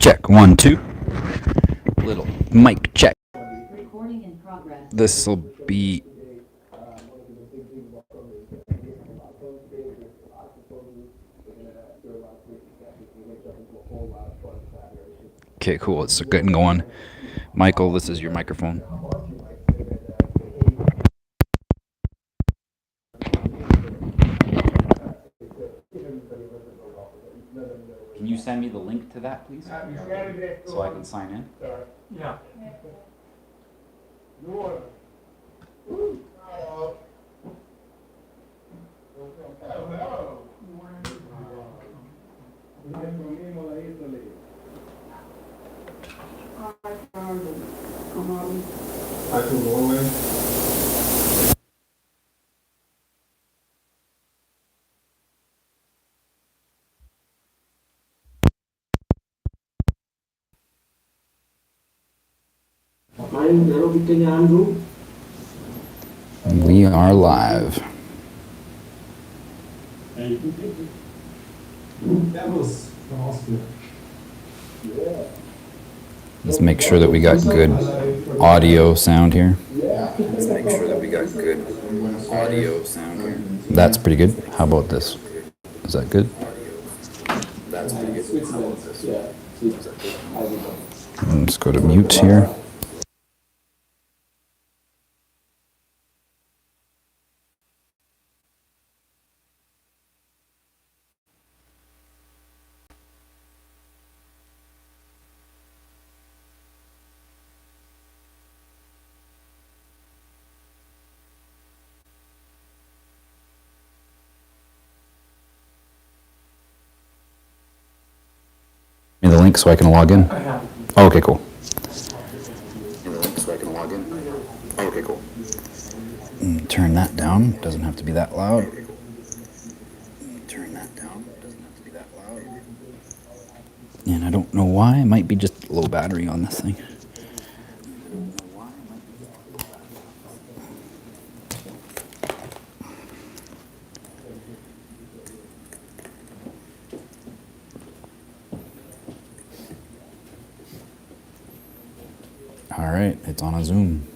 Check, 1, 2. Little mic check. Recording in progress. This'll be... Okay, cool. It's getting going. Michael, this is your microphone. Can you send me the link to that, please? So I can sign in? Yeah. We are live. That was awesome. Let's make sure that we got good audio sound here. Let's make sure that we got good audio sound here. That's pretty good. How about this? Is that good? That's pretty good. How about this? Let's go to mute here. Give me the link so I can log in. Oh, okay, cool. Give me the link so I can log in. Oh, okay, cool. Turn that down. Doesn't have to be that loud. Turn that down. Doesn't have to be that loud. And I don't know why. It might be just low battery on this thing. All right, it's on a Zoom.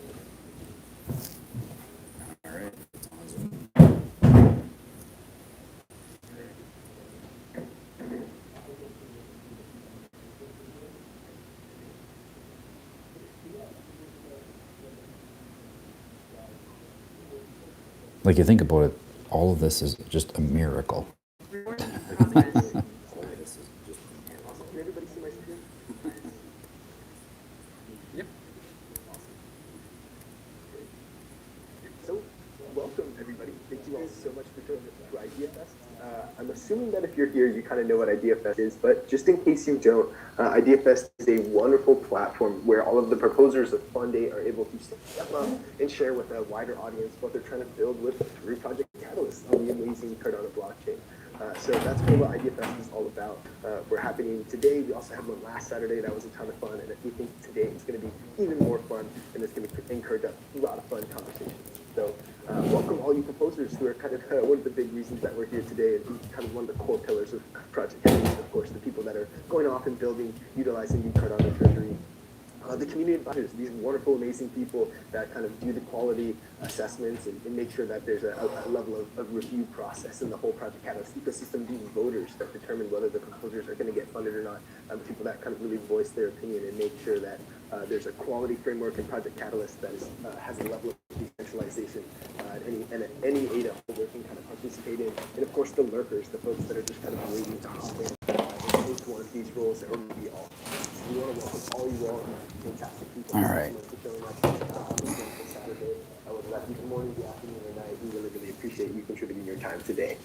Like, you think about it, all of this is just a miracle. Welcome, everybody. Thank you all so much for joining us for Ideafest. I'm assuming that if you're here, you kind of know what Ideafest is, but just in case you don't, Ideafest is a wonderful platform where all of the proposers of Fund8 are able to step up and share with a wider audience what they're trying to build with through Project Catalyst on the amazing Cardano blockchain. So that's kind of what Ideafest is all about. We're happening today. We also had one last Saturday. That was a ton of fun. And we think today it's going to be even more fun, and it's going to encourage a lot of fun conversations. So welcome all you proposers who are kind of one of the big reasons that we're here today, and kind of one of the core pillars of Project Catalyst, of course, the people that are going off and building, utilizing the Cardano treasury. The community advisors, these wonderful, amazing people that kind of do the quality assessments and make sure that there's a level of review process in the whole Project Catalyst ecosystem. These voters that determine whether the proposers are going to get funded or not. People that kind of really voice their opinion and make sure that there's a quality framework in Project Catalyst that has a level of decentralization and any ADA holder can kind of participate in. And of course, the lurkers, the folks that are just kind of waiting to hop in and take one of these roles, or maybe all. We want to welcome all you all, fantastic people. All right. For showing up Saturday, whether that be the morning, the afternoon, or night. We really, really appreciate you contributing your time today.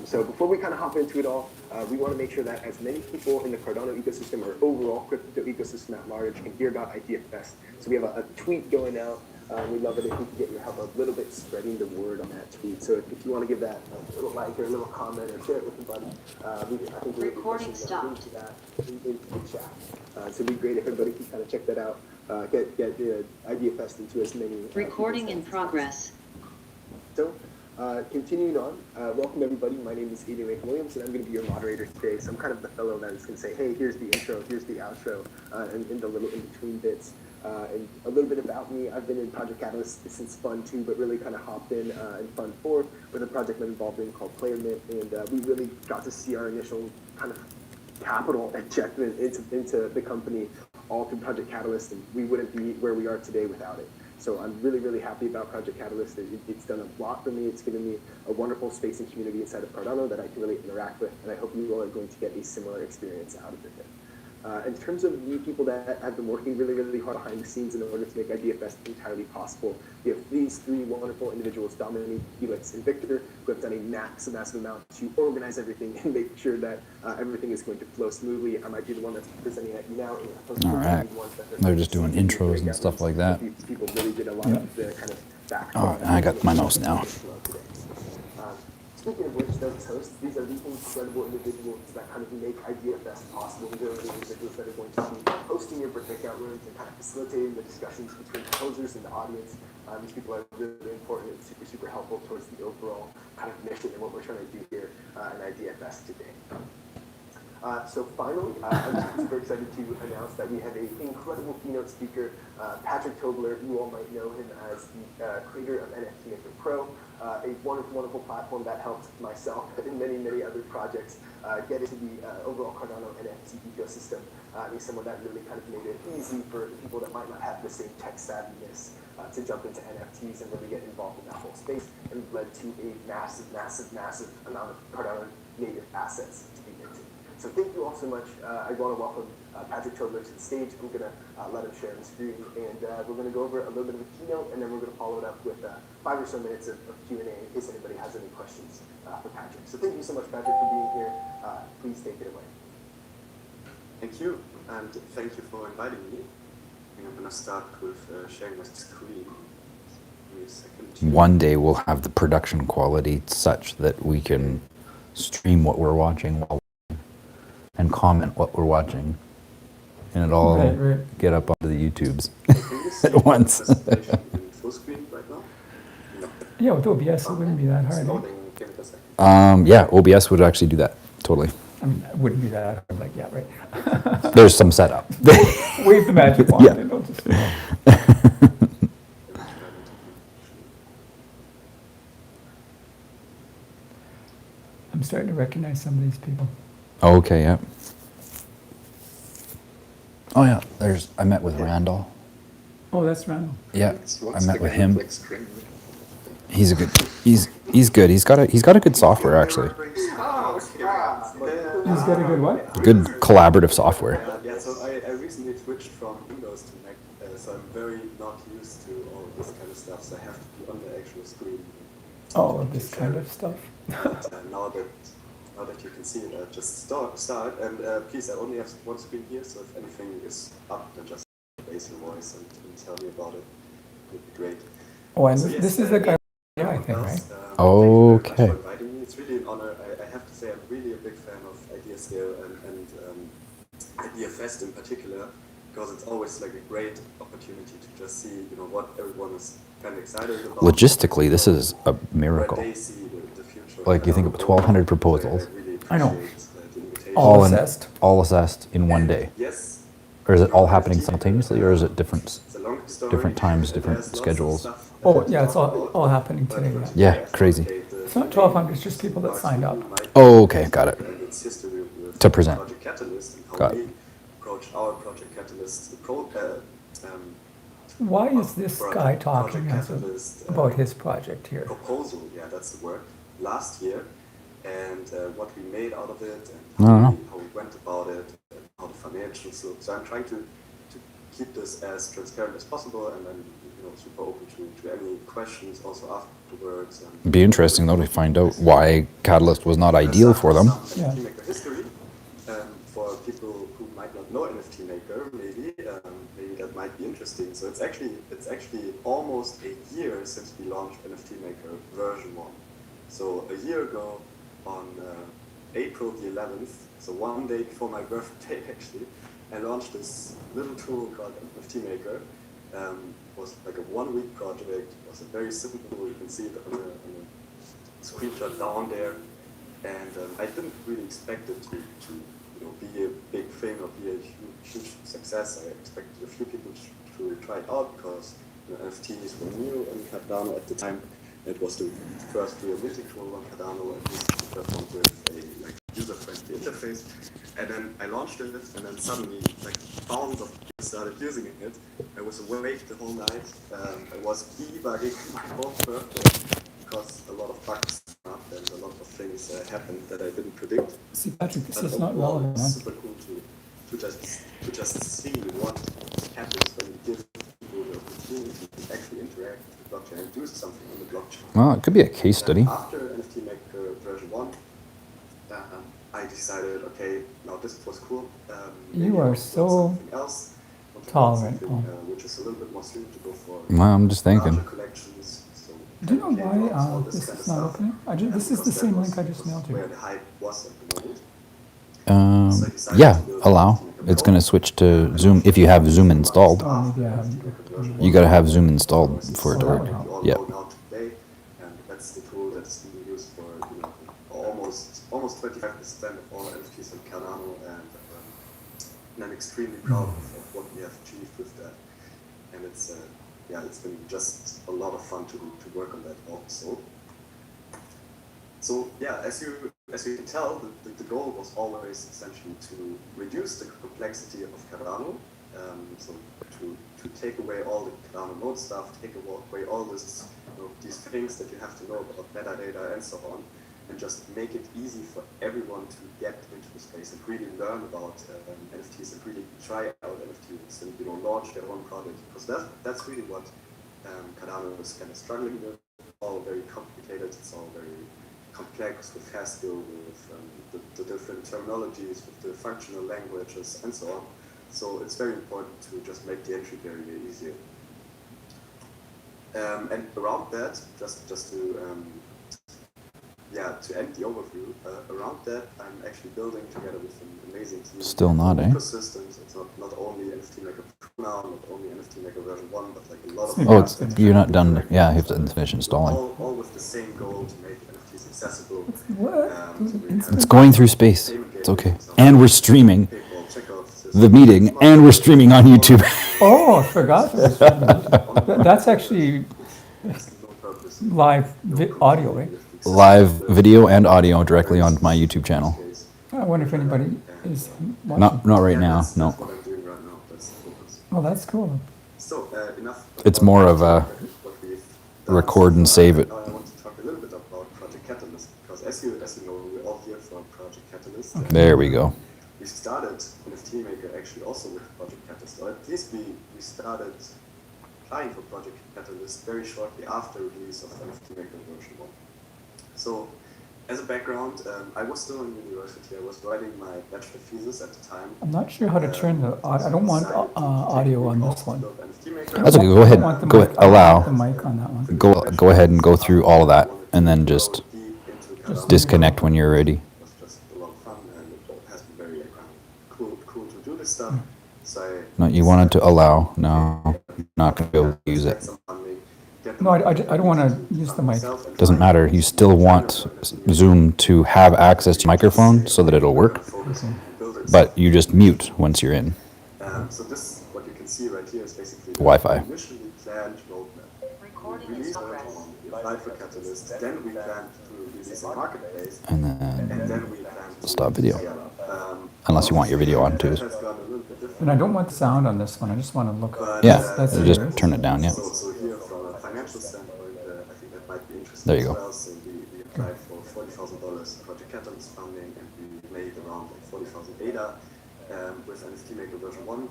So before we kind of hop into it all, we want to make sure that as many people in the Cardano ecosystem or overall crypto ecosystem at large can hear about Ideafest. So we have a tweet going out. We'd love it if we could get your help a little bit spreading the word on that tweet. So if you want to give that a little like or a little comment or share it with somebody, I think we're Recording stopped. that into the chat. So it'd be great if everybody could kind of check that out. Get the Ideafest into as many. Recording in progress. So Continuing on, welcome everybody. My name is Adrian Williams, and I'm going to be your moderator today. So I'm kind of the fellow that is going to say, hey, here's the intro, here's the outro, and the little in-between bits. And a little bit about me, I've been in Project Catalyst since Fund2, but really kind of hopped in Fund4 with a project I'm involved in called PlayerMint, and we really got to see our initial kind of capital injected into the company all through Project Catalyst, and we wouldn't be where we are today without it. So I'm really, really happy about Project Catalyst. It's done a lot for me. It's given me a wonderful space and community inside of Cardano that I can really interact with, and I hope you all are going to get a similar experience out of it. In terms of the people that have been working really, really hard behind the scenes in order to make Ideafest entirely possible, we have these three wonderful individuals, Dominique, Felix, and Victor, who have done a massive amount to organize everything and make sure that everything is going to flow smoothly. I might be the one that's presenting it now. All right. They're just doing intros and stuff like that. These people really did a lot of the kind of background. Oh, I got my mouse now. Speaking of which, those hosts, these are the incredible individuals that kind of make Ideafest possible. These are the individuals that are going to be hosting your breakout rooms and kind of facilitating the discussions between proposers and the audience. These people are really important and super helpful towards the overall kind of mission and what we're trying to do here in Ideafest today. So finally, I'm super excited to announce that we have an incredible keynote speaker, Patrick Tobler. You all might know him as the creator of NFT Maker Pro, a wonderful platform that helped myself and many other projects get into the overall Cardano NFT ecosystem. He's someone that really kind of made it easy for the people that might not have the same tech savviness to jump into NFTs and really get involved in that whole space, and led to a massive amount of Cardano native assets to be into. So thank you all so much. I want to welcome Patrick Tobler to the stage. I'm going to let him share the screen, and we're going to go over a little bit of a keynote, and then we're going to follow it up with 5 or so minutes of Q&A in case anybody has any questions for Patrick. So thank you so much, Patrick, for being here. Please take it away. Thank you, and thank you for inviting me. I'm going to start with sharing my screen. Give me a second. One day we'll have the production quality such that we can stream what we're watching while and comment what we're watching, and it all get up onto the YouTubes at once. Full screen right now? No. Yeah, with OBS, it wouldn't be that hard. Give it a second. Yeah, OBS would actually do that, totally. I mean, it wouldn't be that hard, like, yeah, right. There's some setup. Wave the magic wand. Yeah. And it'll just, I'm starting to recognize some of these people. Okay, yeah. Oh yeah, I met with Randall. Oh, that's Randall. Yeah, I met with him. Click screen. He's good. He's good. He's got a good software actually. Oh, okay. He's got a good what? Good collaborative software. Yeah, so I recently switched from Windows to Mac, so I'm very not used to all of this kind of stuff, so I have to be on the actual screen. All of this kind of stuff. Now that you can see it, I'll just start. And please, I only have one screen here, so if anything is up, then just raise your voice and tell me about it. It would be great. Oh, and So yes, this is the guy, yeah, I think, right? Okay. Thank you very much for inviting me. It's really an honor. I have to say I'm really a big fan of Ideascale and Ideafest in particular, because it's always like a great opportunity to just see, what everyone is kind of excited about. Logistically, this is a miracle. Where they see the future. Like, you think of 1,200 proposals. So I really I know. appreciate the invitation. All assessed. All assessed in one day. Yes. Or is it all happening simultaneously, or is it different It's a long story. different times, different There's lots of schedules? stuff Oh, that yeah, to it's talk all about. happening today, yeah. Yeah, crazy. It's not 1,200, it's just people that signed up. Oh, okay, got it. And its history with To present. Project Catalyst and how Got it. we approach our Project Catalyst Why is this guy talking Project Catalyst, about his project here? proposal, yeah, that's the word, last year, and what we made out of it, and Uh-huh. how we went about it, and how the financials look. So I'm trying to keep this as transparent as possible, and then super open to any questions also afterwards. And It'd be interesting though to find out why Catalyst was not ideal for them. Some Yeah. NFT Maker history, for people who might not know NFT Maker, maybe that might be interesting. So it's actually almost a year since we launched NFT Maker version 1. So a year ago on April the 11th, so one day before my birthday actually, I launched this little tool called NFT Maker. Was like a 1-week project. It was a very simple. You can see it on the screenshot down there, and I didn't really expect it to be a big thing or be a huge success. I expected a few people to try it out because NFTs were new on Cardano at the time. It was the first real mythic tool on Cardano, at least the first one with a user-friendly interface. And then I launched it, and then suddenly thousands of people started using it. I was awake the whole night. I was debugging my whole birthday because a lot of bugs came up and a lot of things happened that I didn't predict. See, Patrick, this But is not overall, relevant. it's Huh? super cool to just see what happens when you give people the opportunity to actually interact with the blockchain and do something on the blockchain. Well, it could be a case study. After NFT Maker version 1, I decided, okay, now this was cool. Maybe You I are want to build so something else. I want to build tolerant. something, which is a little bit more suitable for Well, I'm just thinking. larger collections. So Do you know Keynote, all why this this kind of is not stuff. opening? This is the Because that same was- link I just was mailed where you. the hype was at the moment. Yeah, allow. It's going to switch to Zoom if you have Zoom installed. Oh, maybe I haven't. You got to have Zoom installed for it to Oh, work. that would help. Yep. Now today, and that's the tool that's being used for almost 25% of all NFTs on Cardano, and I'm extremely proud of what we have achieved with that. And it's been just a lot of fun to work on that also. So yeah, as you can tell, the goal was always essentially to reduce the complexity of Cardano. So to take away all the Cardano node stuff, take away all this, these things that you have to know about metadata and so on, and just make it easy for everyone to get into the space and really learn about NFTs and really try out NFTs and launch their own product, because that's really what Cardano is kind of struggling with. It's all very complicated. It's all very complex with Haskell, with the different terminologies, with the functional languages, and so on. So it's very important to just make the entry barrier easier. And around that, just to end the overview, around that, I'm actually building together with an amazing team. Still not, eh? Ecosystems. It's not only NFT Maker Pro now, not only NFT Maker version 1, but a lot of. Oh, you're not done. Yeah, you have to finish installing. All with the same goal to make NFTs accessible. What? It's going through space. It's okay. And we're streaming the meeting, and we're streaming on YouTube. Oh, I forgot. That's actually live audio, right? Live video and audio directly on my YouTube channel. I wonder if anybody is watching. Not right now. That's No. what I'm doing right now. That's the focus. Oh, that's cool. So enough. It's more of a what we've done record so and far. save it. Now I want to talk a little bit about Project Catalyst, because as you know, we're all here for Project Catalyst. There we go. We started NFT Maker actually also with Project Catalyst, or at least we started applying for Project Catalyst very shortly after release of NFT Maker version 1. So, as a background, I was still in university. I was writing my bachelor thesis at the time. I'm not sure how to turn the audio. I don't want audio on this one. That's okay. Go ahead. I want the Go mic- ahead. I want Allow. the mic on that one. Go ahead and go through all of that, and then just disconnect when you're ready. It was just a lot of fun, and it has been very cool to do this stuff. So No, you wanted to allow. No, not gonna be able to use it. No, I don't want to use the mic. Doesn't matter. You still want Zoom to have access to microphone so that it'll work, but you just mute once you're in. So this, what you can see right here, is basically Wi-Fi. the initially planned roadmap. Recording We in released progress. version 1, we applied for Catalyst, then we planned to release a marketplace, And and then then we planned to stop video. um, Unless you want your video on too. that has gone a little bit different. And I don't want the sound on this one. I just want to look. But, Yeah, That's just yours. turn it down. Yeah. So here, from a financial standpoint, I think that might be interesting There you as go. well. So we applied for $40,000 Project Catalyst funding, and we made around 40,000 ADA with NFT Maker version 1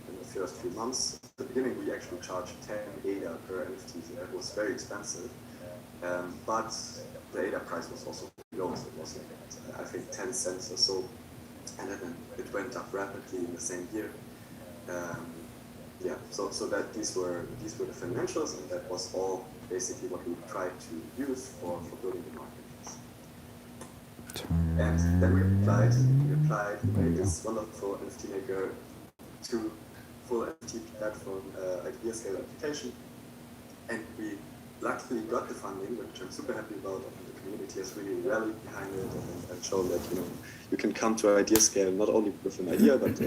in the first few months. At the beginning, we actually charged 10 ADA per NFT. So that was very expensive, but the ADA price was also low. So it was I think 10 cents or so, and then it went up rapidly in the same year. So that these were the financials, and that was all basically what we tried to use for building the marketplace. And then we applied, we made this wonderful NFT Maker 2 full NFT platform idea scale application, and we luckily got the funding, which I'm super happy about. The community has really rallied behind it and shown that you can come to Ideascale not only with an idea but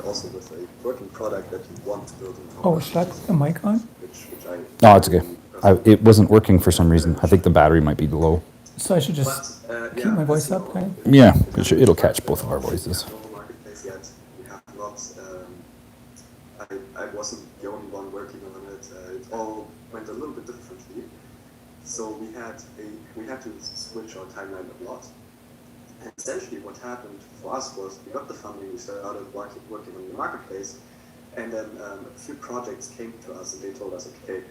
also with a working product that you want to build. Oh, should I put the mic on? Which I No, it's okay. It wasn't working for some reason. I think the battery might be low. So I should just keep my voice up, kind of? Yeah, it'll catch both of our voices. Marketplace yet. We have not. I wasn't the only one working on it. It all went a little bit differently. So we had to switch our timeline a lot. And essentially, what happened for us was we got the funding, we started working on the marketplace, and then a few projects came to us and they told us, okay,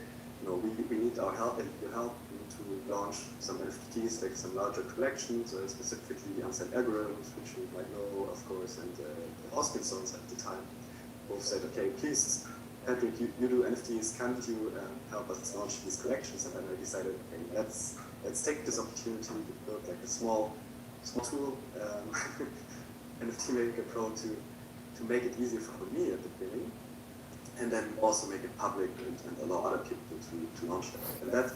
we need our help, and your help. We need to launch some NFTs, like some larger collections, specifically unsigned algorithms, which you might know, of course, and the Hoskinsons at the time both said, okay, please, Patrick, you do NFTs, can't you help us launch these collections? And then I decided, okay, let's take this opportunity to build like a small tool, NFT Maker Pro, to make it easier for me at the beginning, and then also make it public and allow other people to launch that. And that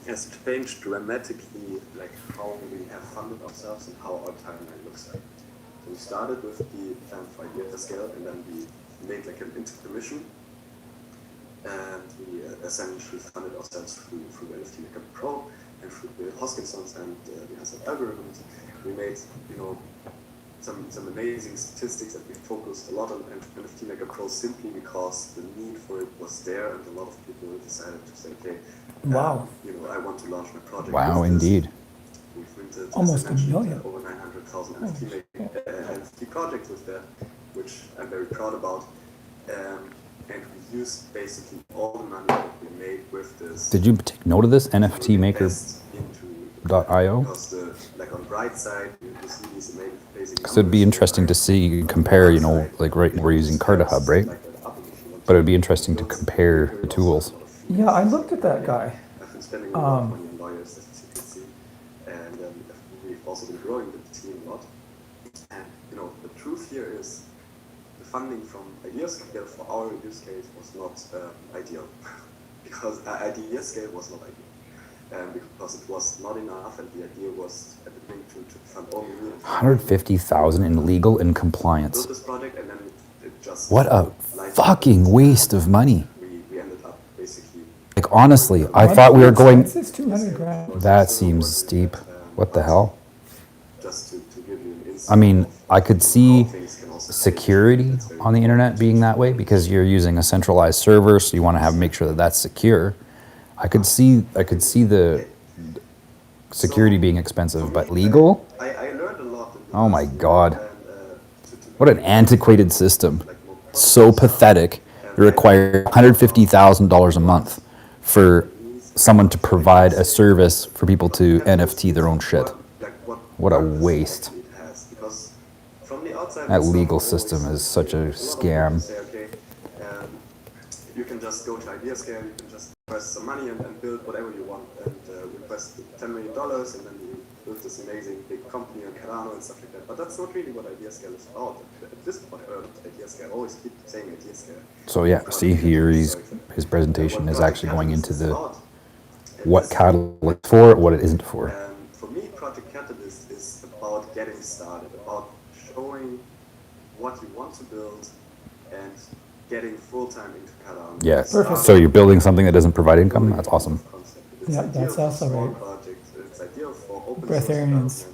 has changed dramatically, like how we have funded ourselves and how our timeline looks like. So we started with the plan for Ideascale, and then we made like an intermission, and we essentially funded ourselves through NFT Maker Pro and through the Hoskinsons and the unsigned algorithms. We made some amazing statistics that we focused a lot on NFT Maker Pro simply because the need for it was there, and a lot of people decided to say, okay, wow, I want to launch my project. Wow, indeed. We've minted almost a million. Over 900,000 NFT projects with that, which I'm very proud about. And we used basically all the money that we made with this. Did you take note of this? NFTmaker.io? Because like on Bright side, you see these amazing. So it'd be interesting to see, compare, like right now we're using Cardano, right? But it'd be interesting to compare the tools. Yeah, I looked at that guy. I've been spending a lot of money on lawyers, as you can see, and we've also been growing the team a lot. And the truth here is, the funding from Ideascale for our use case was not ideal, because Ideascale was not ideal, because it was not enough, and the idea was at the beginning to fund only 150,000 in legal and compliance. build this project, and then it just What a fucking waste of money. we ended up basically. Like honestly, I thought we were going. This is 200 grand. That seems steep. What the hell? Just to give you an insight. I mean, I could see Things can also security on the internet being that way because you're using a centralized server, so you want to make sure that that's secure. I could see the security being expensive, but legal? I learned a lot. Oh my god. What an antiquated system. So pathetic. It requires $150,000 a month for someone to provide a service for people to NFT their own shit. What a waste. That legal system is such a scam. You can just go to Ideascale, you can just request some money and build whatever you want, and request $10 million, and then you build this amazing big company on Cardano and stuff like that. But that's not really what Ideascale is about. At this point, Ideascale, I always keep saying Ideascale. So yeah, see here, his presentation is actually going into the what Catalyst is for, what it isn't for. For me, Project Catalyst is about getting started, about showing what you want to build and getting full-time into Cardano. Yeah, so you're building something that doesn't provide income? That's awesome. Yeah, that's also right. Projects. It's ideal for open Breatharians. source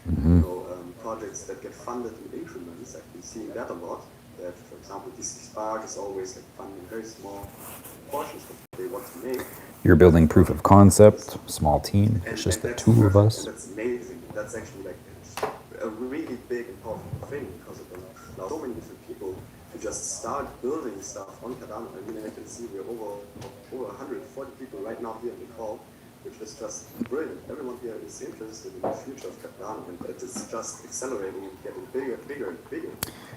development or for projects that get funded in increments. I've been seeing that a lot. That, for example, DC Spark is always like funding very small portions of what they want to make. You're building proof of concept, small team. It's just the two of us. That's amazing. That's actually like a really big and powerful thing because it allows so many different people to just start building stuff on Cardano. I mean, I can see we're over 140 people right now here in the call, which is just brilliant. Everyone here is interested in the future of Cardano, and it is just accelerating and getting bigger and bigger.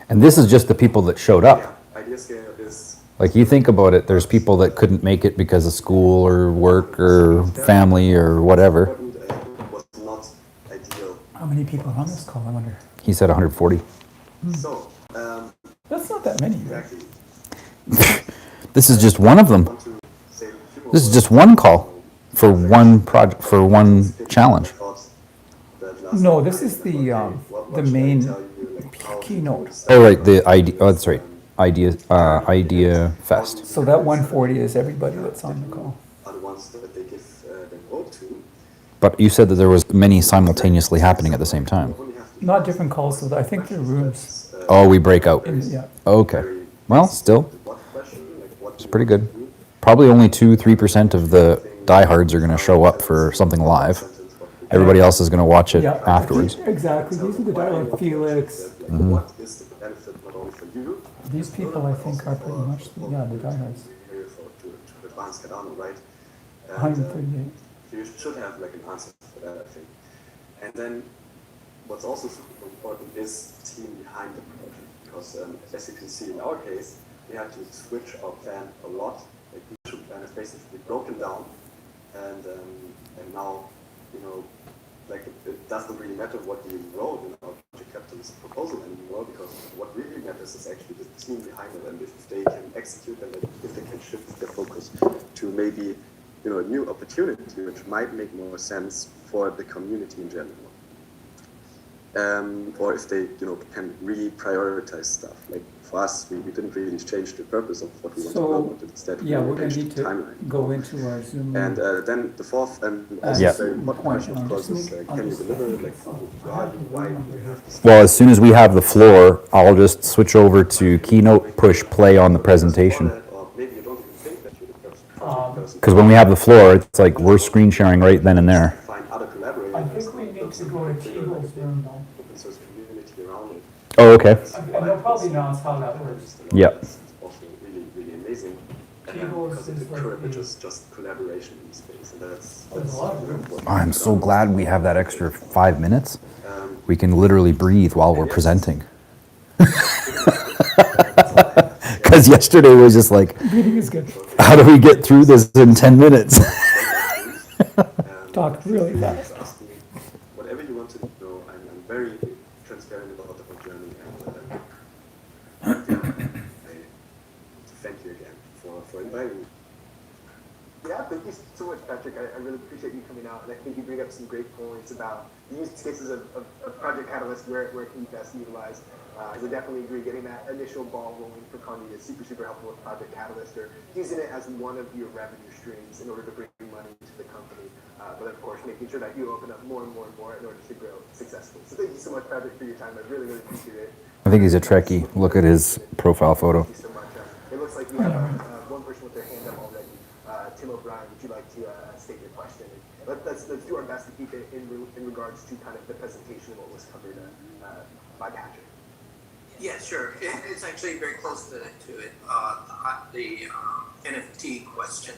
And this is just the people that showed up. Yeah, Ideascale is. Like you think about it, there's people that couldn't make it because of school or work or family or whatever. Was not ideal. How many people are on this call, I wonder? He said 140. So, That's not that many. Right? exactly. This is just one of them. Want to say a few more This is words just one call. for one project, for one challenge. No, this is the main keynote. Oh, right, the idea, oh, that's right, Ideafest. So that 140 is everybody that's on the call. Are the ones that they give the vote to. But you said that there was many simultaneously happening at the same time. Not different calls, so I think they're rooms. Oh, we break out. Yeah. Okay. Well, still, it's pretty good. Probably only 2-3% of the diehards are going to show up for something live. Everybody else is going to watch it Yeah, afterwards. Exactly. These are the dialogue Felix. What is the benefit not only for you? These people, I think, are pretty much the diehards. To advance Cardano, right? And, 138. you should have like an answer for that, I think. And then what's also super important is the team behind the project, because as you can see in our case, we had to switch our plan a lot. Like the initial plan is basically broken down, and now, you know, like it doesn't really matter what you wrote in our project capitalist proposal anymore, because what really matters is actually the team behind it, and if they can execute and if they can shift their focus to maybe, you know, a new opportunity which might make more sense for the community in general. Or if they, you know, can really prioritize stuff. Like for us, we didn't really change the purpose of what we want to promote. Instead, Yeah, we're going to changed need the to timeline. go into our Zoom. And then the fourth and also Yeah. very important Point question, on of course, this is week. can you deliver? Like, why do you have this? Well, as soon as we have the floor, I'll just switch over to Keynote, push play on the presentation. Or maybe you don't even think that you're the person. Because when we have the floor, it's like we're screen sharing right then and there. Find other collaborators. I think we need to go to Teagle's room though. Open source community around it. Oh, okay. And they'll probably announce how that works. Yeah. It's also really, really amazing. Teagle's Because it is like encourages just collaboration in space, and that's There's a lot of rooms. I'm so glad we have that extra 5 minutes. We can literally breathe while we're presenting. Because yesterday was just like, Breathing is good. how do we get through this in 10 minutes? Talk really fast. ask me whatever you want to know. I'm very transparent about our journey, and thank you again for inviting me. Yeah, thank you so much, Patrick. I really appreciate you coming out, and I think you bring up some great points about the use cases of Project Catalyst, where it can be best utilized. I would definitely agree, getting that initial ball rolling for Condy is super, super helpful with Project Catalyst, or using it as one of your revenue streams in order to bring money to the company. But of course, making sure that you open up more and more and more in order to grow successfully. So thank you so much, Patrick, for your time. I really, really appreciate it. I think he's a Trekkie. Look at his profile photo. Thank you so much. It looks like we have one person with their hand up already. Tim O'Brien, would you like to state your question? Let's do our best to keep it in regards to kind of the presentation of what was covered by Patrick. Yeah, sure. It's actually very close to it. The NFT question.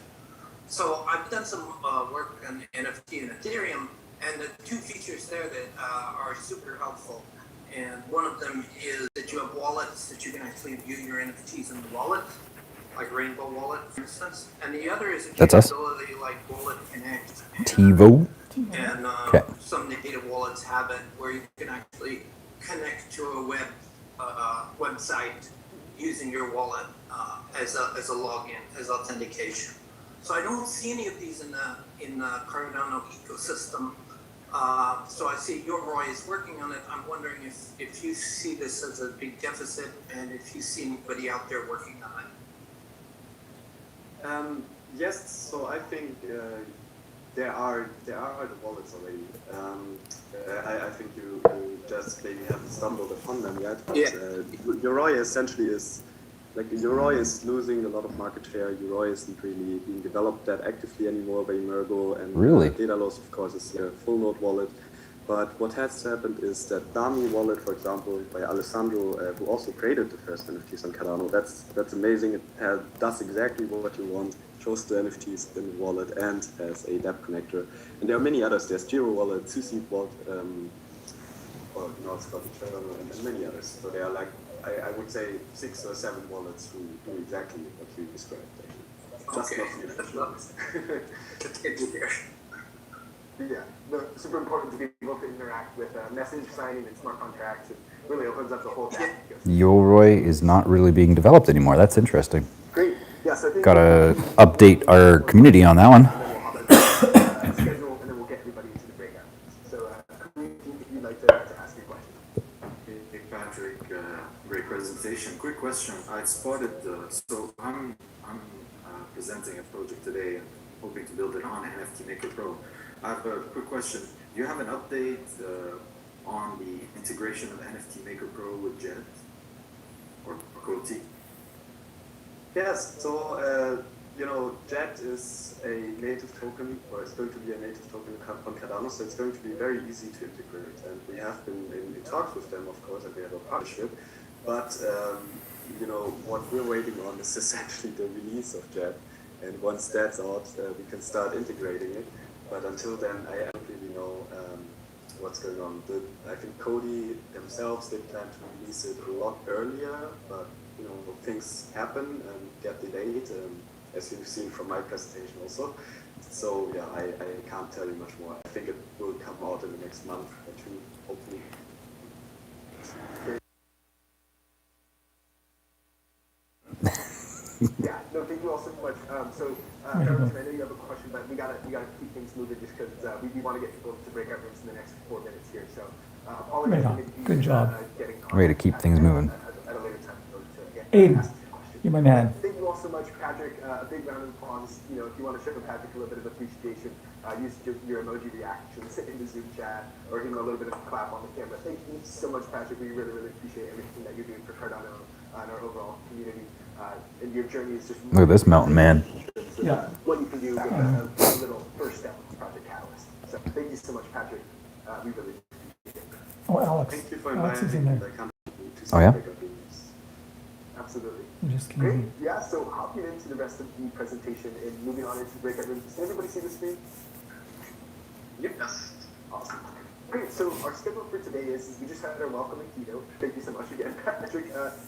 So I've done some work on NFT and Ethereum, and the two features there that are super helpful. And one of them is that you have wallets that you can actually view your NFTs in the wallet, like Rainbow Wallet, for instance. And the other is a That's us. capability like Wallet Connect. TiVo? And Okay. some native wallets have it where you can actually connect to a website using your wallet as a login, as authentication. So I don't see any of these in the Cardano ecosystem. So I see Yoroi is working on it. I'm wondering if you see this as a big deficit, and if you see anybody out there working on it. Yes, so I think there are the wallets already. I think you just maybe haven't stumbled upon them yet. But, Yoroi essentially is like Yoroi is losing a lot of market share. Yoroi isn't really being developed that actively anymore by Emergo, and Really? Daedalus, of course, is a full node wallet. But what has happened is that Dami wallet, for example, by Alessandro, who also created the first NFTs on Cardano, that's amazing. It does exactly what you want, shows the NFTs in the wallet, and has a dApp connector. And there are many others. There's Giro Wallet, Susi Wallet, or now it's called Eternal, and many others. So there are like, I would say 6 or 7 wallets who do exactly what you described, actually. Just Okay. not the official ones. That's good to hear. Yeah, super important to be able to interact with message signing and smart contracts. It really opens up the whole chat ecosystem. Yoroi is not really being developed anymore. That's interesting. Great. Yeah, so I think Gotta update our community on that one. and then we'll hop into question. I spotted so I'm presenting a project today and hoping to build it on NFT Maker Pro. I have a quick question. Do you have an update on the integration of NFT Maker Pro with Jet or Coty? Yes. So Jet is a native token, or it's going to be a native token on Cardano, so it's going to be very easy to integrate. And we have been in talks with them, of course, and we have a partnership. But what we're waiting on is essentially the release of Jet. And once that's out, we can start integrating it. But until then, I don't really know what's going on. I think Coty themselves, they plan to release it a lot earlier, but things happen and get delayed, as you've seen from my presentation also. So yeah, I can't tell you much more. I think it will come out in the next month or two, hopefully. Yeah, no, thank you all so much. I know you have a question, but we gotta keep things moving just because we want to get people to breakout rooms in the next 4 minutes here. So apologies. Good job. Way to keep things moving. At a later time. Aiden, you're my man. Thank you all so much, Patrick. A big round of applause. If you want to show Patrick a little bit of appreciation, use your emoji reactions in the Zoom chat, or give him a little bit of a clap on the camera. Thank you so much, Patrick. We really, really appreciate everything that you're doing for Cardano and our overall community. And your journey is just Look at this mountain, man. Yeah. what you can do with a little first step of Project Catalyst. So thank you so much, Patrick. We really appreciate it. Oh, Alex. Thank you for Alex is inviting in me. there. I can't wait to Oh, yeah? breakout rooms. Absolutely. You just came Great. in. Yeah, so hopping into the rest of the presentation and moving on into the breakout rooms. Does everybody see the screen? Yes. Awesome. Great. So our schedule for today is we just had our welcoming keynote. Thank you so much again, Patrick.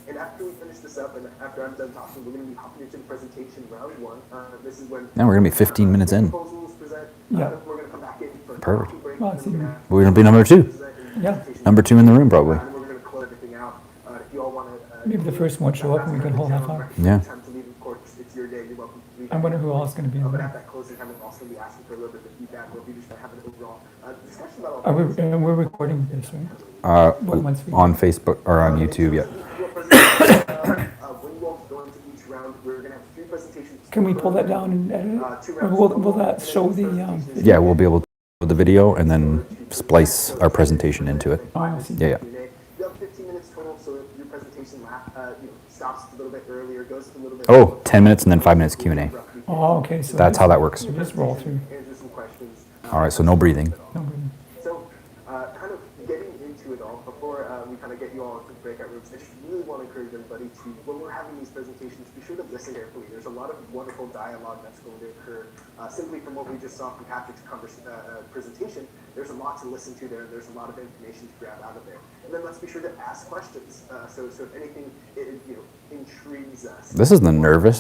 And after we finish this up, and after I'm done talking, we're going to be hopping into the presentation round one. This is when Now we're gonna be 15 minutes in. proposals present. Yeah. We're going to come back in for a Perfect. coffee break. Well, and it's then even- We're gonna be number 2. Yeah. Number 2 in the room, probably. And we're going to close everything out. If you all want to... Maybe the first one show up and we can hold half hour. Yeah. Time to leave, of course. It's your day. You're welcome to leave. I wonder who else is going to be in But there. at that closing time, I'm also going to be asking for a little bit of feedback, or if you just have an overall discussion about all Are we, and we're recording this, right? Once we- On Facebook or on YouTube, yeah. When you all go into each round, we're going to have 3 presentations. Can we pull that down and edit it? Or will that show the, video? Yeah, we'll be able to do the video and then splice our presentation into it. Oh, I see. Yeah, yeah. You have 15 minutes total, so if your presentation stops a little bit earlier, goes a little bit... Oh, 10 minutes and then 5 minutes Q&A. Oh, okay, so. That's how that works. So just roll through. Answer some questions. All right, so no breathing. No good. So, kind of getting into it all, before we kind of get you all into the breakout rooms, I just really want to encourage everybody to, when we're having these presentations, be sure to listen carefully. There's a lot of wonderful dialogue that's going to occur. Simply from what we just saw from Patrick's presentation, there's a lot to listen to there. There's a lot of information to grab out of there. And then let's be sure to ask questions. So if anything, intrigues us. This is the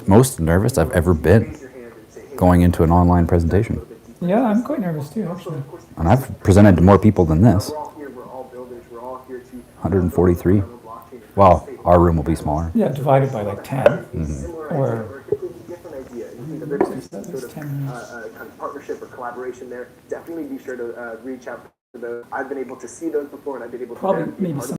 most nervous I've ever been Raise your hand and say, hey, going into an online presentation. Yeah, I'm quite nervous too, actually. And I've presented to more people than this. we're all here, we're all builders, we're all here to 143. blockchain and Well, our room will be smaller. Yeah, divided by like 10. similar Or- idea or a completely different idea. You think that there could be some That's sort of 10 kind of partnership or collaboration there. Definitely be sure to reach out to those. I've been able to see those before, and I've been able to Probably be maybe part of some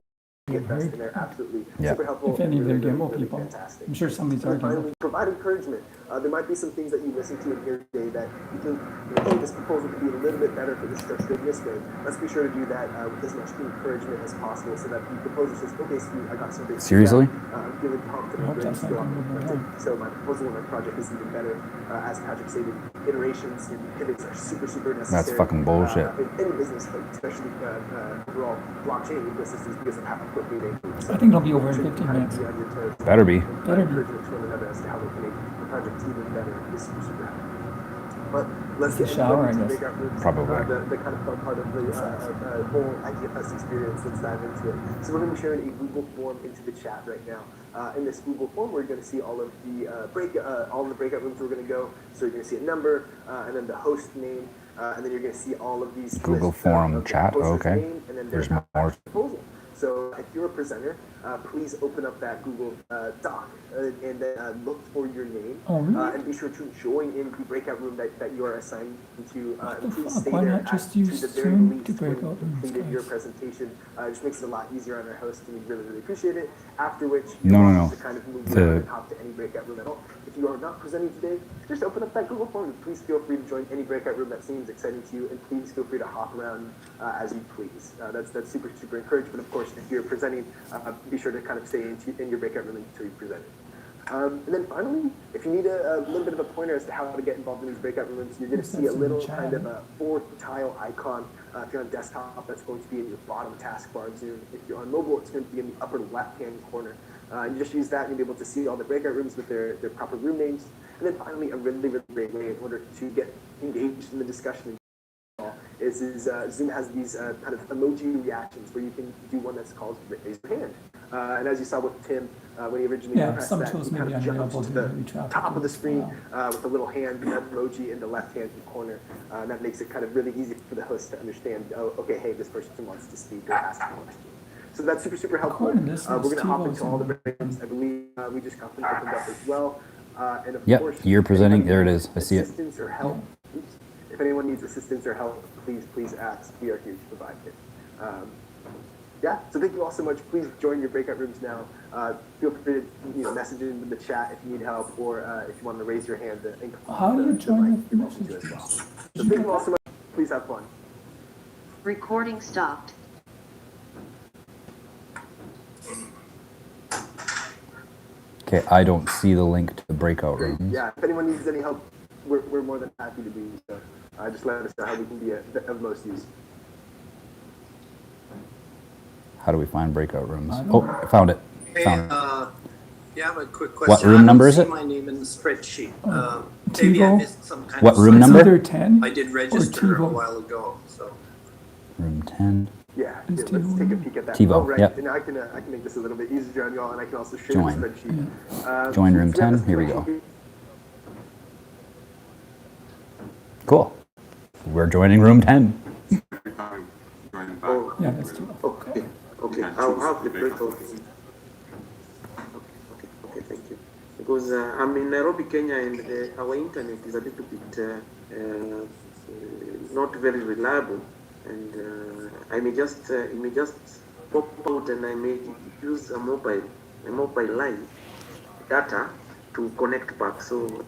get have best in heard. there. Absolutely, Yeah. super helpful. If any of their Gimble really people. fantastic. I'm sure somebody's And arguing. finally, provide encouragement. There might be some things that you listen to and hear today that you think, hey, this proposal could be a little bit better for this structured this way. Let's be sure to do that with as much encouragement as possible, so that the proposer says, okay, Steve, I got some great Seriously? feedback. I'm feeling pumped I hope and ready that's to go not on. gonna go wrong. So my proposal and my project is even better. As Patrick stated, iterations and pivots are super, super necessary. That's fucking bullshit. In any business, but especially overall blockchain ecosystems, because of how quickly they move. So I think it'll be over in make sure 15 you kind of minutes. be on your toes. Better be. Better be. Encouragement to one another as to how they can make the project even better is super, super helpful. But let's It's get a shower, into I the guess. breakout rooms. Probably. The kind of fun part of the whole Ideafest experience. Let's dive into it. So we're going to be sharing a Google form into the chat right now. In this Google form, we're going to see all of the breakout rooms we're going to go. So you're going to see a number, and then the host name, and then you're going to see all of these Google lists Forum of the chat, proposer's okay. name, and then There's their more. proposal. So if you're a presenter, please open up that Google Doc and then look for your name. Oh, really? And be sure to join in the breakout room that you are assigned to. And please fuck? stay Why there not just to use the very Zoom least to when you breakout rooms, completed your guys? presentation. It just makes it a lot easier on our host, and we really, really appreciate it. After which, No, you're no, welcome no. to kind of move The- around and hop to any breakout room at all. If you are not presenting today, just open up that Google form and please feel free to join any breakout room that seems exciting to you, and please feel free to hop around as you please. That's super, super encouraged, but of course, if you're presenting, be sure to kind of stay in your breakout room until you present it. And then finally, if you need a little bit of a pointer as to how to get involved in these breakout rooms, you're going to see a little kind of a fourth tile icon. If you're on desktop, that's going to be in your bottom taskbar of Zoom. If you're on mobile, it's going to be in the upper left-hand corner. You just use that and you'll be able to see all the breakout rooms with their proper room names. And then finally, a really, really great way in order to get engaged in the discussion is Zoom has these kind of emoji reactions where you can do one that's called raise your hand. And as you saw with Tim, when he originally pressed some that, tools he may kind be of jumps unavailable to due to the heavy traffic top of the as screen well. with a little hand emoji in the left-hand corner. And that makes it kind of really easy for the host to understand, oh, okay, hey, this person wants to speak or ask a question. So that's super, super helpful. We're According to this, going to hop into all the Steve-O's breaks. I believe we just got them opened up as well. And of Yep, course, you're presenting. if There it anyone is. I needs see it. assistance or help, if anyone needs assistance or help, please ask. We are here to provide it. Yeah, so thank you all so much. Please join your breakout rooms now. Feel free to message in the chat if you need help, or if you want to raise your hand. How do you join the you're welcome to as well. So thank you all so much. Please have fun. Recording stopped. Okay, I don't see the link to the breakout Great. rooms. Yeah, if anyone needs any help, we're more than happy to do so. Just let us know how we can be of most use. How do we find breakout rooms? I don't Oh, know. I found it. Hey, Found it. yeah, I have a quick question. room number is I it? don't see my name in the spreadsheet. Oh, Maybe I TiVo? missed some kind What of room sign-up. number? Either 10 I did or register a TiVo. while ago, so. Room 10. Yeah, Is let's TiVo take a in peek at that. TiVo, Oh, right. yep. And I can make this a little bit easier on y'all, and I can also share Join. the spreadsheet. Join room so we have 10. this Here we spreadsheet go. here. Cool. We're joining room 10. Oh, Yeah, that's TiVo. okay. Okay, I'll have the breakout. Okay, thank you. Because I'm in Nairobi, Kenya, and our internet is a little bit not very reliable, and it may just pop out, and I may use a mobile line data to connect back. So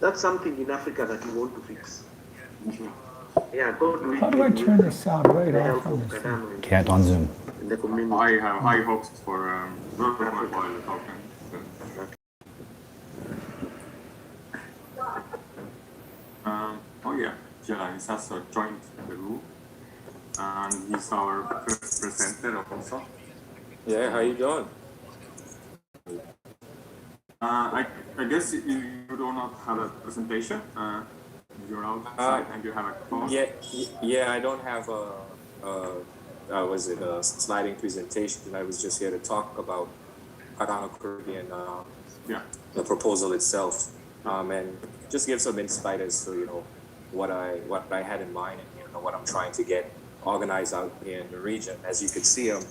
that's something in Africa that we want to fix. Yeah, God will How do I give turn you the sound right the off help on of this thing? Cardano Can't on Zoom. in the community. I have high hopes for mobile token. Oh yeah, Jelani Sasso joined the room, and he's our first presenter also. Yeah, how you doing? I guess you do not have a presentation. You're outside and you have a phone. Yeah, I don't have a sliding presentation. I was just here to talk about Cardano Caribbean, the proposal itself, and just give some insight as to what I had in mind and what I'm trying to get organized out here in the region. As you can see, I'm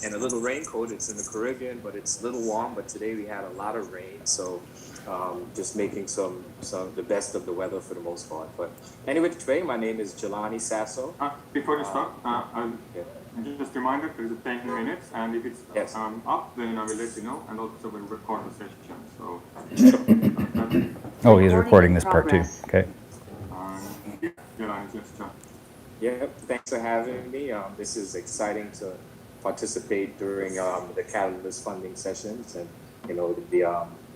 in a little raincoat. It's in the Caribbean, but it's a little warm. But today we had a lot of rain, so just making some the best of the weather for the most part. But anyway, today my name is Jelani Sasso. Before you start, just reminder, there's a 10 minutes, and if it's up, then I will let you know, and also we'll record the session. So. Oh, he's recording this part too. Okay. Jelani, just Yeah, thanks for having me. This is exciting to participate during the Catalyst funding sessions, and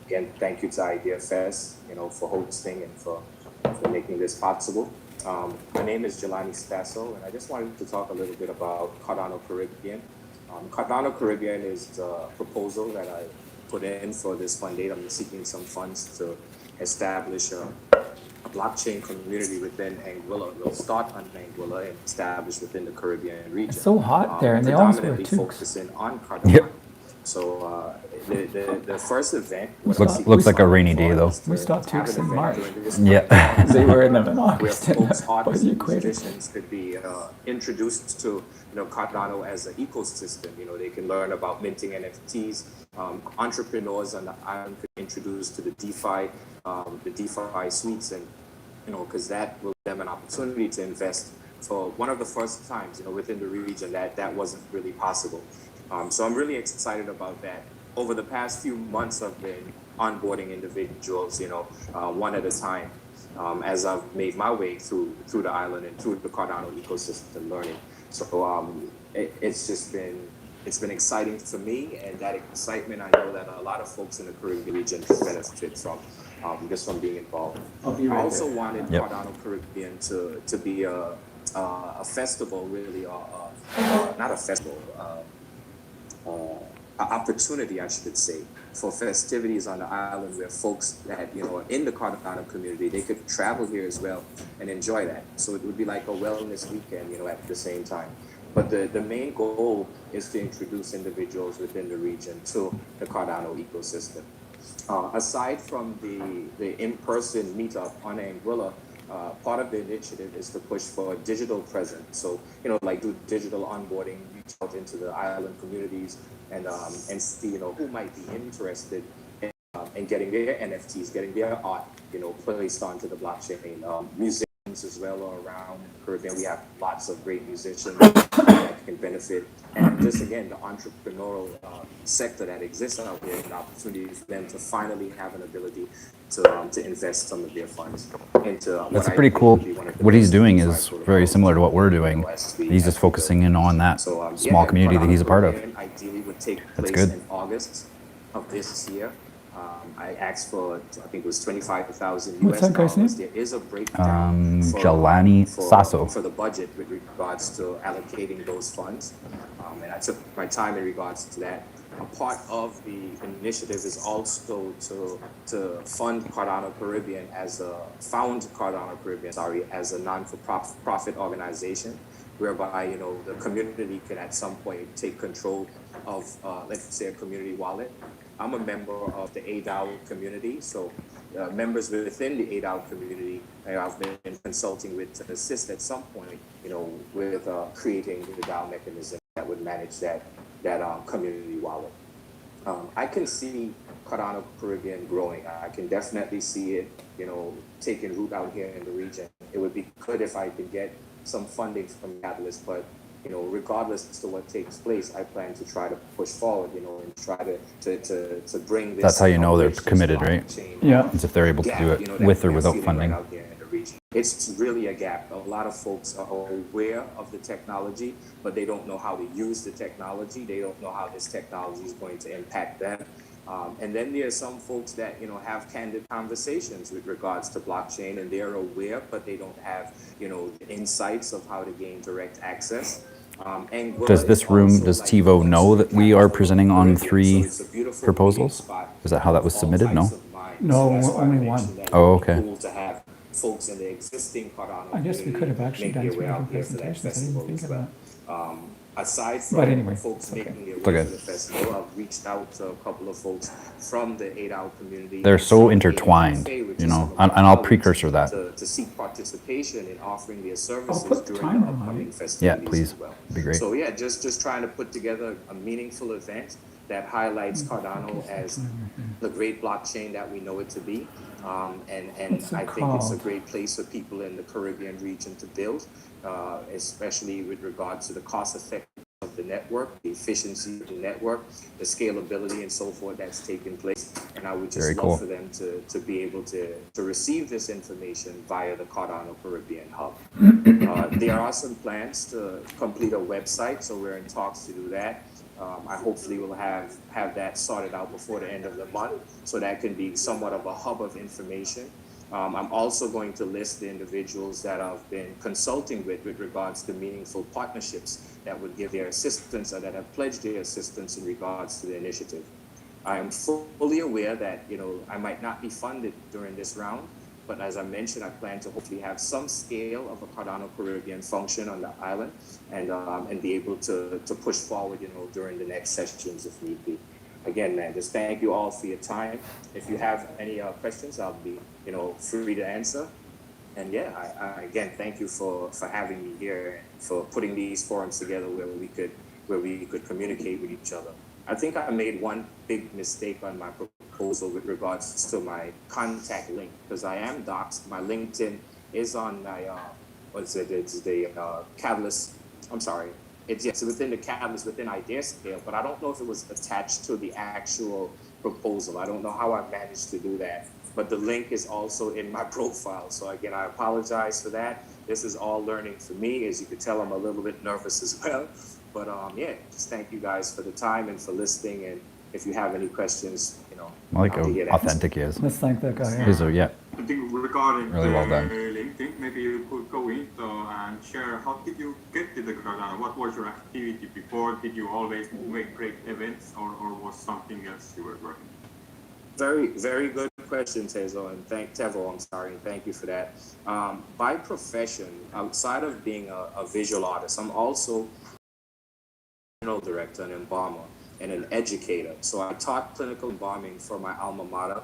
again, thank you to Ideafest, for hosting and for making this possible. My name is Jelani Sasso, and I just wanted to talk a little bit about Cardano Caribbean. Cardano Caribbean is a proposal that I put in for this Fund8. I'm seeking some funds to establish a blockchain community within Anguilla. We'll start on Anguilla and establish within the Caribbean region. It's so hot there, and they always wear predominantly toques. focusing on Cardano. Yep. So the first event Looks like a rainy day though. We stopped Tukes in March. Yeah. They were in where August folks, by artists, the and equator. musicians could be introduced to Cardano as an ecosystem. They can learn about minting NFTs. Entrepreneurs on the island could be introduced to the DeFi suites, and because that will give them an opportunity to invest for one of the first times within the region that wasn't really possible. So I'm really excited about that. Over the past few months, I've been onboarding individuals, one at a time, as I've made my way through the island and through the Cardano ecosystem learning. So it's been exciting for me, and that excitement I know that a lot of folks in the Caribbean region can benefit from, just from being involved. I also wanted Cardano Caribbean to be a festival, really, not a festival. Opportunity, I should say, for festivities on the island where folks that are in the Cardano community, they could travel here as well and enjoy that. So it would be like a wellness weekend, at the same time. But the main goal is to introduce individuals within the region to the Cardano ecosystem. Aside from the in-person meetup on Anguilla, part of the initiative is to push for a digital presence. So, like do digital onboarding, reach out into the island communities and see, who might be interested in getting their NFTs, getting their art, placed onto the blockchain. Musicians as well are around in the Caribbean. We have lots of great musicians that can benefit. And just again, the entrepreneurial sector that exists out there, an opportunity for them to finally have an ability to invest some of their funds into. That's pretty cool. What he's doing is very similar to what we're doing. He's just focusing in on that small community that he's a part of. Ideally would take place in August of this year. I asked for, I think it was $25,000 What's that guy's name? There is a breakdown Jelani Sasso. for the budget with regards to allocating those funds. And I took my time in regards to that. A part of the initiative is also to fund Cardano Caribbean as a non-for-profit organization, whereby the community can at some point take control of, let's say, a community wallet. I'm a member of the ADAO community, so members within the ADAO community, I've been consulting with to assist at some point, with creating the DAO mechanism that would manage that community wallet. I can see Cardano Caribbean growing. I can definitely see it, taking root out here in the region. It would be good if I could get some funding from Catalyst, but regardless as to what takes place, I plan to try to push forward, and try to bring this. That's how you know they're committed, right? Yeah. As if they're able to do it with or without funding. Out there in the region. It's really a gap. A lot of folks are aware of the technology, but they don't know how to use the technology. They don't know how this technology is going to impact them. And then there are some folks that have candid conversations with regards to blockchain, and they're aware, but they don't have the insights of how to gain direct access. Does this room, does TiVo know that we are presenting on 3 proposals? Is that how that was submitted? No? No, only one. Oh, okay. Cool to have folks in the existing Cardano I guess we could have actually done 3 different presentations. I didn't even think of that. Aside from But anyway, folks it's okay. making their It's way okay. to the festival, I've reached out to a couple of folks from the ADAO community. They're so intertwined, and I'll precursor that. To seek participation in offering their services put the during timer the on upcoming it. festivities Yeah, please. as well. It'd be great. So yeah, just trying to put together a meaningful event that highlights Cardano as the great blockchain that we know it to be. And What's it I think it's a called? great place for people in the Caribbean region to build, especially with regards to the cost effectiveness of the network, the efficiency of the network, the scalability and so forth that's taking place. And I would just Very love cool. for them to be able to receive this information via the Cardano Caribbean Hub. There are some plans to complete a website, so we're in talks to do that. I hopefully will have that sorted out before the end of the month, so that can be somewhat of a hub of information. I'm also going to list the individuals that I've been consulting with regards to meaningful partnerships that would give their assistance or that have pledged their assistance in regards to the initiative. I am fully aware that I might not be funded during this round, but as I mentioned, I plan to hopefully have some scale of a Cardano Caribbean function on the island and be able to push forward during the next sessions if need be. again, man, just thank you all for your time. If you have any questions, I'll be, free to answer. And yeah, I again, thank you for having me here, for putting these forums together where we could communicate with each other. I think I made one big mistake on my proposal with regards to my contact link, because I am doxxed. My LinkedIn is on my, it's the Catalyst, I'm sorry. It's within the Catalyst, within Ideascale, but I don't know if it was attached to the actual proposal. I don't know how I managed to do that, but the link is also in my profile. So again, I apologize for that. This is all learning for me. As you can tell, I'm a little bit nervous as well. But yeah, just thank you guys for the time and for listening. And if you have any questions, I like how authentic he is. Let's thank that guy. He's a, yeah. I think regarding Really well done. LinkedIn, maybe you could go into and share how did you get to the Cardano? What was your activity before? Did you always make great events, or was something else you were working? Very, very good question, Tezo, and Tevo, I'm sorry, and thank you for that. By profession, outside of being a visual artist, I'm also a director, an embalmer, and an educator. So I taught clinical embalming for my alma mater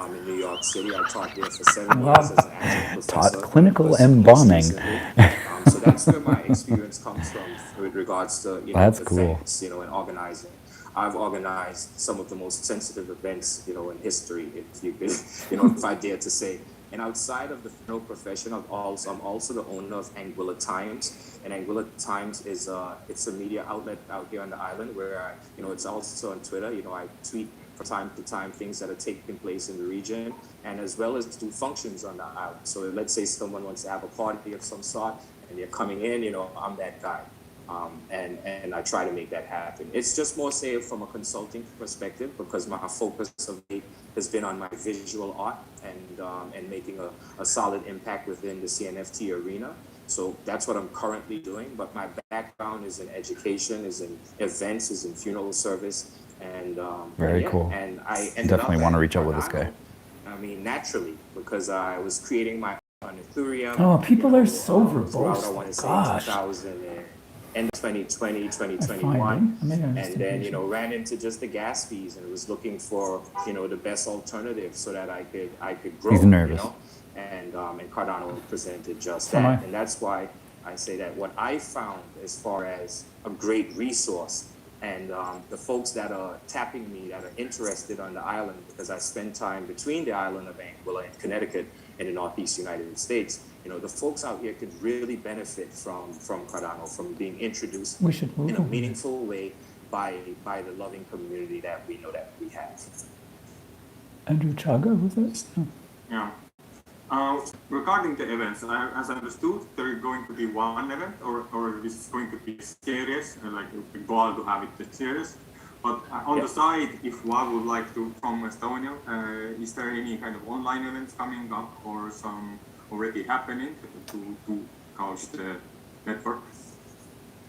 in New York City. I taught there for 7 years as an adjunct professor. Taught clinical embalming. So that's where my experience comes from with regards to That's events, and organizing. I've organized some of the most sensitive events, in history, if you could, if I dare to say. And outside of the profession, I'm also the owner of Anguilla Times, and Anguilla Times is it's a media outlet out here on the island where it's also on Twitter. I tweet from time to time things that are taking place in the region, and as well as do functions on the island. So let's say someone wants to have a party of some sort, and they're coming in, I'm that guy. And I try to make that happen. It's just more say from a consulting perspective, because my focus of late has been on my visual art and making a solid impact within the CNFT arena. So that's what I'm currently doing. But my background is in education, is in events, is in funeral service, and Very cool. And I Definitely want to reach out with this guy. I mean, naturally, because I was creating my on Ethereum. Oh, people are so verbose. I want to say Gosh. 2000 and 2020, 2021, and then ran into just the gas fees, and was looking for the best alternative so that I could grow. He's nervous. And Cardano presented just that, and that's why I say that what I found as far as a great resource, and the folks that are tapping me that are interested on the island, because I spend time between the island of Anguilla and Connecticut in the Northeast United States. The folks out here could really benefit from Cardano, from being introduced in a meaningful way by the loving community that we know that we have. Andrew Chaga, was it? Yeah. Regarding the events, as I understood, there is going to be one event, or this is going to be a series, like the goal to have it a series. But on the side, if one would like to, from Estonia, is there any kind of online events coming up, or some already happening to couch the network?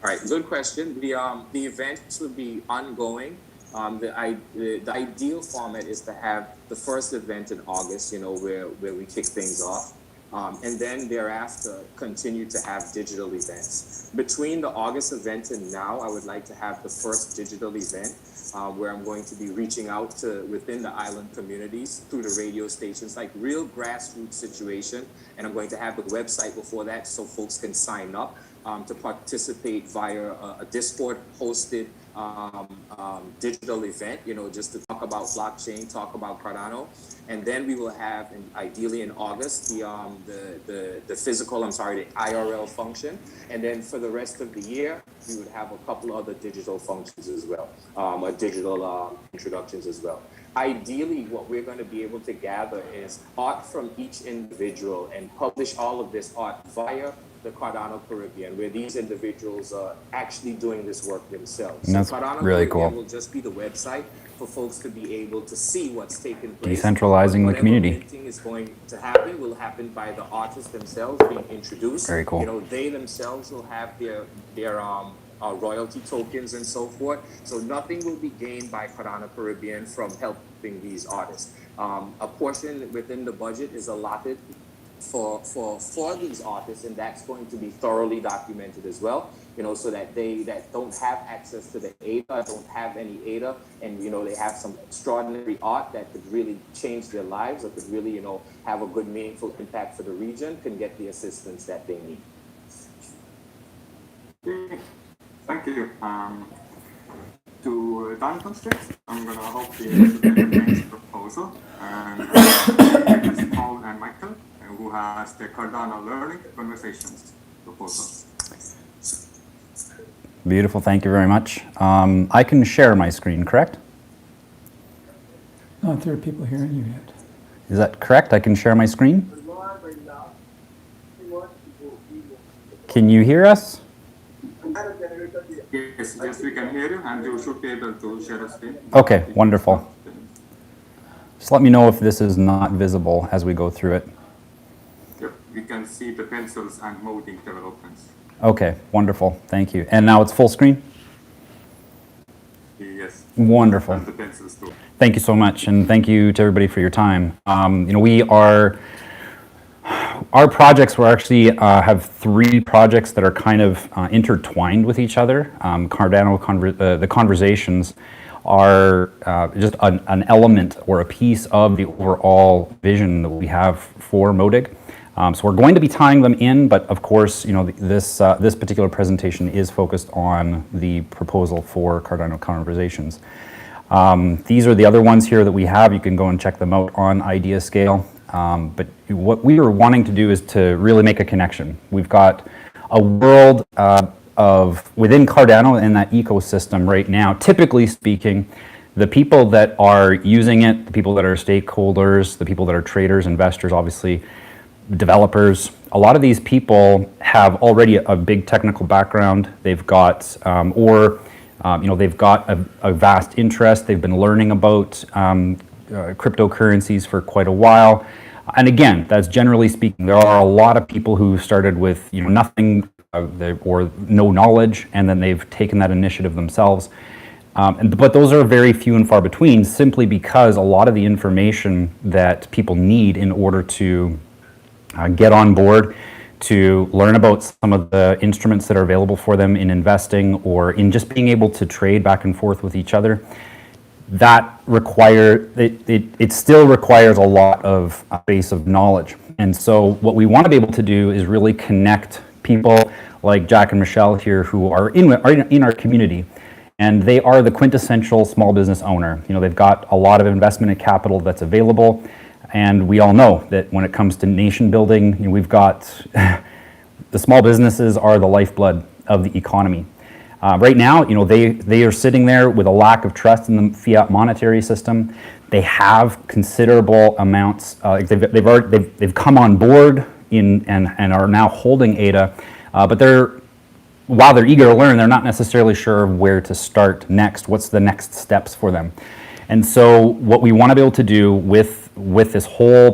All right, good question. The events will be ongoing. The ideal format is to have the first event in August, where we kick things off. And then thereafter, continue to have digital events. Between the August event and now, I would like to have the first digital event where I'm going to be reaching out to within the island communities through the radio stations, like real grassroots situation. And I'm going to have the website before that so folks can sign up to participate via a Discord hosted digital event, just to talk about blockchain, talk about Cardano. And then we will have, ideally in August, the physical, the IRL function. And then for the rest of the year, we would have a couple other digital functions as well, digital introductions as well. Ideally, what we're going to be able to gather is art from each individual and publish all of this art via the Cardano Caribbean, where these individuals are actually doing this work themselves. And that's so Cardano really Caribbean cool. will just be the website for folks to be able to see what's taking place. Decentralizing the community. Whatever is going to happen will happen by the artists themselves being introduced. Very cool. They themselves will have their royalty tokens and so forth. So nothing will be gained by Cardano Caribbean from helping these artists. A portion within the budget is allotted for these artists, and that's going to be thoroughly documented as well, so that they that don't have access to the ADA, don't have any ADA, and they have some extraordinary art that could really change their lives or could really have a good meaningful impact for the region, can get the assistance that they need. Thank you. To time constraints, I'm going to hope to the next proposal. And it's Paul and Michael, who has the Cardano Learning Conversations proposal. Beautiful, thank you very much. I can share my screen, correct? Not there are people hearing you yet. Is that correct? I can share my screen? Can you hear us? Yes, we can hear you, and you should be able to share a screen. Okay, wonderful. Just let me know if this is not visible as we go through it. Yep, we can see the pencils and molding developments. Okay, wonderful, thank you. And now it's full screen? Yes. Wonderful. And the pencils too. Thank you so much, and thank you to everybody for your time. Our projects, we actually have 3 projects that are kind of intertwined with each other. Cardano, the conversations are just an element or a piece of the overall vision that we have for Modig. So we're going to be tying them in, but of course, this particular presentation is focused on the proposal for Cardano conversations. These are the other ones here that we have. You can go and check them out on Ideascale. But what we are wanting to do is to really make a connection. We've got a world of within Cardano and that ecosystem right now. Typically speaking, the people that are using it, the people that are stakeholders, the people that are traders, investors, obviously developers, a lot of these people have already a big technical background. They've got, they've got a vast interest. They've been learning about cryptocurrencies for quite a while. And again, that's generally speaking. There are a lot of people who started with nothing or no knowledge, and then they've taken that initiative themselves. But those are very few and far between, simply because a lot of the information that people need in order to get on board, to learn about some of the instruments that are available for them in investing or in just being able to trade back and forth with each other, that it still requires a lot of base of knowledge. And so what we want to be able to do is really connect people like Jack and Michelle here who are in our community, and they are the quintessential small business owner. They've got a lot of investment and capital that's available, and we all know that when it comes to nation building, we've got the small businesses are the lifeblood of the economy. Right now, they are sitting there with a lack of trust in the fiat monetary system. They have considerable amounts. They've come on board and are now holding ADA, but while they're eager to learn, they're not necessarily sure where to start next. What's the next steps for them? And so, what we want to be able to do with this whole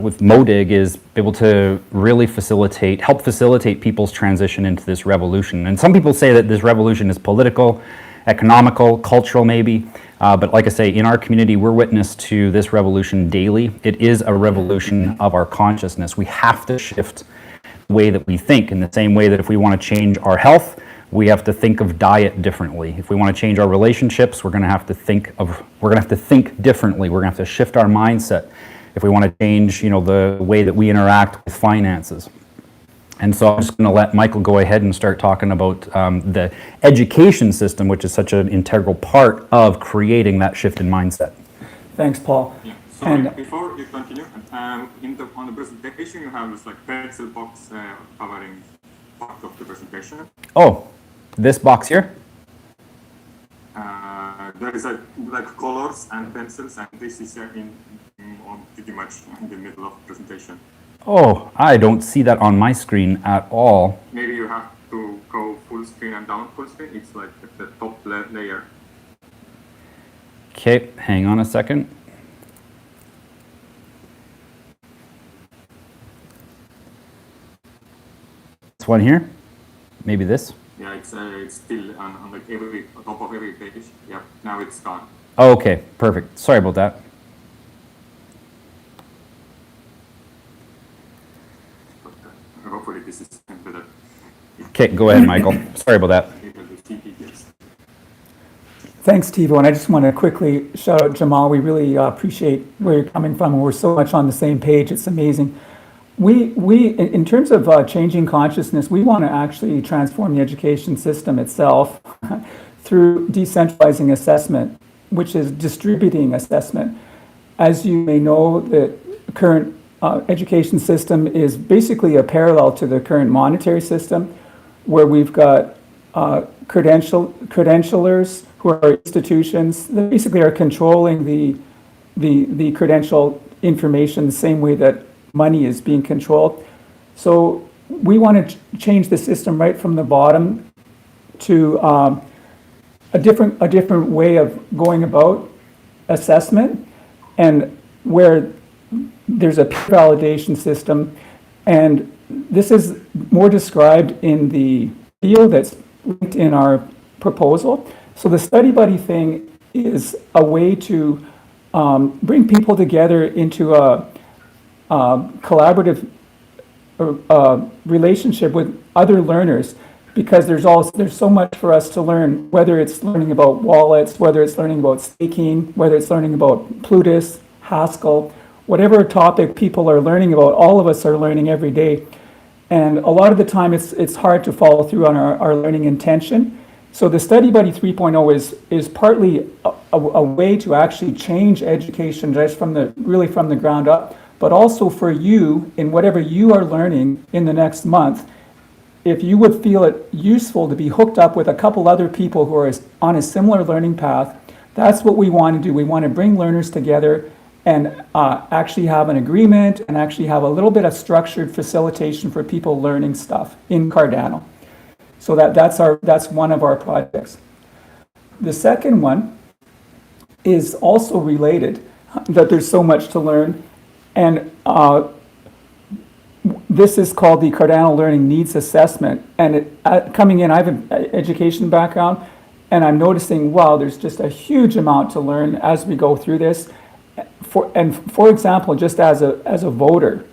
with Modig is be able to really help facilitate people's transition into this revolution. And some people say that this revolution is political, economical, cultural maybe, but like I say, in our community, we're witness to this revolution daily. It is a revolution of our consciousness. We have to shift the way that we think, in the same way that if we want to change our health, we have to think of diet differently. If we want to change our relationships, we're going to have to think differently. We're going to have to shift our mindset if we want to change, the way that we interact with finances. And so I'm just going to let Michael go ahead and start talking about the education system, which is such an integral part of creating that shift in mindset. Thanks, Paul. Yeah. So And before you continue, on the presentation you have this pencil box covering part of the presentation. Oh, this box here? There is like colors and pencils, and this is on pretty much in the middle of the presentation. Oh, I don't see that on my screen at all. Maybe you have to go full screen and down full screen. It's like the top layer. Okay, hang on a second. This one here? Maybe this? Yeah, it's still on like top of every page. Yep, now it's gone. Oh, okay, perfect. Sorry about that. but hopefully this is better. Okay, go ahead, Michael. Sorry about that. Able to see details. Thanks, Tivo. And I just want to quickly shout out Jamal. We really appreciate where you're coming from, and we're so much on the same page. It's amazing. In terms of changing consciousness, we want to actually transform the education system itself through decentralizing assessment, which is distributing assessment. As you may know, the current education system is basically a parallel to the current monetary system, where we've got credentialers who are institutions that basically are controlling the credential information the same way that money is being controlled. So we want to change the system right from the bottom to a different way of going about assessment, and where there's a peer validation system. And this is more described in the video that's linked in our proposal. So the study buddy thing is a way to bring people together into a collaborative relationship with other learners, because there's so much for us to learn, whether it's learning about wallets, whether it's learning about staking, whether it's learning about Plutus, Haskell, whatever topic people are learning about, all of us are learning every day. And a lot of the time it's hard to follow through on our learning intention. So the Study Buddy 3.0 is partly a way to actually change education just from the ground up, but also for you in whatever you are learning in the next month. If you would feel it useful to be hooked up with a couple other people who are on a similar learning path, that's what we want to do. We want to bring learners together and actually have an agreement and actually have a little bit of structured facilitation for people learning stuff in Cardano. So that's one of our projects. The second one is also related, that there's so much to learn, and this is called the Cardano Learning Needs Assessment. And coming in, I have an education background, and I'm noticing, wow, there's just a huge amount to learn as we go through this. For example, just as a voter,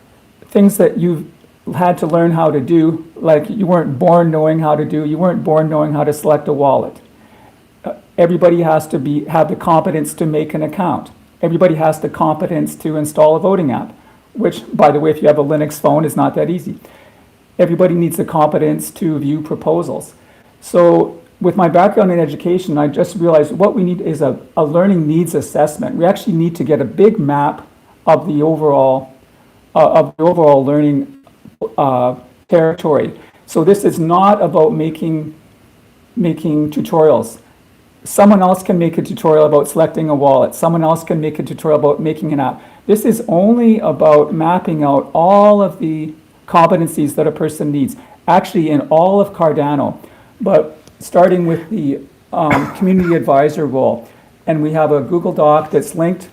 things that you've had to learn how to do, like you weren't born knowing how to do, you weren't born knowing how to select a wallet. Everybody has to have the competence to make an account. Everybody has the competence to install a voting app, which, by the way, if you have a Linux phone, is not that easy. Everybody needs the competence to view proposals. So with my background in education, I just realized what we need is a learning needs assessment. We actually need to get a big map of the overall learning territory. So this is not about making tutorials. Someone else can make a tutorial about selecting a wallet. Someone else can make a tutorial about making an app. This is only about mapping out all of the competencies that a person needs, actually in all of Cardano, but starting with the community advisor role. And we have a Google Doc that's linked.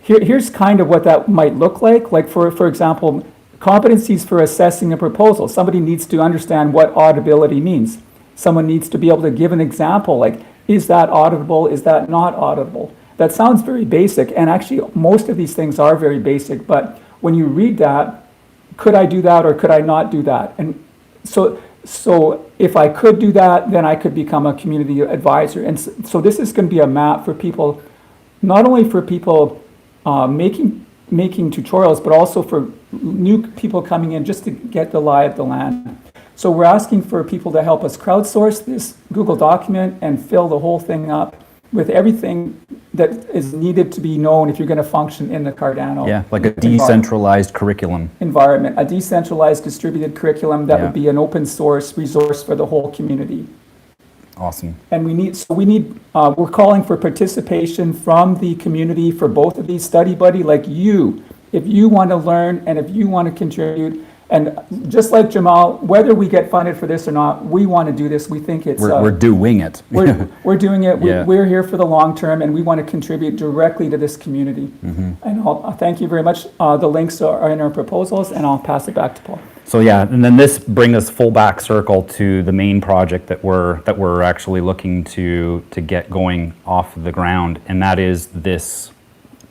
Here's kind of what that might look like. Like for example, competencies for assessing a proposal. Somebody needs to understand what audibility means. Someone needs to be able to give an example, like, is that auditable? Is that not auditable? That sounds very basic, and actually most of these things are very basic, but when you read that, could I do that or could I not do that? And so if I could do that, then I could become a community advisor. And so this is going to be a map for people, not only for people making tutorials, but also for new people coming in just to get the lie of the land. So we're asking for people to help us crowdsource this Google document and fill the whole thing up with everything that is needed to be known if you're going to function in the Cardano. Yeah, like a decentralized curriculum. Environment, a decentralized distributed curriculum that would be an open source resource for the whole community. Awesome. And we're calling for participation from the community for both of these. Study Buddy, like you, if you want to learn and if you want to contribute, and just like Jamal, whether we get funded for this or not, we want to do this. We think it's... We're doing it. We're doing it. Yeah. We're here for the long term, and we want to contribute directly to this community. Mm-hmm. And I'll thank you very much. The links are in our proposals, and I'll pass it back to Paul. So yeah, and then this brings us full back circle to the main project that we're actually looking to get going off the ground, and that is this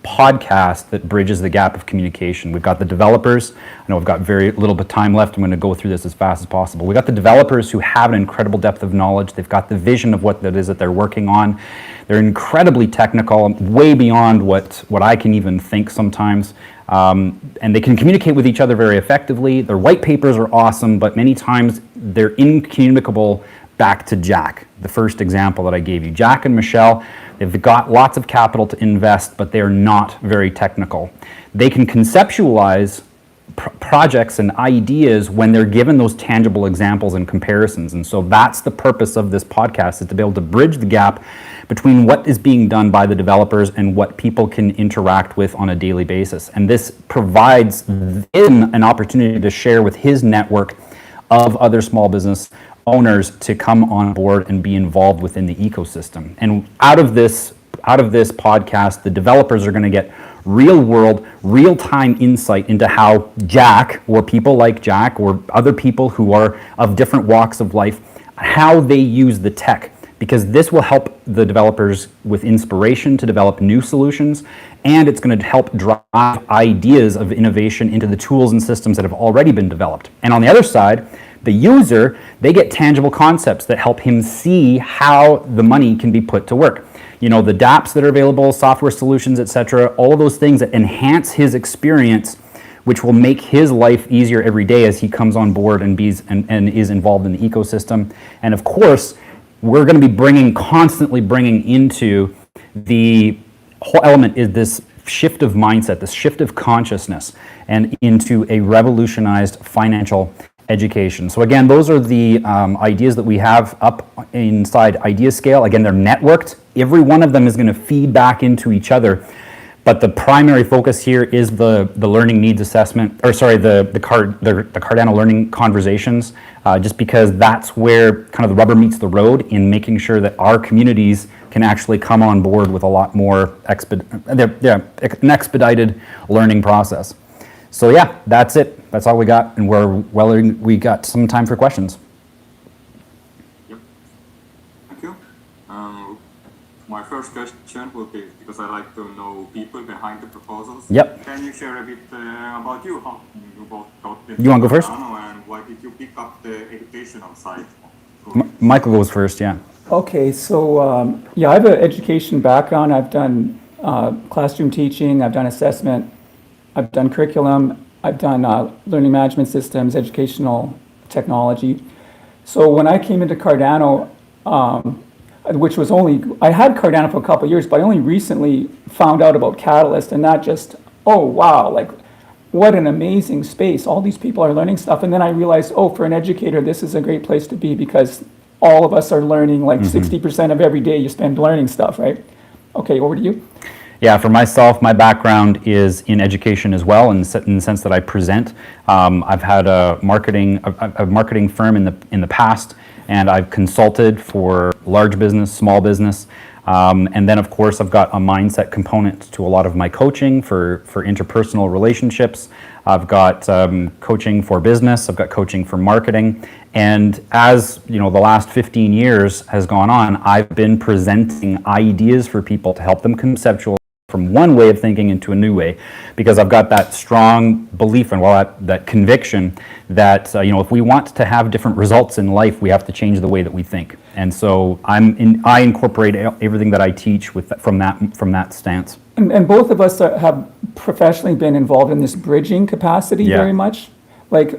podcast that bridges the gap of communication. We've got the developers. I know we've got very little bit time left. I'm going to go through this as fast as possible. We've got the developers who have an incredible depth of knowledge. They've got the vision of what that is that they're working on. They're incredibly technical, way beyond what I can even think sometimes. And they can communicate with each other very effectively. Their white papers are awesome, but many times they're incommunicable back to Jack, the first example that I gave you. Jack and Michelle, they've got lots of capital to invest, but they're not very technical. They can conceptualize projects and ideas when they're given those tangible examples and comparisons. And so that's the purpose of this podcast, is to be able to bridge the gap between what is being done by the developers and what people can interact with on a daily basis. And this provides him an opportunity to share with his network of other small business owners to come on board and be involved within the ecosystem. And out of this podcast, the developers are going to get real world, real-time insight into how Jack, or people like Jack, or other people who are of different walks of life, how they use the tech, because this will help the developers with inspiration to develop new solutions, and it's going to help drive ideas of innovation into the tools and systems that have already been developed. And on the other side, the user, they get tangible concepts that help him see how the money can be put to work. You know, the dApps that are available, software solutions, etc., all of those things that enhance his experience, which will make his life easier every day as he comes on board and is involved in the ecosystem. And of course, we're going to be constantly bringing into the whole element is this shift of mindset, this shift of consciousness, and into a revolutionized financial education. So again, those are the ideas that we have up inside IdeaScale. Again, they're networked. Every one of them is going to feed back into each other. But the primary focus here is the learning needs assessment, or sorry, the Cardano learning conversations, just because that's where kind of the rubber meets the road in making sure that our communities can actually come on board with a lot more an expedited learning process. So yeah, that's it. That's all we got, and we got some time for questions. Yep. Thank you. My first question will be, because I like to know people behind the proposals. Yep. Can you share a bit about you? How you both got into You want to go first? Cardano, and why did you pick up the educational side? Michael goes first, yeah. Okay, so yeah, I have an education background. I've done classroom teaching, I've done assessment, I've done curriculum, I've done learning management systems, educational technology. So when I came into Cardano, which was I had Cardano for a couple of years, but I only recently found out about Catalyst, and that just, oh wow, like what an amazing space. All these people are learning stuff. And then I realized, oh, for an educator, this is a great place to be, because all of us are learning, like 60% of every day you spend learning stuff, right? Okay, over to you. Yeah, for myself, my background is in education as well, in the sense that I present. I've had a marketing firm in the past, and I've consulted for large business, small business, and then of course I've got a mindset component to a lot of my coaching for interpersonal relationships. I've got coaching for business, I've got coaching for marketing, and as you know, the last 15 years has gone on, I've been presenting ideas for people to help them conceptualize from one way of thinking into a new way, because I've got that strong belief and that conviction that if we want to have different results in life, we have to change the way that we think. And so I incorporate everything that I teach from that stance. And both of us have professionally been involved in this bridging capacity very much, like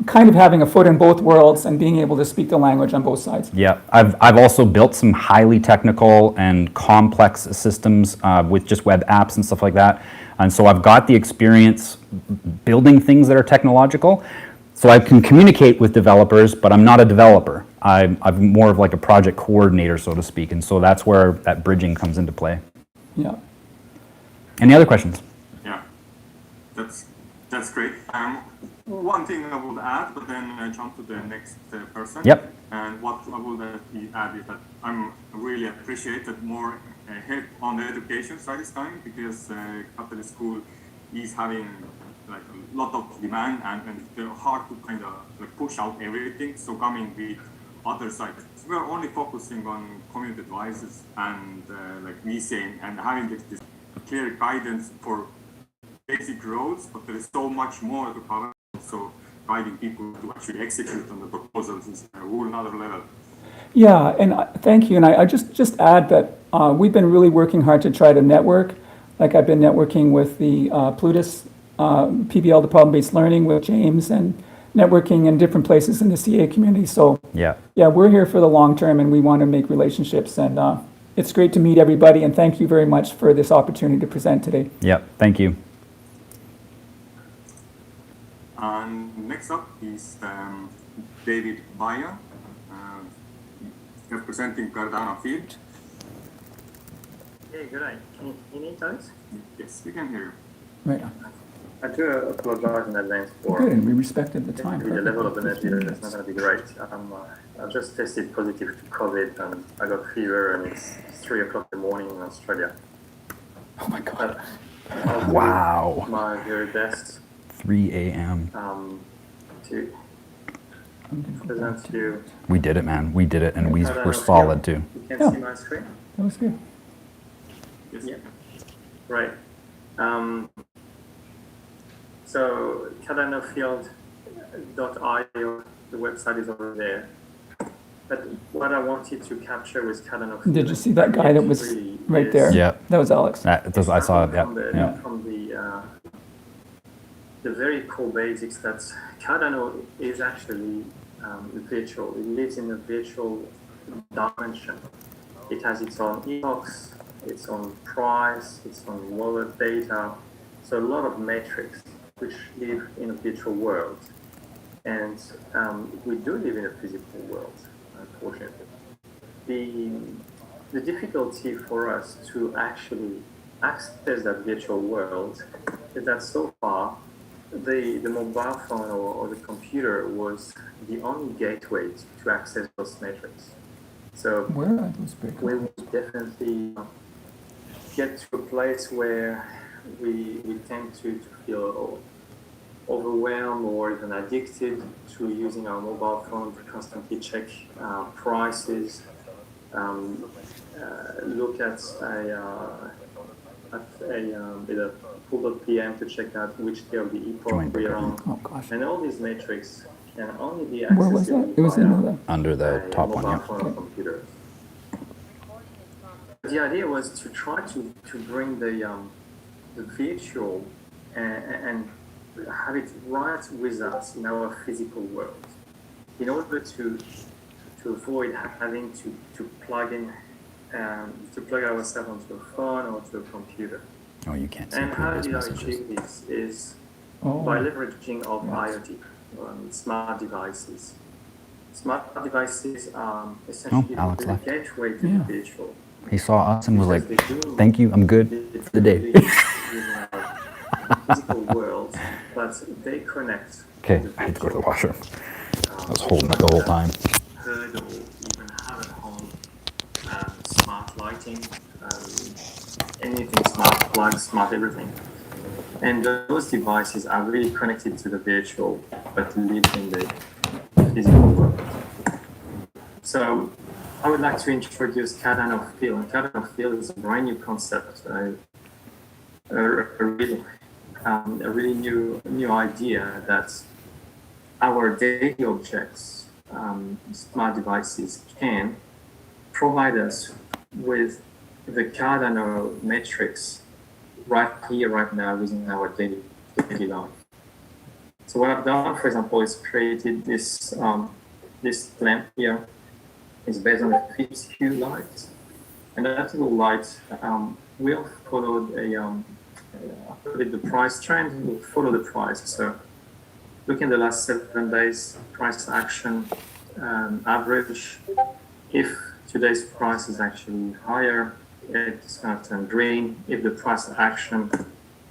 kind of having a foot in both worlds and being able to speak the language on both sides. Yeah, I've also built some highly technical and complex systems with just web apps and stuff like that. And so I've got the experience building things that are technological. So I can communicate with developers, but I'm not a developer. I'm more of like a project coordinator, so to speak. And so that's where that bridging comes into play. Yeah. Any other questions? Yeah, that's great. One thing I would add, but then I jump to the next person. Yep. And what I would add is that I'm really appreciate that more help on the education side is coming, because Capital School is having like a lot of demand, and it's hard to kind of like push out everything. So coming with other sides, so we're only focusing on community advisors and like VCing and having this clear guidance for basic roads, but there is so much more to cover. So guiding people to actually execute on the proposals is a whole another level. Yeah, and thank you. And I just add that we've been really working hard to try to network. Like I've been networking with the Plutus PBL, the problem-based learning, with James, and networking in different places in the CA community. So Yeah. we're here for the long term, and we want to make relationships. And it's great to meet everybody. And thank you very much for this opportunity to present today. Yep. Thank you. And next up is David Bayer, representing Cardano field. Hey, good night. Can you hear me, guys? Yes, we can hear you. Right on. I do apologize in advance for Good, and we respected the time. the level of energy. 15 It's not minutes. going to be great. I just tested positive to COVID, and I got fever, and it's 3 o'clock in the morning in Australia. Oh my God. But I'll do Wow. my very best 3 a.m. To present to you. We did it, man. We did it, and we Cardano were solid too. You can Yeah. see my screen? That was good. Yes. Yeah. Right. So CardanoField.io, the website is over there. But what I wanted to capture was Cardano Field. Did you see that guy that was Really right is- there? Yeah. That was Alex. I saw it. From Yeah. Yeah. from the very core basics that Cardano is actually virtual. It lives in a virtual dimension. It has its own epochs, its own price, its own wallet data. So a lot of metrics which live in a virtual world. And we do live in a physical world, unfortunately. The difficulty for us to actually access that virtual world is that so far the mobile phone or the computer was the only gateway to access those metrics. So Where are those big? we will definitely get to a place where we tend to feel overwhelmed or even addicted to using our mobile phone to constantly check prices, look at a pool.pm to check out which day of the Join epoch we are on. Oh gosh. And all these metrics can only be Where was accessible that? It was in via the. Under the a top one. mobile Yeah. phone or computer. The idea was to try to bring the virtual and have it right with us in our physical world, in order to avoid having to plug in to plug ourselves onto a phone or to a computer. Oh, you can't see And how previous did I messages. achieve this is Oh. by leveraging of IoT, smart devices. Smart devices essentially Alex the left. gateway to Yeah. the virtual. He saw us and was like, Because they do "Thank you, I'm good for the day." in our physical world, but they connect. Okay, to the I had to go to the virtual. washroom. I was holding it the whole time. Heard or even have at home smart lighting, anything smart, plugs, smart everything. And those devices are really connected to the virtual, but live in the physical world. So I would like to introduce Cardano Field. Cardano Field is a brand new concept, a really new idea that our daily objects, smart devices, can provide us with the Cardano metrics right here, right now, within our daily life. So what I've done, for example, is created this this lamp here. Is based on a fixed hue light, and that little light will follow the price trend. Will follow the price. So, look in the last 7 days price action average. If today's price is actually higher, it's going to turn green. If the price action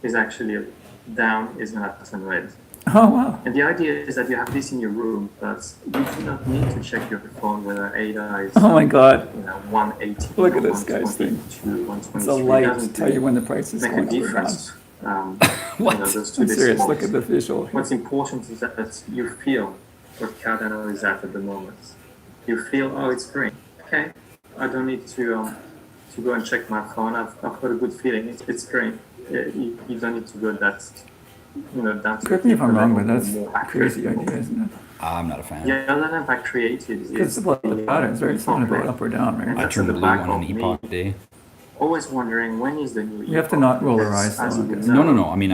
is actually down, it's going to turn red. Oh wow. And the idea is that you have this in your room, but you do not need to check your phone whether ADA is Oh my God. 180. Look at this guy's thing. 122, It's a 123. light to Doesn't tell you when the price is make going a up or down. difference. What? Those two I'm serious. decimals. Look at the visual. What's important is that you feel where Cardano is at the moment. You feel, oh, it's green. Okay, I don't need to to go and check my phone. I've got a good feeling. It's great. You don't need to go that, down to Correct me if I'm wrong, but that's more a accurate. crazy idea, isn't it? I'm not a fan. Yeah, other than that creative. Because about the patterns, right? It's not about up or down, right? I turned blue on an epoch day. Always wondering when is the new. You have to not roll our eyes, As though, you I guess. know, No. I mean,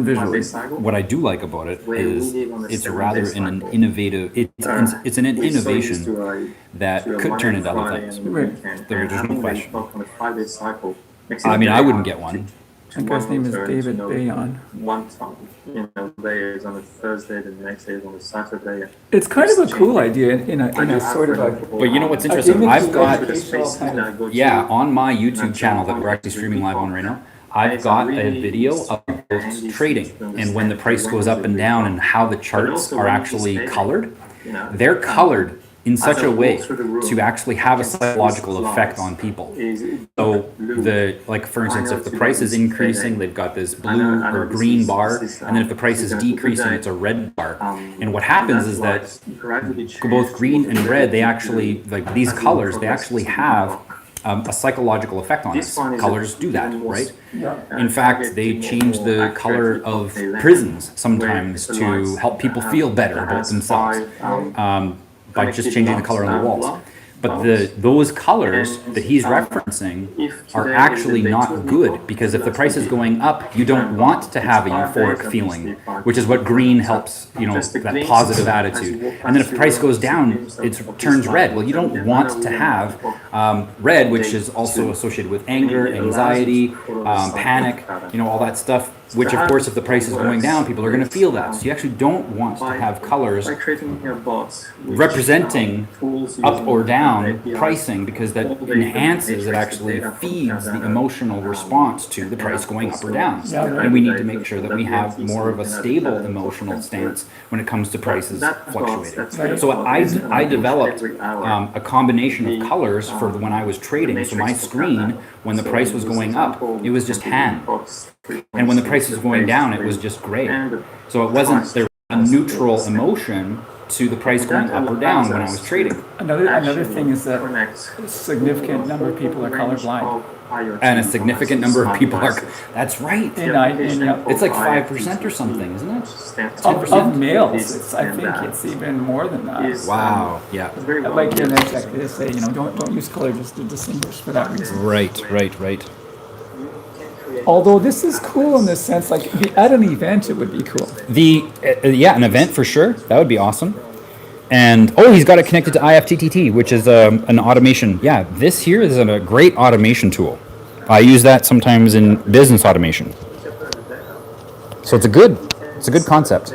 visually. what I do like about it Where we is live on the it's 7-day rather an cycle. innovative. It's an We're so used innovation to that a could turn Monday, into other Friday, things. and Right. weekend. There's no having the question. epoch on the 5-day cycle makes I it mean, I very wouldn't hard get one. That guy's name is monitor, David to know Bayon. One time, day is on a Thursday, the next day is on a Saturday. It's kind of a cool idea in a sort of a. But you know what's interesting? I've got on my YouTube channel that we're actually streaming live on right now. I've got a video of trading and when the price goes up and down and how the charts are actually colored. They're colored in such a way to actually have a psychological effect on people. So for instance, if the price is increasing, they've got this blue or green bar, and then if the price is decreasing, it's a red bar. And what happens is that both green and red, they actually, like these colors, they actually have a psychological effect on us. Colors do that, right? In fact, they change the color of prisons sometimes to help people feel better about themselves. By just changing the color on the walls. But those colors that he's referencing are actually not good, because if the price is going up, you don't want to have a euphoric feeling, which is what green helps, that positive attitude. And then if the price goes down, it turns red. Well, you don't want to have red, which is also associated with anger, anxiety, panic, all that stuff. Which, of course, if the price is going down, people are going to feel that. So you actually don't want to have colors representing up or down pricing, because that enhances, it actually feeds the emotional response to the price going up or down. And we need to make sure that we have more of a stable emotional stance when it comes to prices fluctuating. So I developed a combination of colors for when I was trading. So my screen, when the price was going up, it was just tan. And when the price was going down, it was just gray. So it wasn't there was a neutral emotion to the price going up or down when I was trading. Another thing is that a significant number of people are colorblind. And a significant number of people are. That's right. It's like 5% or something, isn't it? 10%? Of males, I think it's even more than that. Wow. Yeah. Like in tech, they say, don't use color just to distinguish for that reason. Right. Although this is cool in the sense, like at an event, it would be cool. An event for sure. That would be awesome. And he's got it connected to Ifttt, which is an automation. Yeah, this here is a great automation tool. I use that sometimes in business automation. So it's a good concept.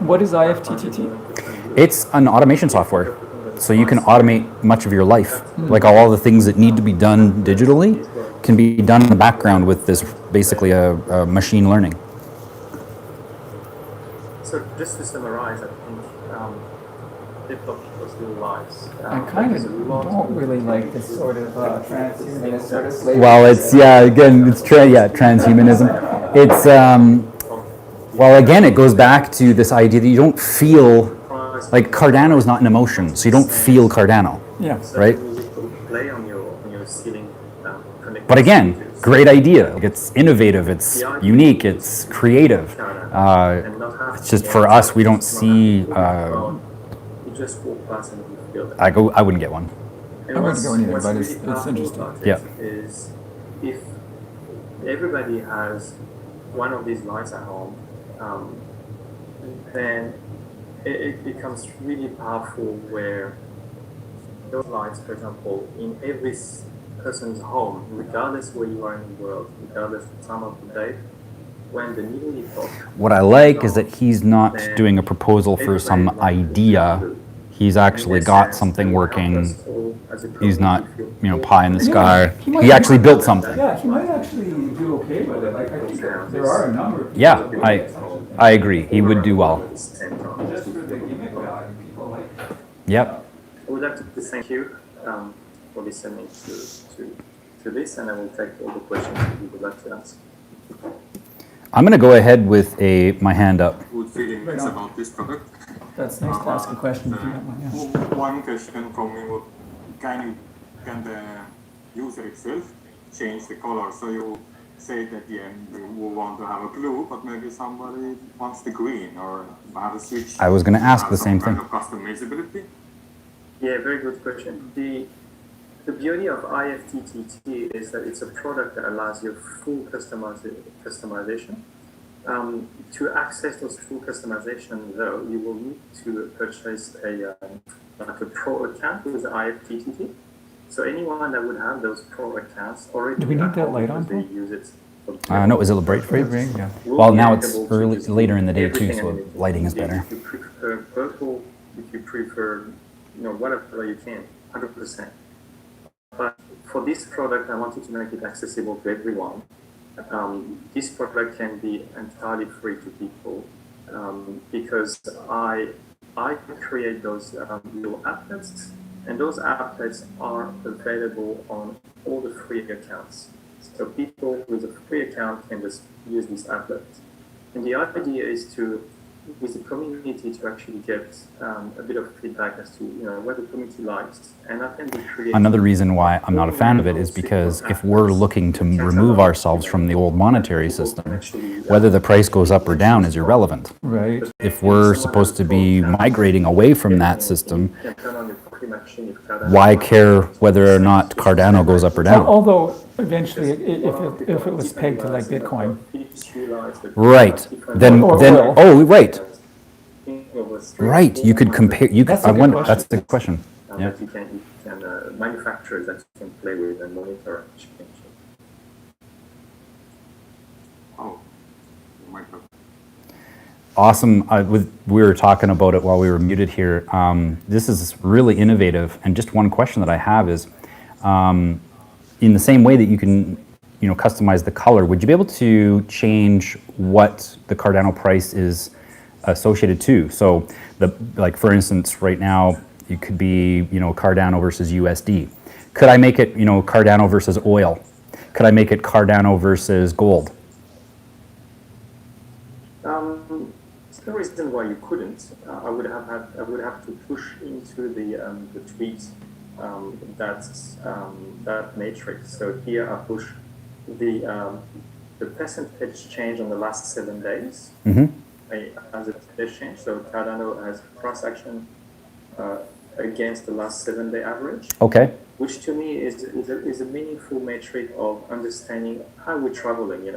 What is Ifttt? It's an automation software. So you can automate much of your life. Like all the things that need to be done digitally can be done in the background with this, basically a machine learning. So just to summarize, I think develop people's new lives. I kind of don't really like this sort of transhumanist sort of slavery. Well, it's transhumanism. It's again, it goes back to this idea that you don't feel. Like Cardano is not an emotion, so you don't feel Cardano. Yeah. Right? Play on your ceiling, but again, great idea. Like it's innovative, it's unique, it's creative. It's just for us, we don't see. You just walk past and you feel it. I wouldn't get one. I wouldn't go either, but it's interesting. Yeah. Is if everybody has one of these lights at home, then it becomes really powerful where those lights, for example, in every person's home, regardless where you are in the world, regardless of the time of the day, when the new epoch. What I like is that he's not doing a proposal for some idea. He's actually got something working. He's not, pie in the sky. He actually built something. Yeah, he might actually do okay with it. Like I think there are a number of people. Yeah, I agree. He would do well. Just for the gimmick value, people like. Yep. I would like to thank you for listening to this, and I will take all the questions that you would like to ask. I'm going to go ahead with my hand up. Good feeling about this product. That's nice to ask a question if you have one, yeah. One question from me would, can the user itself change the color? So you say that at the end you want to have a blue, but maybe somebody wants the green, or have a switch. I was going to ask the same thing. Kind of customizability? Yeah, very good question. The beauty of Ifttt is that it's a product that allows you full customization. To access those full customization, though, you will need to purchase like a pro account with Ifttt. So anyone that would have those pro accounts already. Do we need that light on, They Paul? use it. No, is it bright for you? Yeah. Well, now it's early, later in the day too, so lighting is better. If you prefer purple, if you prefer, whatever color you can, 100%. But for this product, I wanted to make it accessible to everyone. This product can be entirely free to people because I create those little applets, and those applets are available on all the free accounts. So people with a free account can just use this applet. And the idea is to, with the community, to actually get a bit of feedback as to what the community likes, and that can be created. Another reason why I'm not a fan of it is because if we're looking to remove ourselves from the old monetary system, whether the price goes up or down is irrelevant. Right. If we're supposed to be migrating away from that system, why care whether or not Cardano goes up or down? Although eventually, if it was pegged to like Bitcoin. Right. Then oil. oh, right. Right. You could compare. I wonder. question. That's the question. Yeah. That you can manufacturers that you can play with and monitor and change. Oh, my God. Awesome. We were talking about it while we were muted here. This is really innovative. And just one question that I have is, in the same way that you can, customize the color, would you be able to change what the Cardano price is associated to? So, for instance, right now, it could be, Cardano versus USD. Could I make it, Cardano versus oil? Could I make it Cardano versus gold? There's no reason why you couldn't. I would have to push into the tweet that matrix. So here I push the percentage change on the last 7 days as a percentage change. So Cardano has price action against the last 7-day average. Okay. Which to me is a meaningful metric of understanding how we're traveling.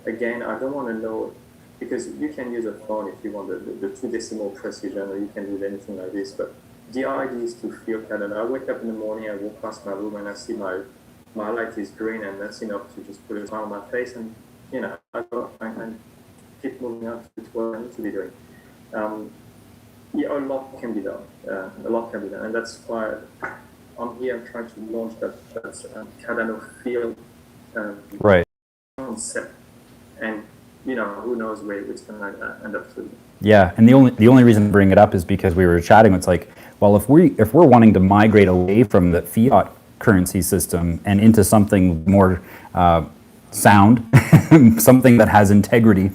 Again, I don't want to know, because you can use a phone if you want the 2 decimal precision, or you can do anything like this. But the idea is to feel Cardano. I wake up in the morning, I walk past my room, and I see my light is green, and that's enough to just put a smile on my face, and I go and keep moving on to what I need to be doing. A lot can be done. And that's why I'm here. I'm trying to launch that Cardano feel Right. concept, and who knows where it's going to end up to. Yeah, and the only reason to bring it up is because we were chatting. It's like, well, if we're wanting to migrate away from the fiat currency system and into something more sound, something that has integrity,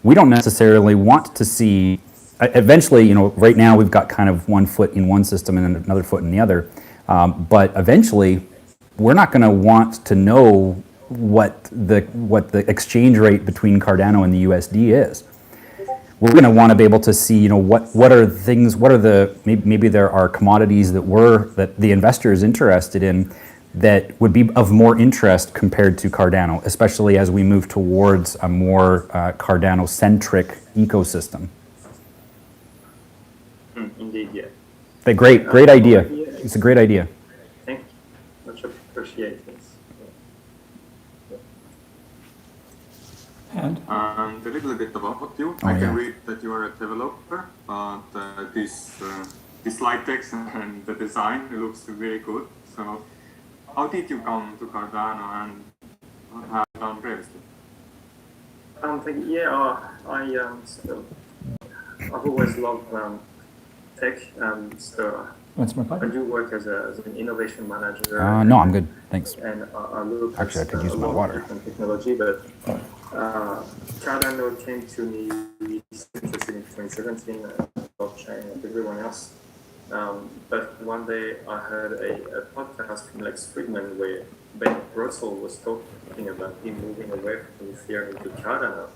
we don't necessarily want to see. Eventually, right now we've got kind of one foot in one system and another foot in the other. But eventually, we're not going to want to know what the exchange rate between Cardano and the USD is. We're going to want to be able to see, what are things, maybe there are commodities that the investor is interested in that would be of more interest compared to Cardano, especially as we move towards a more Cardano-centric ecosystem. Indeed, yeah. Great idea. It's a great idea. Thank you. Much appreciated. And A little bit about you. Oh, I can yeah. read that you are a developer, but this slide text and the design, it looks very good. So, how did you come to Cardano and what have you done previously? I've always loved tech, so what's my I button? do work as an innovation manager. No, I'm good. Thanks. And I look Actually, I at could use a my lot of water. different technology, but Cardano came to me interested in 2017. I thought blockchain like everyone else. But one day I heard a podcast from Lex Friedman where Ben Russell was talking about him moving away from Ethereum to Cardano,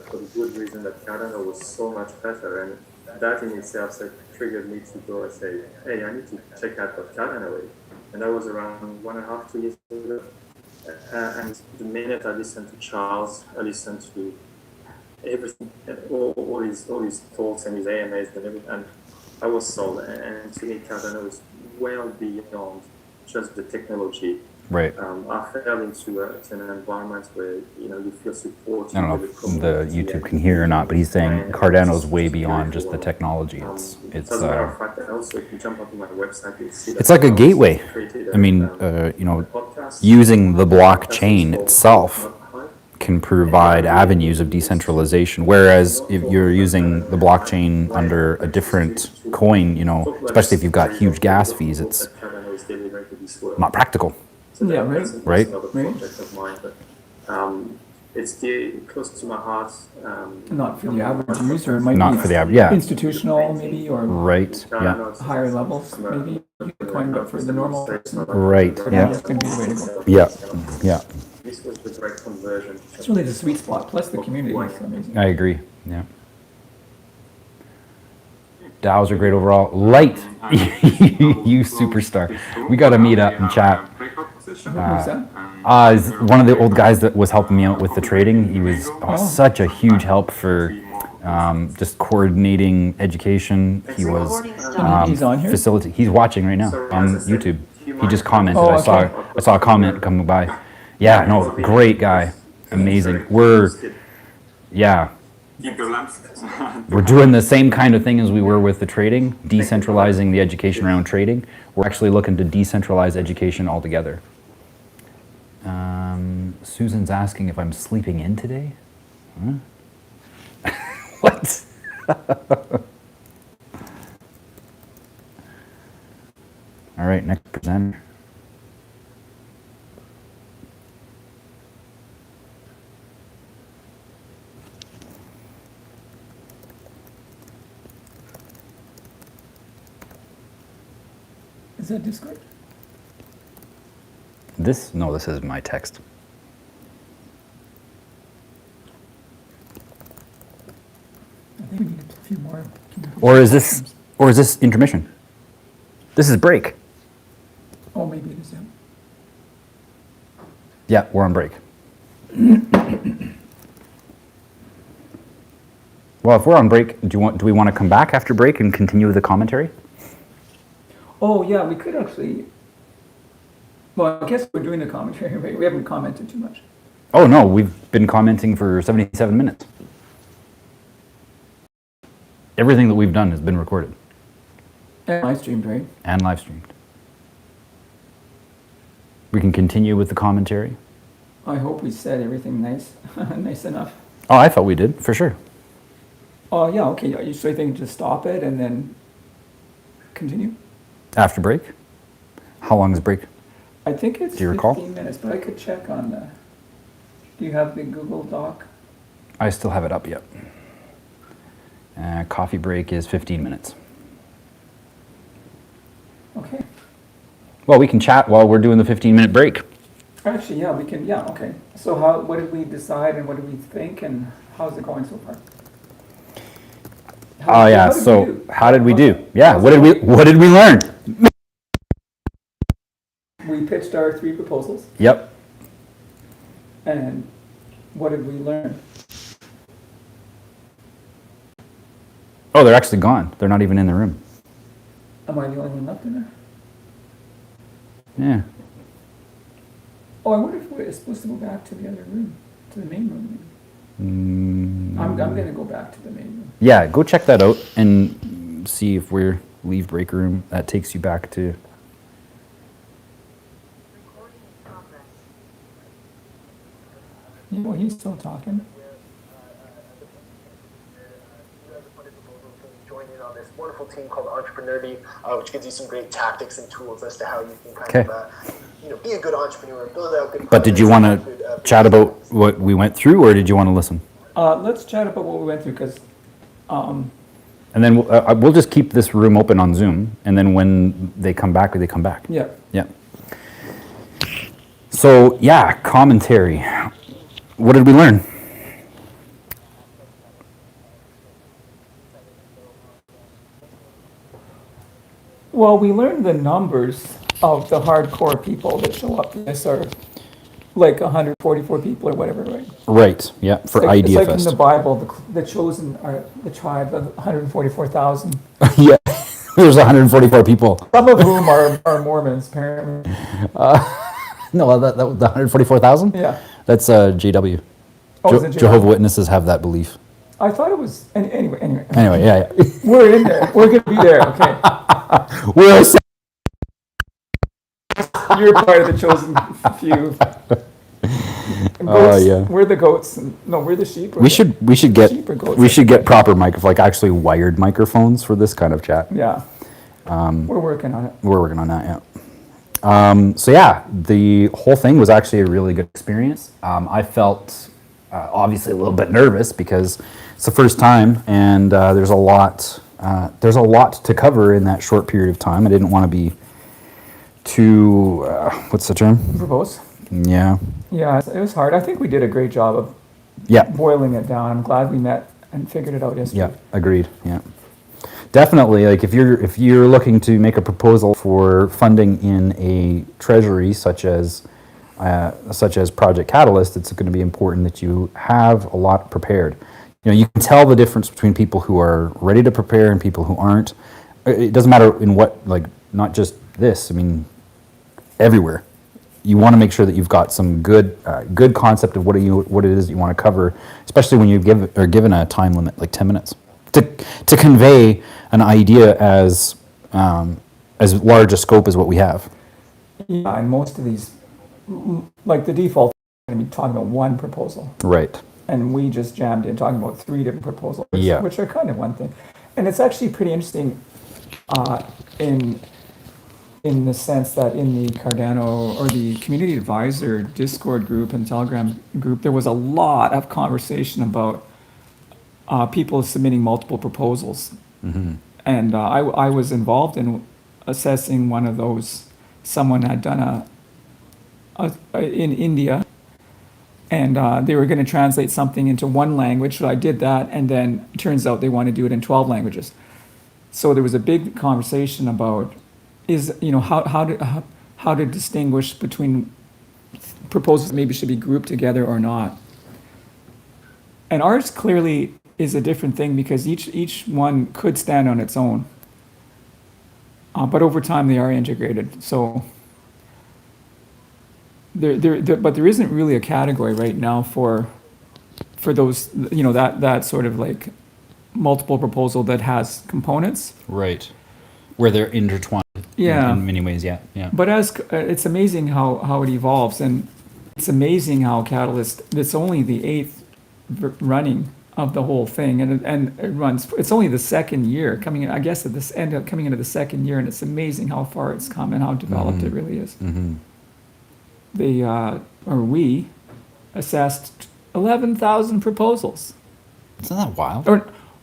for the good reason that Cardano was so much better, and that in itself triggered me to go and say, hey, I need to check out what Cardano is. And that was around 1.5 to 2 years ago. And the minute I listened to Charles, I listened to everything, all his talks and his AMAs and everything, and I was sold. And to me, Cardano is well beyond just the technology. Right. I fell into an environment where you feel supported. I don't know if the YouTube can hear or not, but he's saying Cardano's way beyond just the technology. It's like a gateway. I mean, using the blockchain itself can provide avenues of decentralization. Whereas if you're using the blockchain under a different coin, especially if you've got huge gas fees, it's not practical. Yeah, right. Another project of mine, but it's close to my heart. Not for the average user. It might Not be for the average, yeah. institutional, maybe, or Right. Yeah. higher levels, maybe. Bitcoin, but for the normal person, Right. Yeah. it's going to be the way to go. Yeah. Yeah. This was the great conversion. It's really the sweet spot. Plus the community is amazing. I agree. Yeah. DAOs are great overall. Light, you superstar. We got to meet up and chat. Who's that? Is one of the old guys that was helping me out with the trading. He was such a huge help for just coordinating education. He was He's on here? He's watching right now on YouTube. He just commented. Oh, I saw a comment coming by. Yeah, no, great guy, amazing. We're doing the same kind of thing as we were with the trading, decentralizing the education around trading. We're actually looking to decentralize education altogether. Susan's asking if I'm sleeping in today. Huh? What? All right, next presenter. Is that Discord? This is my text. I think we need a few more. Or is this intermission? This is break. Oh, maybe it is, yeah. Yeah, we're on break. Well, if we're on break, do we want to come back after break and continue the commentary? Oh, yeah, we could actually. Well, I guess we're doing the commentary, right? We haven't commented too much. Oh, no, we've been commenting for 77 minutes. Everything that we've done has been recorded. And live streamed, right? And live streamed. We can continue with the commentary. I hope we said everything nice, nice enough. Oh, I thought we did, for sure. Oh, yeah, okay. Are you so you think just stop it and then continue? After break? How long is break? I think it's Do you recall? 15 minutes, but I could check on the. Do you have the Google Doc? I still have it up yet. Coffee break is 15 minutes. Okay. Well, we can chat while we're doing the 15-minute break. Actually, yeah, we can. Yeah, okay. So what did we decide and what did we think and how's it going so far? Oh yeah. So how did we do? Yeah. What did we learn? We pitched our 3 proposals. Yep. And what did we learn? Oh, they're actually gone. They're not even in the room. Am I the only one left in there? Yeah. Oh, I wonder if we're supposed to go back to the other room, to the main room. I'm going to go back to the main room. Yeah, go check that out and see if we're leave break room. That takes you back to. Yeah, well, he's still talking. Join in on this wonderful team called Entrepreneurity, which gives you some great tactics and tools as to how you can kind of, be a good entrepreneur, build out good. But did you want to chat about what we went through, or did you want to listen? Let's chat about what we went through, because And then we'll just keep this room open on Zoom, and then when they come back, they come back. Yeah. Yeah. So yeah, commentary. What did we learn? Well, we learned the numbers of the hardcore people that show up. This are like 144 people or whatever, right? Right. Yeah. For It's like in the Ideafest. Bible, the chosen are the tribe of 144,000. Yeah. There's 144 people. Some of whom are Mormons, apparently. No, the 144,000. Yeah. That's JW. Oh, is it JW? Jehovah's Witnesses have that belief. I thought it was. Anyway. Anyway, yeah. We're in there. We're gonna be there. Okay. We're You're part of the chosen few. And Oh, goats, yeah. We're the goats. No, we're the sheep. we should get sheep or goats? we should get proper like actually wired microphones for this kind of chat. Yeah. We're working on it. We're working on that, yeah. So yeah, the whole thing was actually a really good experience. I felt obviously a little bit nervous because it's the first time, and there's a lot to cover in that short period of time. I didn't want to be too what's the term? Verbose. Yeah, Yeah, it was hard. I think we did a great job of yeah, boiling it down. I'm glad we met and figured it out yesterday. yeah. Agreed. Yeah, definitely. Like if you're looking to make a proposal for funding in a treasury such as Project Catalyst, it's going to be important that you have a lot prepared. You know, you can tell the difference between people who are ready to prepare and people who aren't. It doesn't matter in what, like, not just this. I mean, everywhere. You want to make sure that you've got some good concept of what it is you want to cover, especially when you are given a time limit, like 10 minutes, to convey an idea as large a scope as what we have. Yeah, and most of these, like the default, going to be talking about one proposal. Right. And we just jammed in talking about 3 different proposals, Yeah. which are kind of one thing. And it's actually pretty interesting in the sense that in the Cardano or the community advisor Discord group and Telegram group, there was a lot of conversation about people submitting multiple proposals. Mm-hmm. And I was involved in assessing one of those. Someone had done in India, and they were going to translate something into one language. So I did that, and then it turns out they want to do it in 12 languages. So there was a big conversation about how to distinguish between proposals that maybe should be grouped together or not. And ours clearly is a different thing because each one could stand on its own. But over time they are integrated. So but there isn't really a category right now for those, that sort of like multiple proposal that has components. Right. Where they're intertwined. Yeah. In many ways, yeah. But it's amazing how it evolves, and it's amazing how Catalyst, it's only the 8th running of the whole thing, and it runs, it's only the second year coming in, I guess at this end up coming into the second year, and it's amazing how far it's come and how developed it really is. Mm-hmm. We assessed 11,000 proposals. Isn't that wild?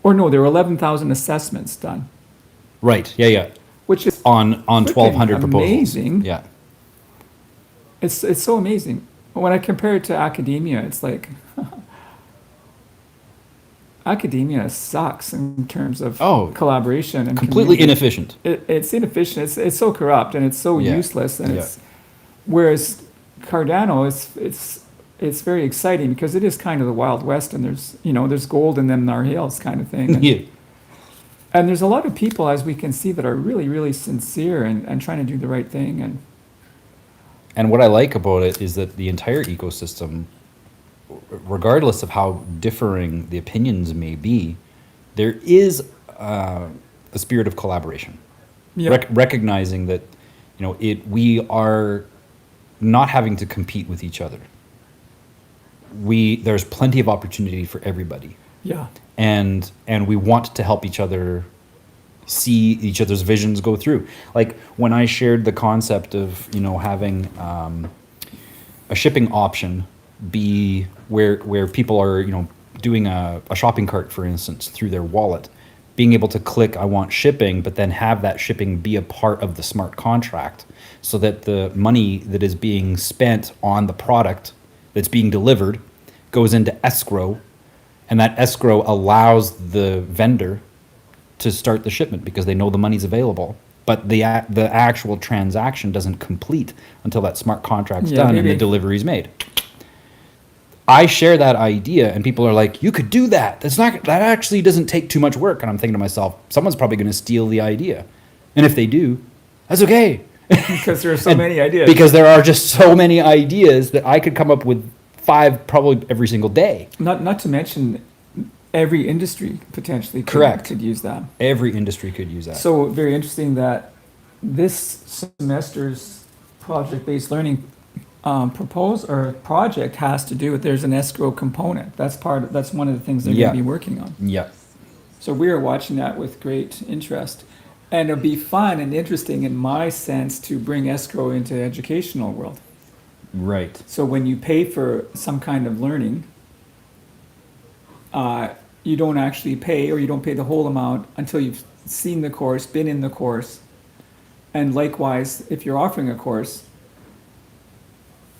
Or no, there were 11,000 assessments done. Right. Yeah. Which is On 1,200 proposals. Amazing. Yeah. It's so amazing. When I compare it to academia, it's like academia sucks in terms of collaboration and completely community. inefficient. It's inefficient. It's so corrupt and it's so useless. And it's whereas Cardano, it's very exciting because it is kind of the Wild West, and there's gold in them nar hills kind of thing. And, Yeah. and there's a lot of people, as we can see, that are really, really sincere and trying to do the right thing. And what I like about it is that the entire ecosystem, regardless of how differing the opinions may be, there is a spirit of collaboration. Yep. Recognizing that, we are not having to compete with each other. There's plenty of opportunity for everybody. Yeah. And we want to help each other see each other's visions go through. Like when I shared the concept of, having a shipping option be where people are, doing a shopping cart, for instance, through their wallet, being able to click I want shipping, but then have that shipping be a part of the smart contract so that the money that is being spent on the product that's being delivered goes into escrow, and that escrow allows the vendor to start the shipment because they know the money's available. But the actual transaction doesn't complete until that smart contract's done and the delivery's made. I share that idea, and people are like, "You could do that. That actually doesn't take too much work." And I'm thinking to myself, someone's probably going to steal the idea, and if they do, that's okay. Because there are so many ideas. Because there are just so many ideas that I could come up with 5 probably every single day. Not to mention, every industry potentially could use that. Every industry could use that. So very interesting that this semester's project-based learning project has to do with, there's an escrow component. That's one of the things they're going to be working on. Yeah. So we are watching that with great interest. And it'll be fun and interesting in my sense to bring escrow into the educational world. Right. So when you pay for some kind of learning, you don't actually pay, or you don't pay the whole amount until you've seen the course, been in the course. And likewise, if you're offering a course,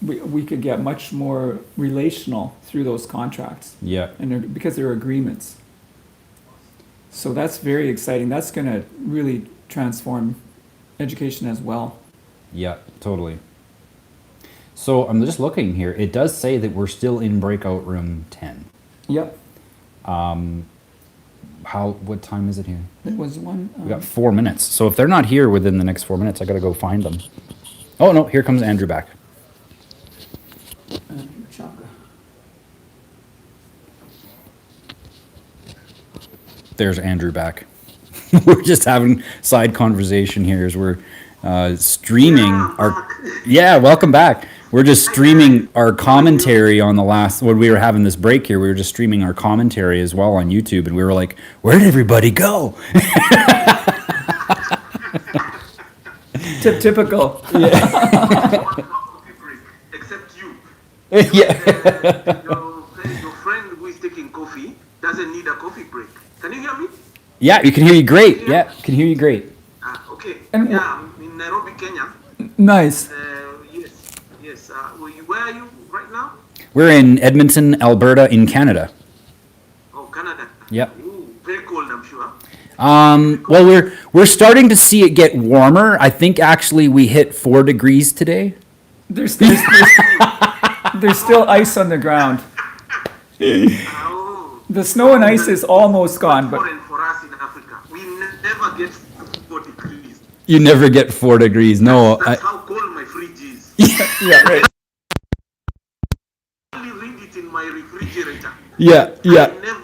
we could get much more relational through those contracts. Yeah. And because they're agreements. So that's very exciting. That's going to really transform education as well. Yeah, totally. So I'm just looking here. It does say that we're still in breakout room 10. Yep. What time is it here? It was one. We got 4 minutes. So if they're not here within the next 4 minutes, I got to go find them. Oh no, here comes Andrew back. There's Andrew back. We're just having side conversation here as we're streaming our. Yeah, welcome back. We're just streaming our commentary on the last, when we were having this break here, we were just streaming our commentary as well on YouTube, and we were like, where did everybody go? Typical. Yeah. Except you. Yeah. Your friend who is taking coffee doesn't need a coffee break. Can you hear me? Yeah, you can hear you great. Yeah, can hear you great. Okay. And I'm in Nairobi, Kenya. Nice. Yes. Where are you right now? We're in Edmonton, Alberta, in Canada. Oh, Canada. Yep. Ooh, very cold, I'm sure. Well, we're starting to see it get warmer. I think actually we hit 4 degrees today. There's still ice on the ground. The snow and ice is almost gone, but For us in Africa, we never get 4 degrees. you never get 4 degrees. No, That's how cold my fridge is. yeah, right. I only read it in my refrigerator. Yeah. I never.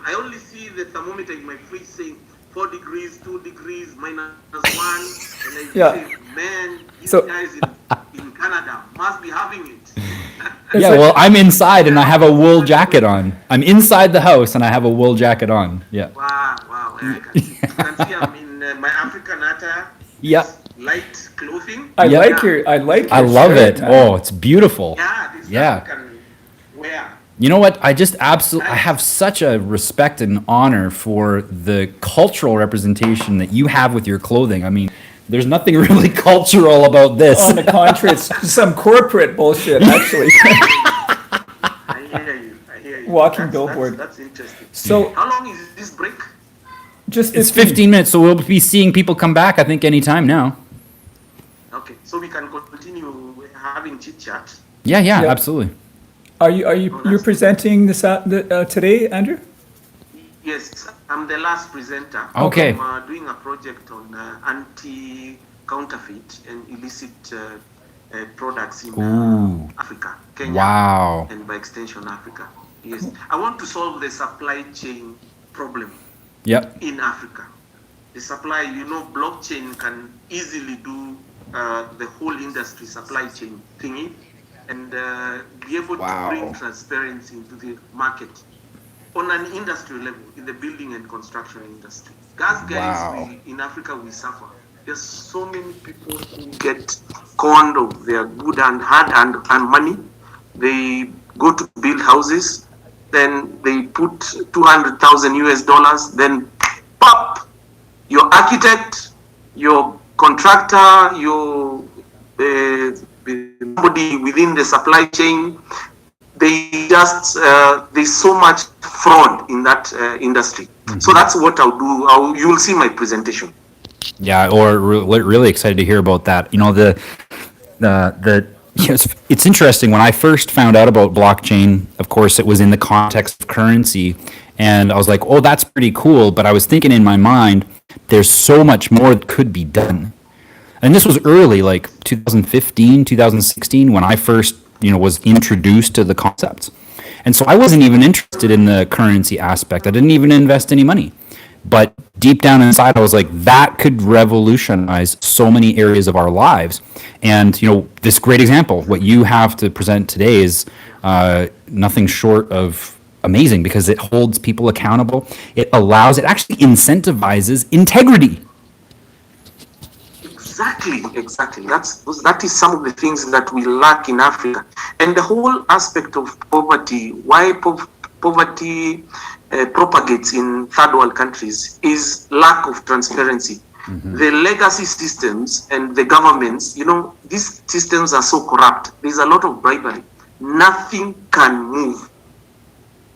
I only see the thermometer in my fridge saying 4 degrees, 2 degrees, -1. And I say, man, these guys in Canada must be having it. Yeah, well, I'm inside and I have a wool jacket on. I'm inside the house and I have a wool jacket on. Yeah. Wow. I can see I'm in my African attire. Yeah. Light clothing. I like your I love shirt, it. man. Oh, it's beautiful. This Yeah. African wear. You know what? I have such a respect and honor for the cultural representation that you have with your clothing. I mean, there's nothing really cultural about this. On the contrary, it's some corporate bullshit, actually. I hear you. Walking billboard. That's interesting. So, how long is this break? just It's 15 minutes, so we'll be seeing people come back, I think, anytime now. Okay, so we can continue having chit chat. Yeah, Yeah. absolutely. You're presenting this today, Andrew? Yes, I'm the last presenter. Okay. I'm doing a project on anti-counterfeit and illicit products in Africa, Kenya, Wow. and by extension Africa. Yes, I want to solve the supply chain problem Yep. in Africa. The supply, blockchain can easily do the whole industry supply chain thingy and be able to bring transparency into the market on an industrial level in the building and construction industry. Guys, in Africa, we suffer. There's so many people who get conned of their good and hard and money. They go to build houses, then they put $200,000 US, then pop, your architect, your contractor, your somebody within the supply chain, they just there's so much fraud in that industry. So that's what I'll do. You will see my presentation. Yeah, or really excited to hear about that. You know, it's interesting. When I first found out about blockchain, of course, it was in the context of currency, and I was like, "Oh, that's pretty cool." But I was thinking in my mind, there's so much more that could be done. And this was early, like 2015, 2016, when I first, was introduced to the concepts. And so I wasn't even interested in the currency aspect. I didn't even invest any money. But deep down inside, I was like, that could revolutionize so many areas of our lives. And, this great example, what you have to present today is nothing short of amazing, because it holds people accountable. It actually incentivizes integrity. Exactly. That is some of the things that we lack in Africa. And the whole aspect of poverty, why poverty propagates in third world countries, is lack of transparency. The legacy systems and the governments, these systems are so corrupt. There's a lot of bribery. Nothing can move.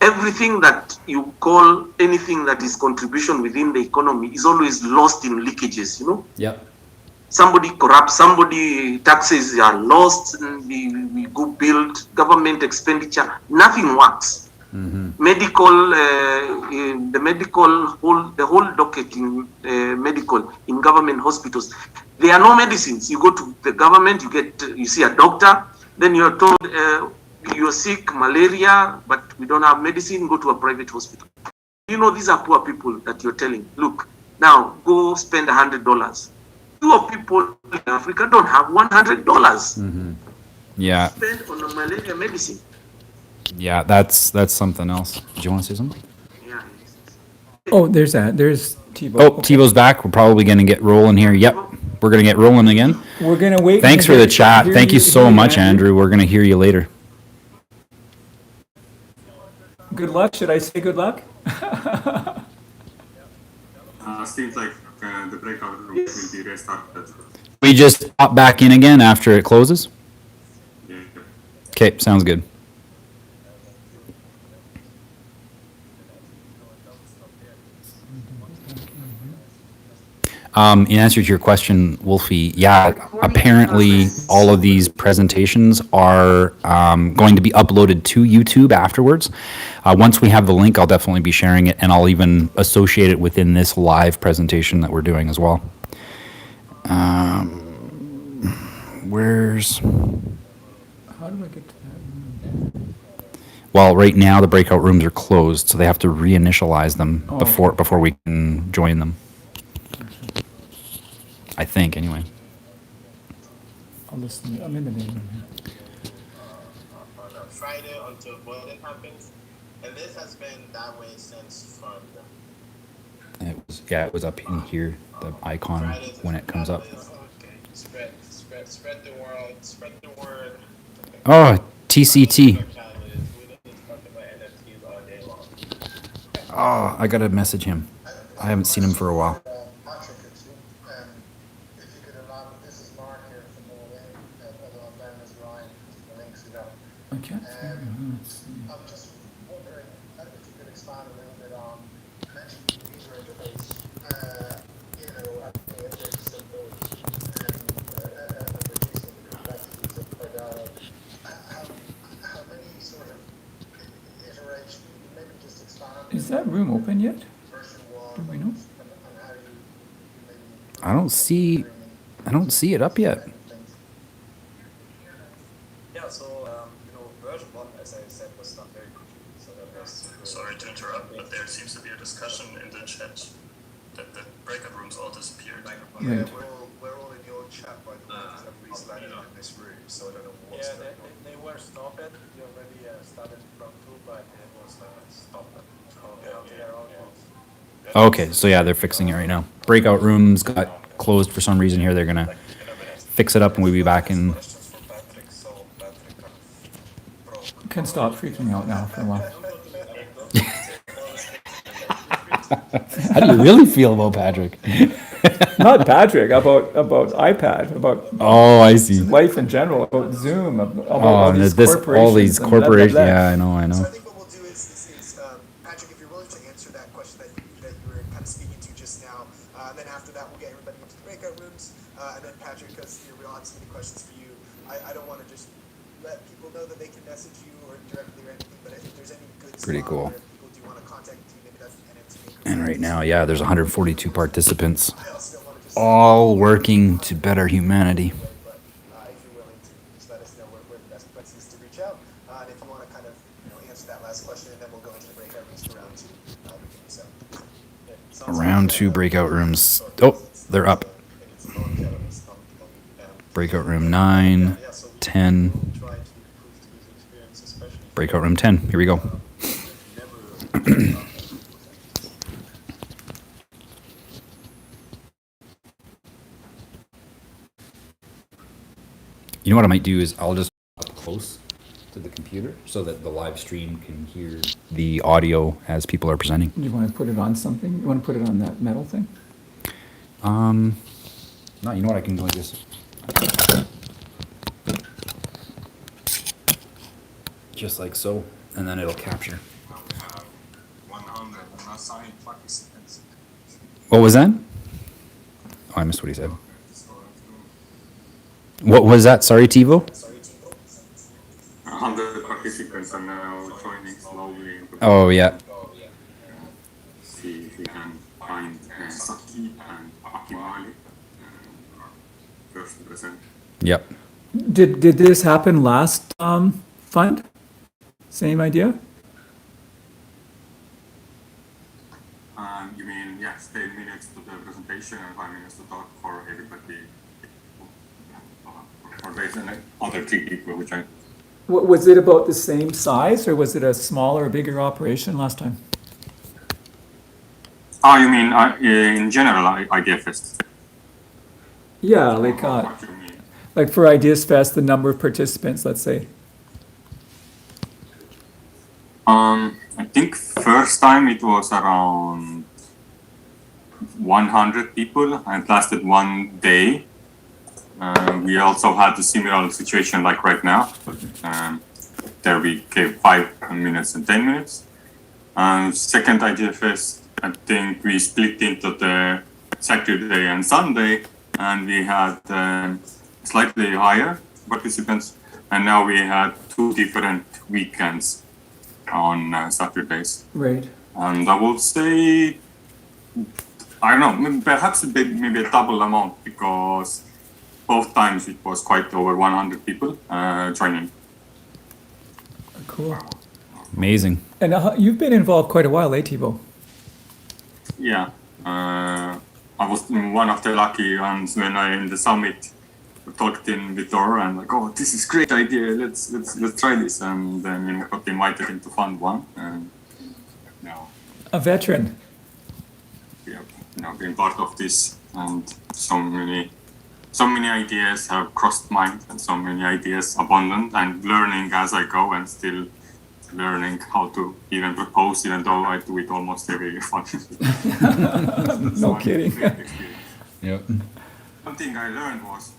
Everything that you call anything that is contribution within the economy is always lost in leakages, Yep. Somebody corrupt, somebody taxes are lost, we go build government expenditure, nothing works. Medical, the whole docket in medical in government hospitals, there are no medicines. You go to the government, you see a doctor, then you're told you're sick, malaria, but we don't have medicine, go to a private hospital. These are poor people that you're telling, look, now go spend $100. Poor people in Africa don't have $100. Yeah. Spend on a malaria medicine. Yeah, that's something else. Do you want to say something? Yeah. Oh, there's Thibaut. Oh, Thibaut's back. We're probably going to get rolling here. Yep, we're going to get rolling again. We're going to wait. Thanks for the chat. Thank you so much, Andrew. We're going to hear you later. Good luck. Should I say good luck? Seems like the breakout room will be restarted. We just pop back in again after it closes? Yeah. Okay, sounds good. In answer to your question, Wolfie, yeah, apparently all of these presentations are going to be uploaded to YouTube afterwards. Once we have the link, I'll definitely be sharing it, and I'll even associate it within this live presentation that we're doing as well. Where's... How do I get to that? Well, right now the breakout rooms are closed, so they have to reinitialize them before we can join them. I think, anyway. I'll listen. I'm in the name. On a Friday until voting happens, and this has been that way since Fund. It was up in here, the icon Fridays when it comes up. Okay. Spread the world, spread the word. Oh, TCT. Oh, I gotta message him. I haven't seen him for a while. Okay. I'm just wondering if you could expand a little bit on, you mentioned user interface, it's simple and reducing the complexities of Cardano. How many sort of iterations, maybe just expand? Is that room open yet? Version Do 1, we know? and how you maybe... I don't see it up yet. Yeah, so version 1, as I said, was done very quickly. So that was sorry to interrupt, but there seems to be a discussion in the chat that the breakout rooms all disappeared. Right. We're all in your chat, by the way, because everybody's landed in this room, so I don't know what's going on. they were stopped. They already started from 2, but it was stopped. Okay, so yeah, they're fixing it right now. Breakout rooms got closed for some reason here. They're gonna fix it up, and we'll be back in. Can stop freaking out now for a while. How do you really feel about Patrick? Not Patrick, about iPad, about Oh, I see. life in general, about Zoom, about Oh, all and these this, corporations. all these and blah, blah, corporations. blah. Yeah, I know. So I think what we'll do is Patrick, if you're willing to answer that question that you were kind of speaking to just now, and then after that we'll get everybody into the breakout rooms, and then Patrick, because we'll have so many questions for you. I don't want to just let people know that they can message you or directly or anything, but if there's any good Pretty spot cool. where people do want to contact you, maybe that's the NFT. And right now, yeah, there's 142 participants, I also don't want to just all working to better humanity. but if you're willing to just let us know where the best place is to reach out, and if you want to kind of answer that last question, and then we'll go into the breakout rooms for round two. We can do so. Yeah, sounds Round like, 2 breakout rooms. Oh, they're up. it's down. Breakout room 9, 10. Try to improve the user experience, especially Breakout room 10. Here we go. You know what I might do is I'll just up close to the computer so that the live stream can hear the audio as people are presenting. You want to put it on something? You want to put it on that metal thing? No, you know what, I can do like this. Just like so, and then it'll capture. 100 unassigned participants. What was that? Oh, I missed what he said. What was that? Sorry, TiVo? 100 participants are now joining slowly. Oh, yeah. See if we can find Saki and Akimali first present. Yep. Did this happen last fund? Same idea? You mean, yes, 10 minutes to the presentation and 5 minutes to talk for everybody. Or there's other 3 people, which I... Was it about the same size, or was it a smaller or bigger operation last time? Oh, you mean in general, Ideafest? Yeah, What you mean? like for Ideas Fest, the number of participants, let's say. I think first time it was around 100 people and it lasted 1 day. We also had a similar situation like right now. There we gave 5 minutes and 10 minutes. Second Ideafest, I think we split into the Saturday and Sunday, and we had slightly higher participants. And now we had 2 different weekends on Saturdays. Right. And I would say, I don't know, perhaps maybe a double amount, because both times it was quite over 100 people joining. Cool. Amazing. And you've been involved quite a while, Thibaut? Yeah, I was one of the lucky ones when I in the summit talked in Vitor and like, oh, this is great idea. Let's try this, and then got invited into Fund8, and now A veteran. we have now been part of this, and so many ideas have crossed mind, and so many ideas abundant, and learning as I go, and still learning how to even propose, even though I do it almost every fund. No kidding. Yep. One thing I learned was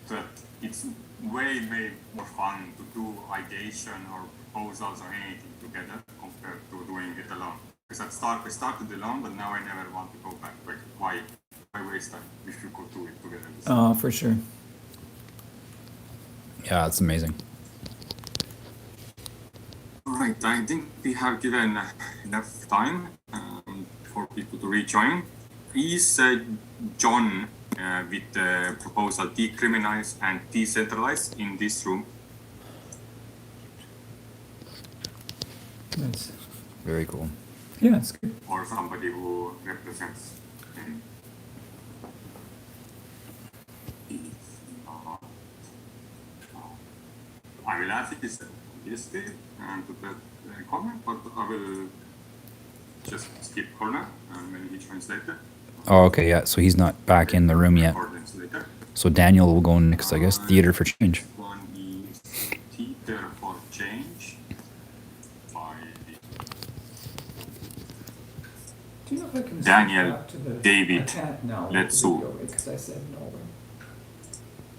that it's way more fun to do ideation or proposals or anything together compared to doing it alone. Because I started alone, but now I never want to go back. Like, why waste time if you could do it together? Oh, for sure. Yeah, it's amazing. All right, I think we have given enough time for people to rejoin. Is John with the proposal decriminalize and decentralize in this room? That's, Very cool. yeah, that's good. Or somebody who represents him? I will add this yesterday and to the comment, but I will just skip corner and when he joins later. Oh, okay, yeah. So he's not back in the room yet. Recordings later. So Daniel will go next, I guess. Theater for Change. One is Theater for Change by Do you know if I can Daniel switch back to the? David I can't now. Let's with the see. video, because I said no.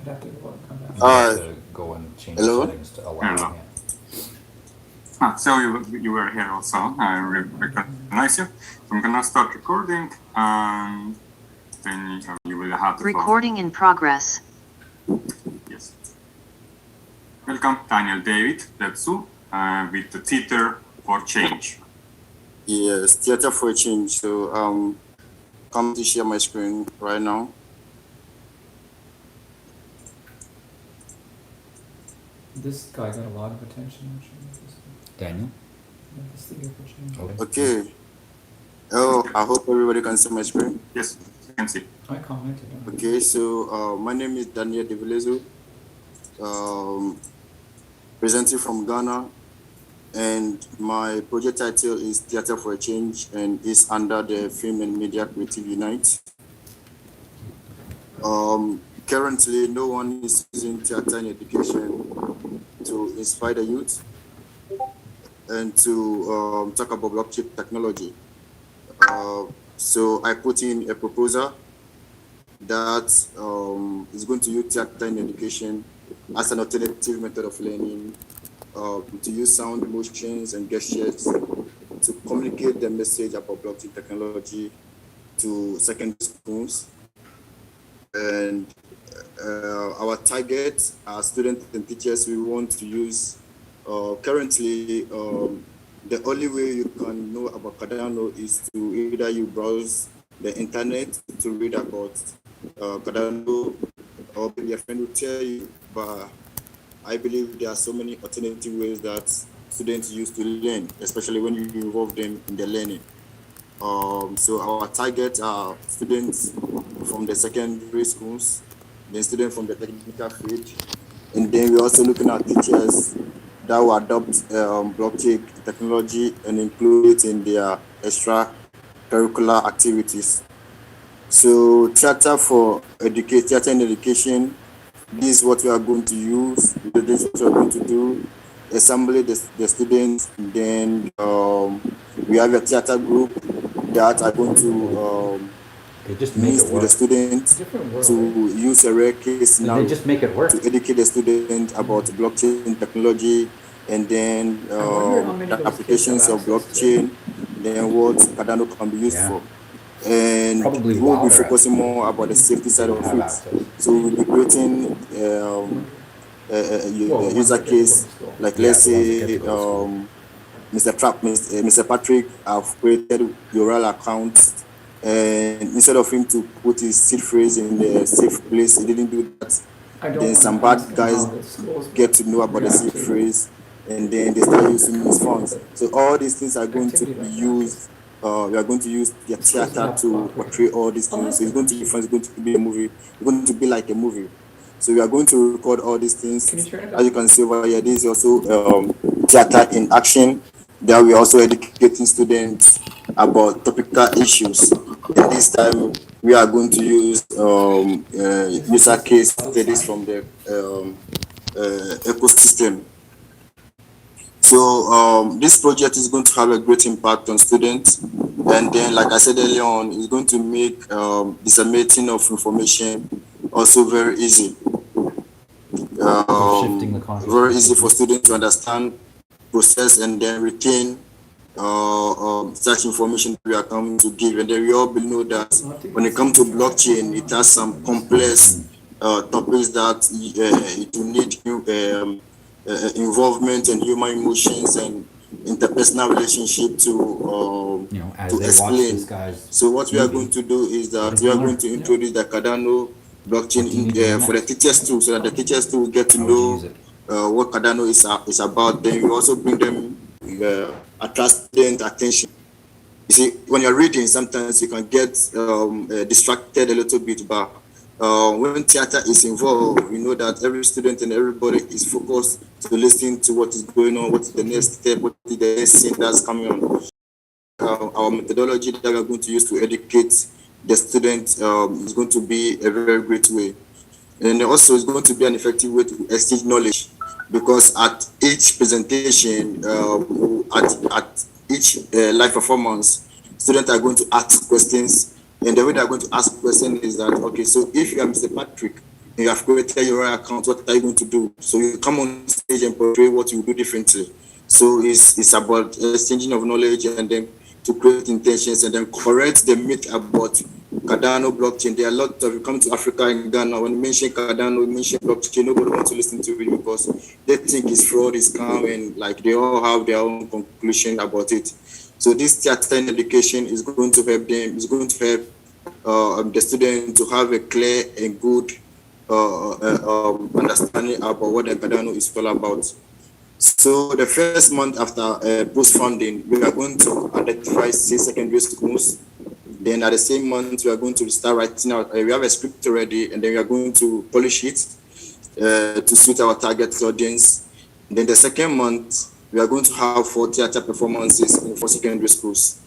I'd have to go and come back. You have to go and change Hello? settings to allow Hello. it. So you were here also. I recognize you. So I'm gonna start recording, and then you will have to go. Recording in progress. Yes. Welcome, Daniel David Letsu, with the Theater for Change. Yes, Theater for Change. So come to share my screen right now. This guy got a lot of attention, actually. Daniel? This Theater for Change. Okay. Oh, I hope everybody can see my screen. Yes, you can see. I commented on it. Okay, so my name is Daniel Develezu, presenting from Ghana, and my project title is Theater for a Change and is under the Film and Media Creative Unite. Currently, no one is using theater in education to inspire the youth and to talk about blockchain technology. So I put in a proposal that is going to use theater in education as an alternative method of learning, to use sound, emotions, and gestures to communicate the message about blockchain technology to secondary schools. And our target, our students and teachers, we want to use currently the only way you can know about Cardano is to either you browse the internet to read about Cardano, or maybe a friend will tell you, but I believe there are so many alternative ways that students use to learn, especially when you involve them in the learning. So our target are students from the secondary schools, then students from the technical field, and then we're also looking at teachers that will adopt blockchain technology and include it in their extracurricular activities. So theater and education, this is what we are going to use. This is what we are going to do. Assemble the students, then we have a theater group that are going to meet with the students to use a rare case scenario to educate the student about blockchain technology, and then the applications of blockchain, then what Cardano can be used for. And we will be focusing more about the safety side of it. So we'll be creating a user case, like let's say Mr. Patrick have created your real account, and instead of him to put his seed phrase in the safe place, he didn't do that. Then some bad guys get to know about the seed phrase, and then they start using his funds. So all these things are going to be used. We are going to use the theater to portray all these things. So it's going to be fun. It's going to be a movie. It's going to be like a movie. So we are going to record all these things. As you can see over here, this is also theater in action. There we are also educating students about topical issues. And this time we are going to use user case studies from the ecosystem. So this project is going to have a great impact on students, and then, like I said earlier on, it's going to make disseminating of information also very easy. Very easy for students to understand, process, and then retain such information we are coming to give. And then we all know that when it comes to blockchain, it has some complex topics that it will need involvement and human emotions and interpersonal relationship to explain. So what we are going to do is that we are going to introduce the Cardano blockchain for the teachers too, so that the teachers too will get to know what Cardano is about. Then we also bring them attract student attention. You see, when you're reading, sometimes you can get distracted a little bit, but when theater is involved, we know that every student and everybody is focused to listen to what is going on, what is the next step, what is the next scene that's coming on. Our methodology that we are going to use to educate the students is going to be a very great way. And also it's going to be an effective way to exchange knowledge, because at each presentation, at each live performance, students are going to ask questions. And the way they're going to ask questions is that, okay, so if you are Mr. Patrick, and you have created your own account, what are you going to do? So you come on stage and portray what you do differently. So it's about exchanging of knowledge and then to create intentions and then correct the myth about Cardano blockchain. There are a lot of, you come to Africa and Ghana, when you mention Cardano, you mention blockchain, nobody wants to listen to it because they think it's fraud, it's scam, and like they all have their own conclusion about it. So this theater education is going to help them, is going to help the student to have a clear and good understanding about what the Cardano is all about. So the first month after post-funding, we are going to identify 6 secondary schools. Then at the same month, we are going to start writing out, we have a script already, and then we are going to polish it to suit our target audience. Then the second month, we are going to have 4 theater performances in 4 secondary schools.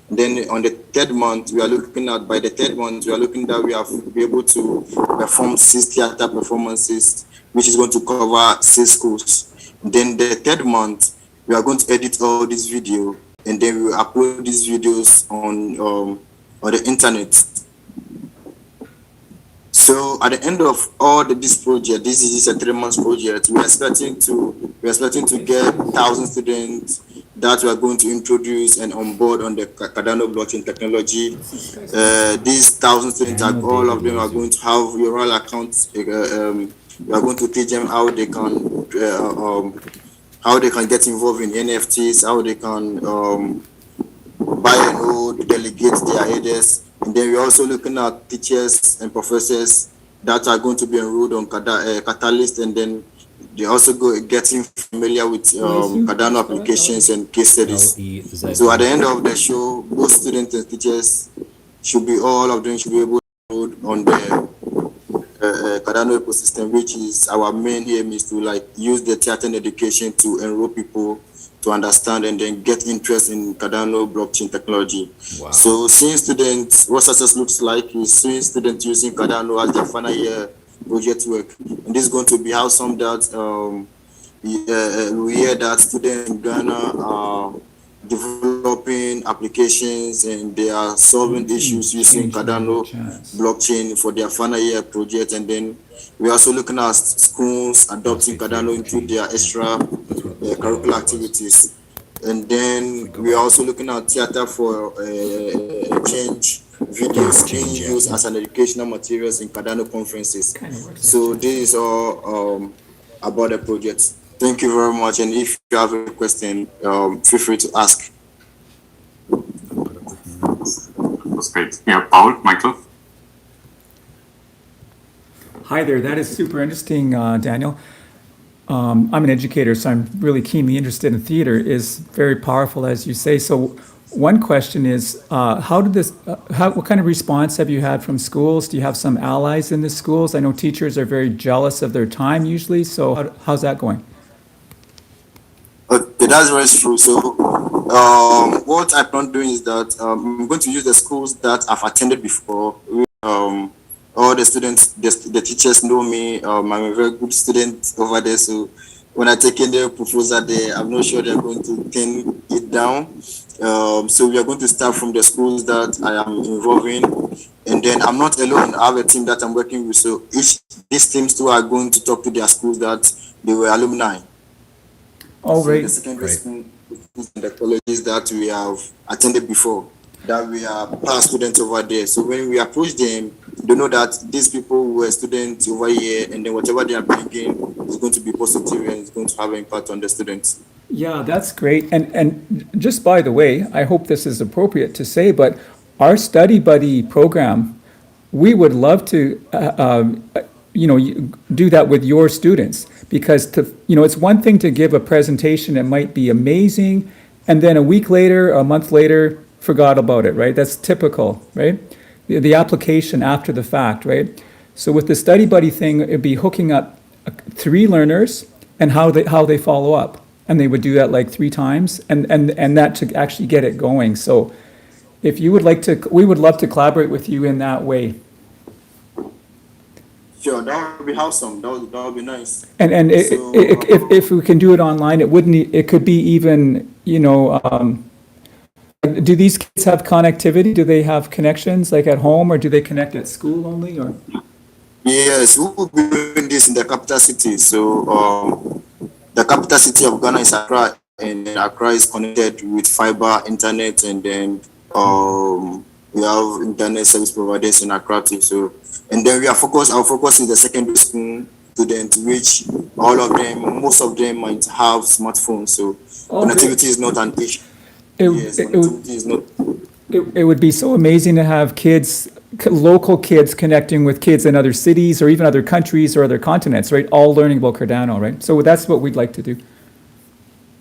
Then on the third month, we are looking at, by the third month, we are looking that we have to be able to perform 6 theater performances, which is going to cover 6 schools. Then the third month, we are going to edit all this video, and then we will upload these videos on the internet. So at the end of all this project, this is a 3-month project. We are expecting to get 1,000 students that we are going to introduce and onboard on the Cardano blockchain technology. These 1,000 students, all of them are going to have your own accounts. We are going to teach them how they can get involved in NFTs, how they can buy and hold, delegate their headers. And then we're also looking at teachers and professors that are going to be enrolled on Catalyst, and then they also getting familiar with Cardano applications and case studies. So at the end of the show, both students and teachers all of them should be able to enroll on the Cardano ecosystem, which is our main aim, is to like use the theater and education to enroll people to understand and then get interest in Cardano blockchain technology. Wow. So seeing students, what success looks like is seeing students using Cardano as their final year project work. And this is going to be how some that we hear that students in Ghana are developing applications and they are solving issues using Cardano blockchain for their final year project. And then we're also looking at schools adopting Cardano into their extra curricular activities. And then we are also looking at theater for change videos being used as an educational materials in Cardano conferences. So this is all about the project. Thank you very much. And if you have a question, feel free to ask. That's great. Yeah, Paul, Michael. Hi there. That is super interesting, Daniel. I'm an educator, so I'm really keenly interested in theater. Is very powerful, as you say. So one question is, what kind of response have you had from schools? Do you have some allies in the schools? I know teachers are very jealous of their time usually. So how's that going? Okay, that's very true. So what I plan doing is that I'm going to use the schools that I've attended before. All the students, the teachers know me. I'm a very good student over there. So when I take in their proposal there, I'm not sure they're going to turn it down. So we are going to start from the schools that I am involved in. And then I'm not alone. I have a team that I'm working with. So these teams too are going to talk to their schools that they were alumni. Oh, so the secondary school and the colleges that we have attended before, that we are past students over there. So when we approach them, they know that these people were students over here, and then whatever they are bringing is going to be positive and it's going to have an impact on the students. Yeah, that's great. And just by the way, I hope this is appropriate to say, but our Study Buddy program, we would love to do that with your students, because it's one thing to give a presentation that might be amazing, and then a week later, a month later, forgot about it, right? That's typical, right? The application after the fact, right? So with the Study Buddy thing, it'd be hooking up 3 learners and how they follow up, and they would do that like 3 times, and that to actually get it going. So if you would like to, we would love to collaborate with you in that way. Sure, that would be awesome. That would be nice. And if we can do it online, it could be even Do these kids have connectivity? Do they have connections like at home, or do they connect at school only, or? Yes, we will be doing this in the capital city. So the capital city of Ghana is Accra, and Accra is connected with fiber internet, and then we have internet service providers in Accra too. So, and then our focus is the secondary school students, which most of them might have smartphones. So connectivity is not an issue. Connectivity is not. It would be so amazing to have kids, local kids connecting with kids in other cities or even other countries or other continents, right? All learning about Cardano, right? So that's what we'd like to do.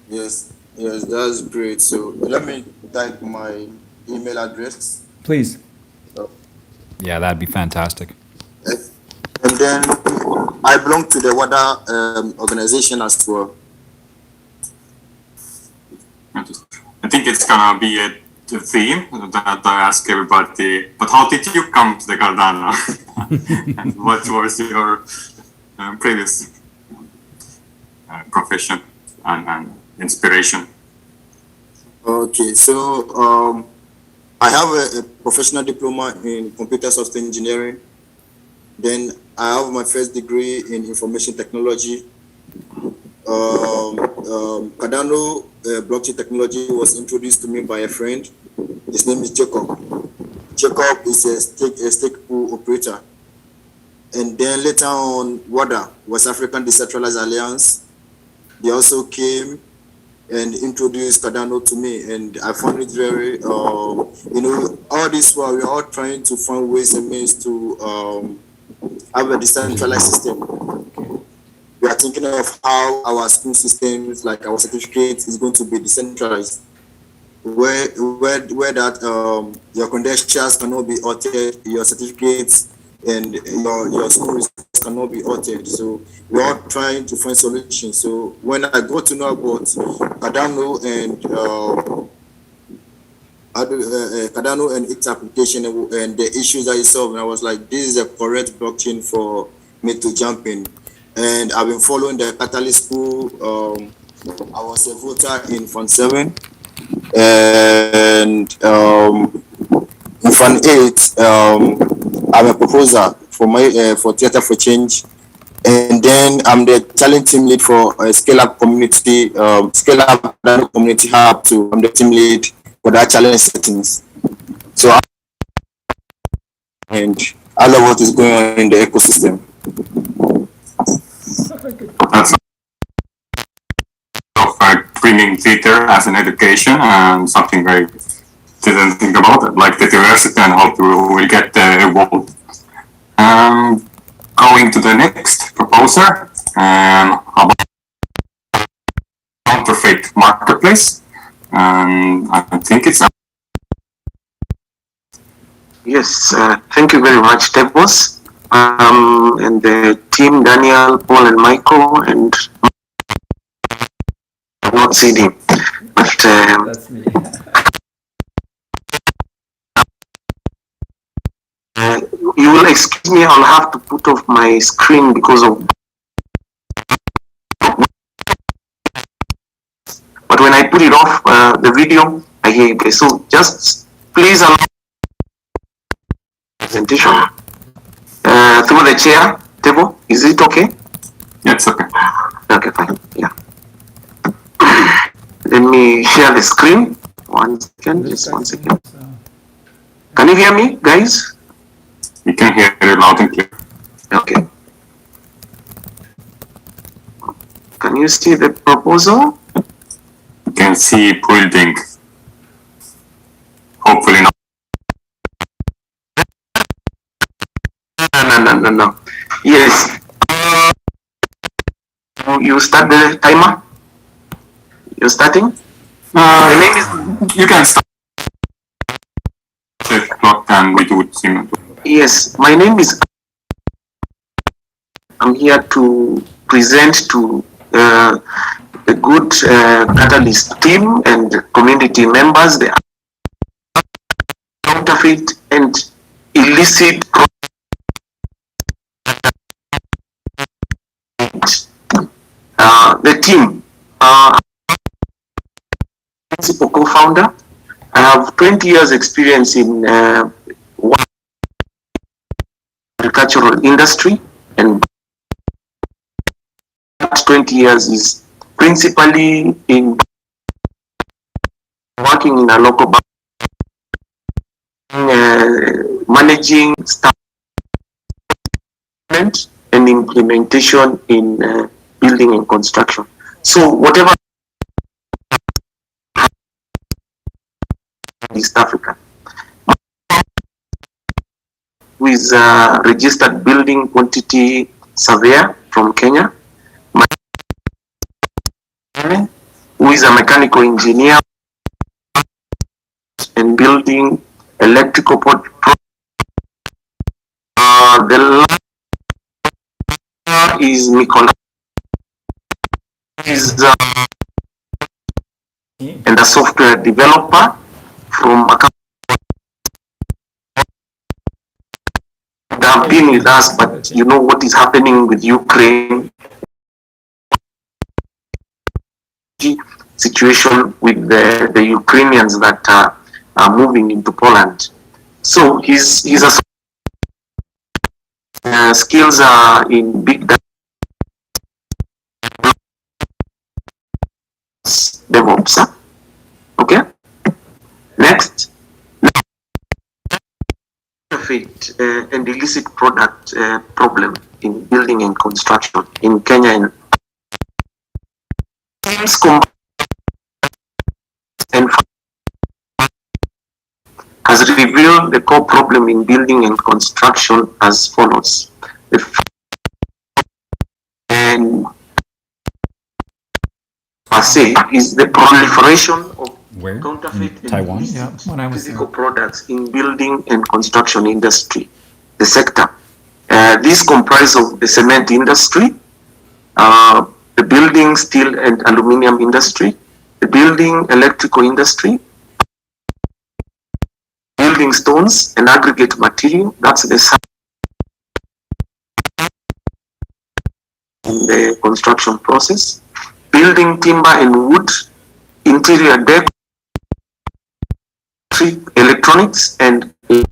Yes, that's great. So let me type my email address. Please. Yeah, that'd be fantastic. And then I belong to the WADA organization as well. I think it's gonna be a theme that I ask everybody, but how did you come to the Cardano? And what was your previous profession and inspiration? Okay, so I have a professional diploma in computer software engineering. Then I have my first degree in information technology. Cardano blockchain technology was introduced to me by a friend. His name is Jacob. Jacob is a stake pool operator. And then later on, WADA, West African Decentralized Alliance, they also came and introduced Cardano to me, and I found it very, all this while we're all trying to find ways and means to have a decentralized system. We are thinking of how our school systems, like our certificates, is going to be decentralized, where that your credentials cannot be altered, your certificates and your school results cannot be altered. So we are trying to find solutions. So when I got to know about Cardano and its application and the issues that it solved, I was like, this is a correct blockchain for me to jump in. And I've been following the Catalyst school. I was a voter in Fund8, and in Fund8, I'm a proposer for Theatre for Change, and then I'm the talent team lead for a scale-up community, scale-up community hub too. I'm the team lead for that challenge settings. So and I love what is going on in the ecosystem. That's of bringing theater as an education and something I didn't think about it, like the diversity and how we will get evolved. Going to the next proposer, about counterfeit marketplace, and I think it's. Yes, thank you very much, Tebos, and the team, Daniel, Paul, and Michael, and I've not seen him, but That's me. You will excuse me, I'll have to put off my screen because of. But when I put it off, the video, I hear you guys. So just please allow presentation through the chair table. Is it okay? Yeah, it's okay. Okay, fine. Yeah. Let me share the screen. One second, just 1 second. Can you hear me, guys? We can hear you loud and clear. Okay. Can you see the proposal? You can see building. Hopefully not. No. Yes. You start the timer? You're starting? The name is... You can start. The clock and we do it simultaneously. Yes, my name is... I'm here to present to the good Catalyst team and community members the counterfeit and illicit the team, principal co-founder, I have 20 years experience in agricultural industry, and that 20 years is principally in working in a local bank, managing staff and implementation in building and construction. So whatever East Africa, with a registered building quantity surveyor from Kenya, who is a mechanical engineer and building electrical the last is Mikola, is and a software developer from a company that have been with us, but you know what is happening with Ukraine situation with the Ukrainians that are moving into Poland. So his skills are in big data, DevOps. Okay. Next, counterfeit and illicit product problem in building and construction in Kenya and has revealed the core problem in building and construction as follows. And per se is the proliferation of counterfeit Taiwan? and physical products in building and construction industry, the sector. These comprise of the cement industry, the building, steel and aluminium industry, the building electrical industry, building stones and aggregate material, that's the in the construction process, building timber and wood, interior deck, electronics, and the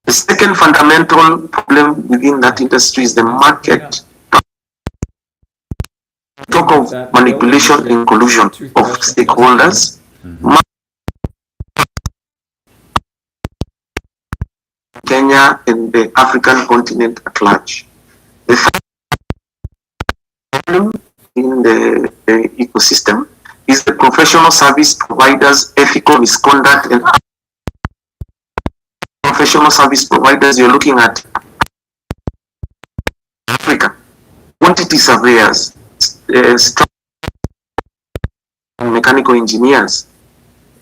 second fundamental problem within that industry is the market. Talk of manipulation and collusion of stakeholders. Kenya and the African continent at large. The third problem in the ecosystem is the professional service providers' ethical misconduct and professional service providers. You're looking at Africa, quantity surveyors, mechanical engineers,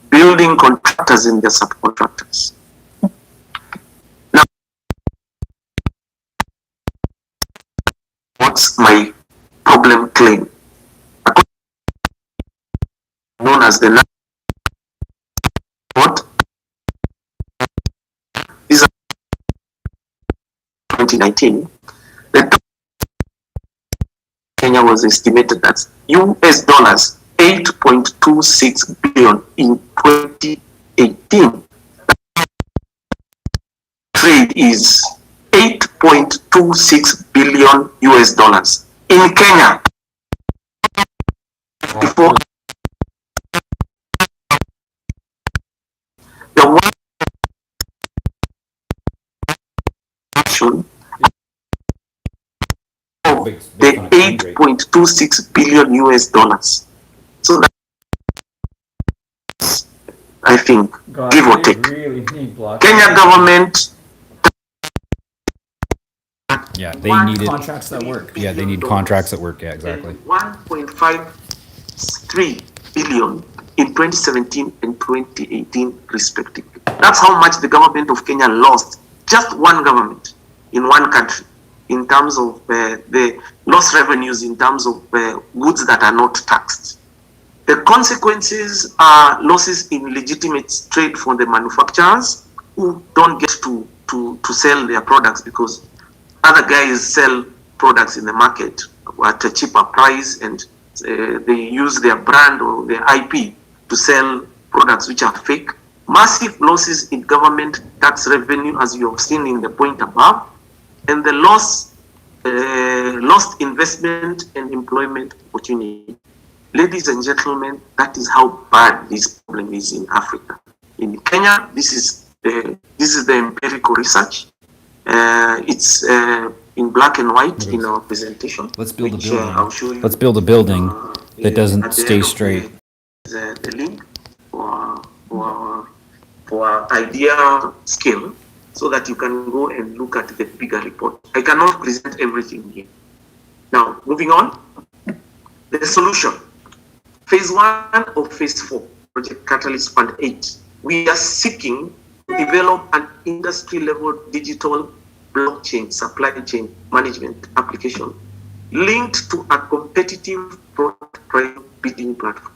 building contractors and their subcontractors. Now, what's my problem claim? Known as the what? This is 2019. The Kenya was estimated at US dollars 8.26 billion in 2018. Trade is 8.26 billion US dollars in Kenya. Before the one of the 8.26 billion US dollars. So that, I think, give or take. Kenya government. Yeah, they needed contracts that work. Yeah, they need contracts that work. Yeah, exactly. 1.53 billion in 2017 and 2018 respectively. That's how much the government of Kenya lost, just one government in one country, in terms of the lost revenues, in terms of goods that are not taxed. The consequences are losses in legitimate trade for the manufacturers who don't get to sell their products because other guys sell products in the market at a cheaper price, and they use their brand or their IP to sell products which are fake, massive losses in government tax revenue, as you have seen in the point above, and the lost investment and employment opportunity. Ladies and gentlemen, that is how bad this problem is in Africa. In Kenya, this is the empirical research. It's in black and white in our presentation. Let's build a which, building. I'll show you. Let's build a building that At doesn't the stay end of straight. the link for idea scale, so that you can go and look at the bigger report. I cannot present everything here. Now, moving on, the solution. Phase 1 of Phase 4, Project Catalyst Fund 8. We are seeking to develop an industry-level digital blockchain supply chain management application linked to a competitive product price bidding platform.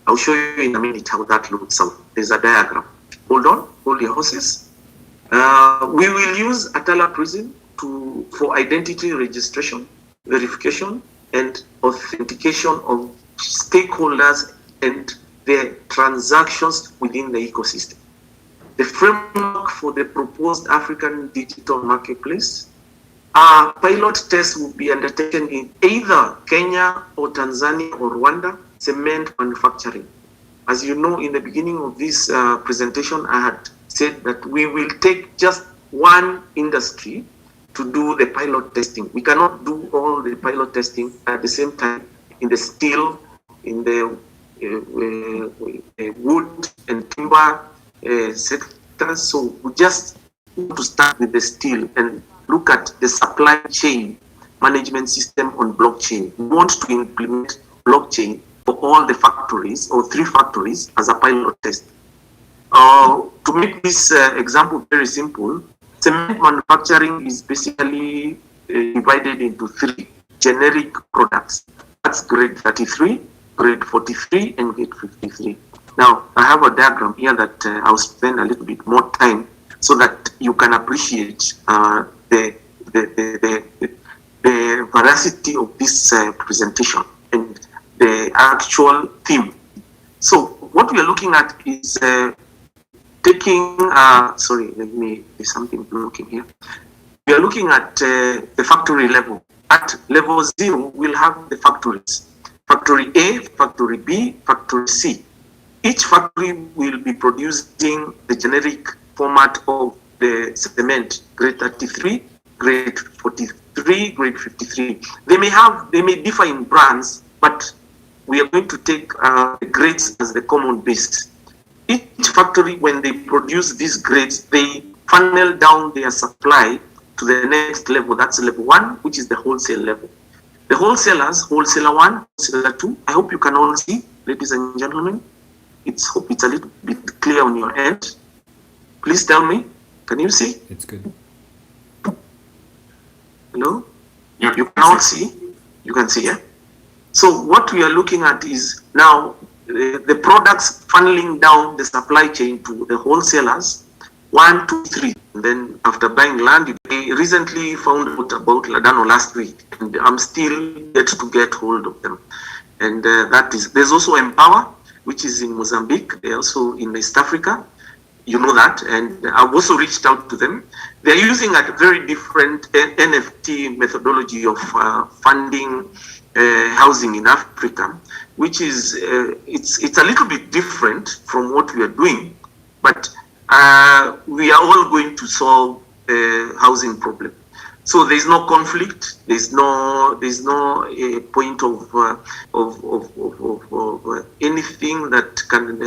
I'll show you in a minute how that looks out. There's a diagram. Hold on, hold your horses. We will use Atala Prism for identity registration, verification, and authentication of stakeholders and their transactions within the ecosystem. The framework for the proposed African digital marketplace, a pilot test will be undertaken in either Kenya or Tanzania or Rwanda cement manufacturing. As you know, in the beginning of this presentation, I had said that we will take just one industry to do the pilot testing. We cannot do all the pilot testing at the same time in the steel, in the wood and timber sectors. So we just want to start with the steel and look at the supply chain management system on blockchain. We want to implement blockchain for all the factories or 3 factories as a pilot test. To make this example very simple, cement manufacturing is basically divided into 3 generic products. That's grade 33, grade 43, and grade 53. Now, I have a diagram here that I'll spend a little bit more time so that you can appreciate the veracity of this presentation and the actual theme. So what we are looking at is taking, sorry, let me do something blocking here. We are looking at the factory level. At level 0, we'll have the factories. Factory A, Factory B, Factory C. Each factory will be producing the generic format of the cement, grade 33, grade 43, grade 53. They may differ in brands, but we are going to take the grades as the common base. Each factory, when they produce these grades, they funnel down their supply to the next level. That's level 1, which is the wholesale level. The wholesalers, wholesaler 1, wholesaler 2, I hope you can all see, ladies and gentlemen. Hope it's a little bit clear on your end. Please tell me, can you see? It's good. Hello? Yeah. You can all see? You can see, yeah? So what we are looking at is now the products funneling down the supply chain to the wholesalers, 1, 2, 3. And then after buying land, they recently found out about Cardano last week, and I'm still yet to get hold of them. And there's also Empower, which is in Mozambique. They're also in East Africa. You know that. And I've also reached out to them. They're using a very different NFT methodology of funding housing in Africa, which is, it's a little bit different from what we are doing, but we are all going to solve housing problem. So there's no conflict. There's no point of anything that can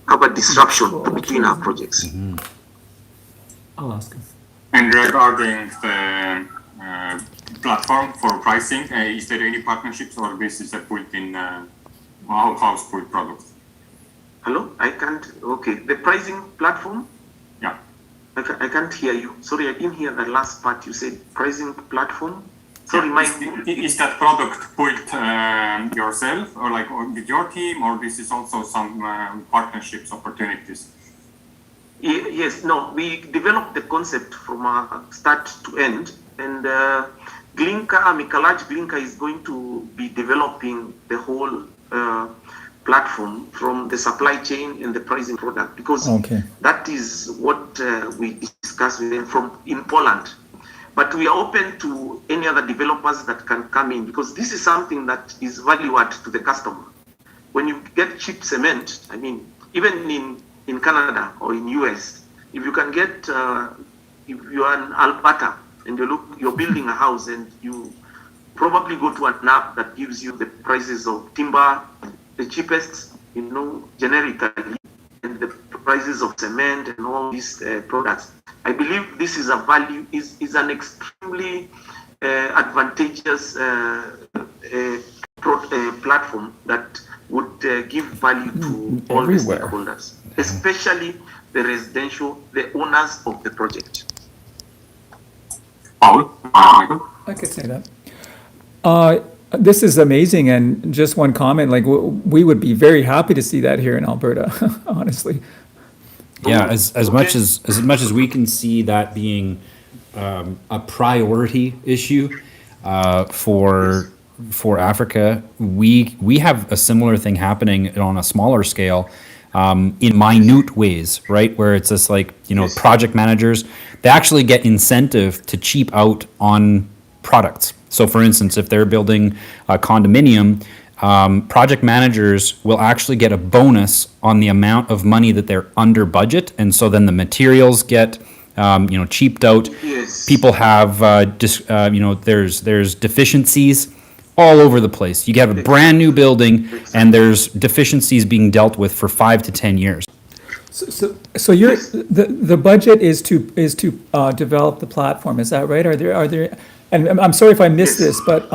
have a disruption between our projects. Mm-hmm. I'll ask him. And regarding the platform for pricing, is there any partnerships, or this is a built-in house-built product? Hello, I can't. Okay, the pricing platform. Yeah. I can't hear you. Sorry, I didn't hear the last part. You said pricing platform. Sorry, is that product built yourself, or like with your team, or this is also some partnerships opportunities? Yes, no, we developed the concept from start to end, and Glinka, Mikalaj Glinka is going to be developing the whole platform from the supply chain and the pricing product, because that is what we discussed with them from in Poland. But we are open to any other developers that can come in, because this is something that is value add to the customer. When you get cheap cement, I mean, even in Canada or in US, if you can get, if you are in Alberta and you're building a house and you probably go to an app that gives you the prices of timber, the cheapest, generically, and the prices of cement and all these products. I believe this is a value, is an extremely advantageous platform that would give value to all the stakeholders, especially the residential, the owners of the project. I could say that. This is amazing, and just one comment, like we would be very happy to see that here in Alberta, honestly. Yeah, as much as we can see that being a priority issue for Africa, we have a similar thing happening on a smaller scale in minute ways, right? Where it's just like, project managers, they actually get incentive to cheap out on products. So for instance, if they're building a condominium, project managers will actually get a bonus on the amount of money that they're under budget. And so then the materials get, cheaped out. Yes. People have, there's deficiencies all over the place. You have a brand new building and there's deficiencies being dealt with for 5 to 10 years. So you're, the budget is to develop the platform. Is that right? Are there, and I'm sorry if I missed this, but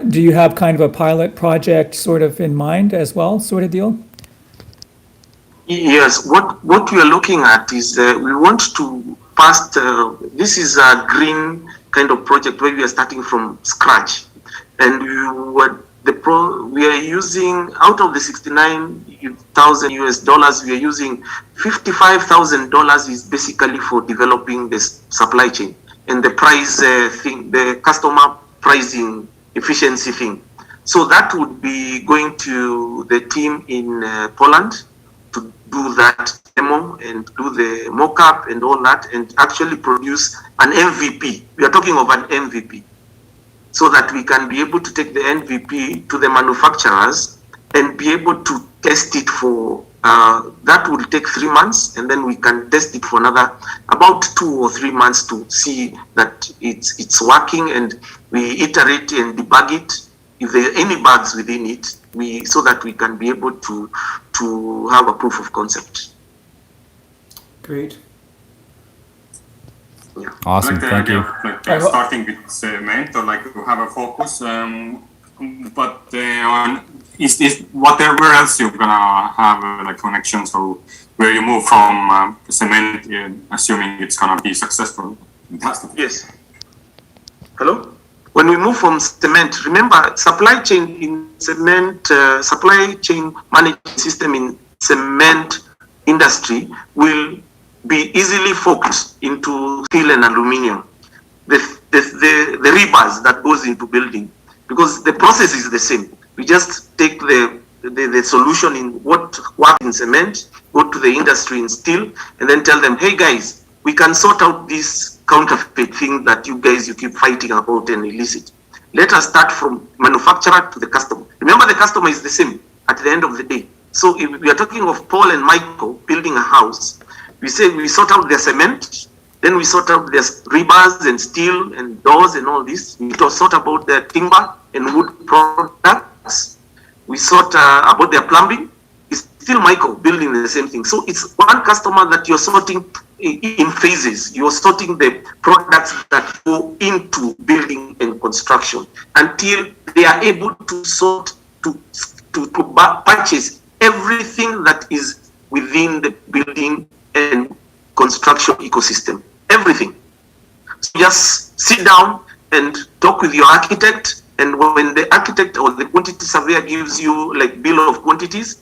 do you have kind of a pilot project sort of in mind as well, sort of deal? Yes, what we are looking at is we want to pass, this is a green kind of project where we are starting from scratch. And we are using, out of the $69,000 US, we are using $55,000 is basically for developing the supply chain and the price thing, the customer pricing efficiency thing. So that would be going to the team in Poland to do that demo and do the mock-up and all that, and actually produce an MVP. We are talking of an MVP, so that we can be able to take the MVP to the manufacturers and be able to test it for, that will take 3 months, and then we can test it for another about 2 or 3 months to see that it's working, and we iterate and debug it. If there are any bugs within it, so that we can be able to have a proof of concept. Great. Yeah. Awesome, thank you. Starting with cement, or like to have a focus, but on is whatever else you're gonna have like connections, or where you move from cement, assuming it's gonna be successful. Yes. Hello? When we move from cement, remember supply chain in cement, supply chain management system in cement industry will be easily focused into steel and aluminum, the rebars that goes into building, because the process is the same. We just take the solution in what works in cement, go to the industry in steel, and then tell them, hey guys, we can sort out this counterfeit thing that you keep fighting about and illicit. Let us start from manufacturer to the customer. Remember, the customer is the same at the end of the day. So if we are talking of Paul and Michael building a house, we say we sort out their cement, then we sort out their rebars and steel and doors and all this. We sort about their timber and wood products. We sort about their plumbing. It's still Michael building the same thing. So it's one customer that you're sorting in phases. You're sorting the products that go into building and construction until they are able to sort to purchase everything that is within the building and construction ecosystem. Everything. So just sit down and talk with your architect, and when the architect or the quantity surveyor gives you like bill of quantities,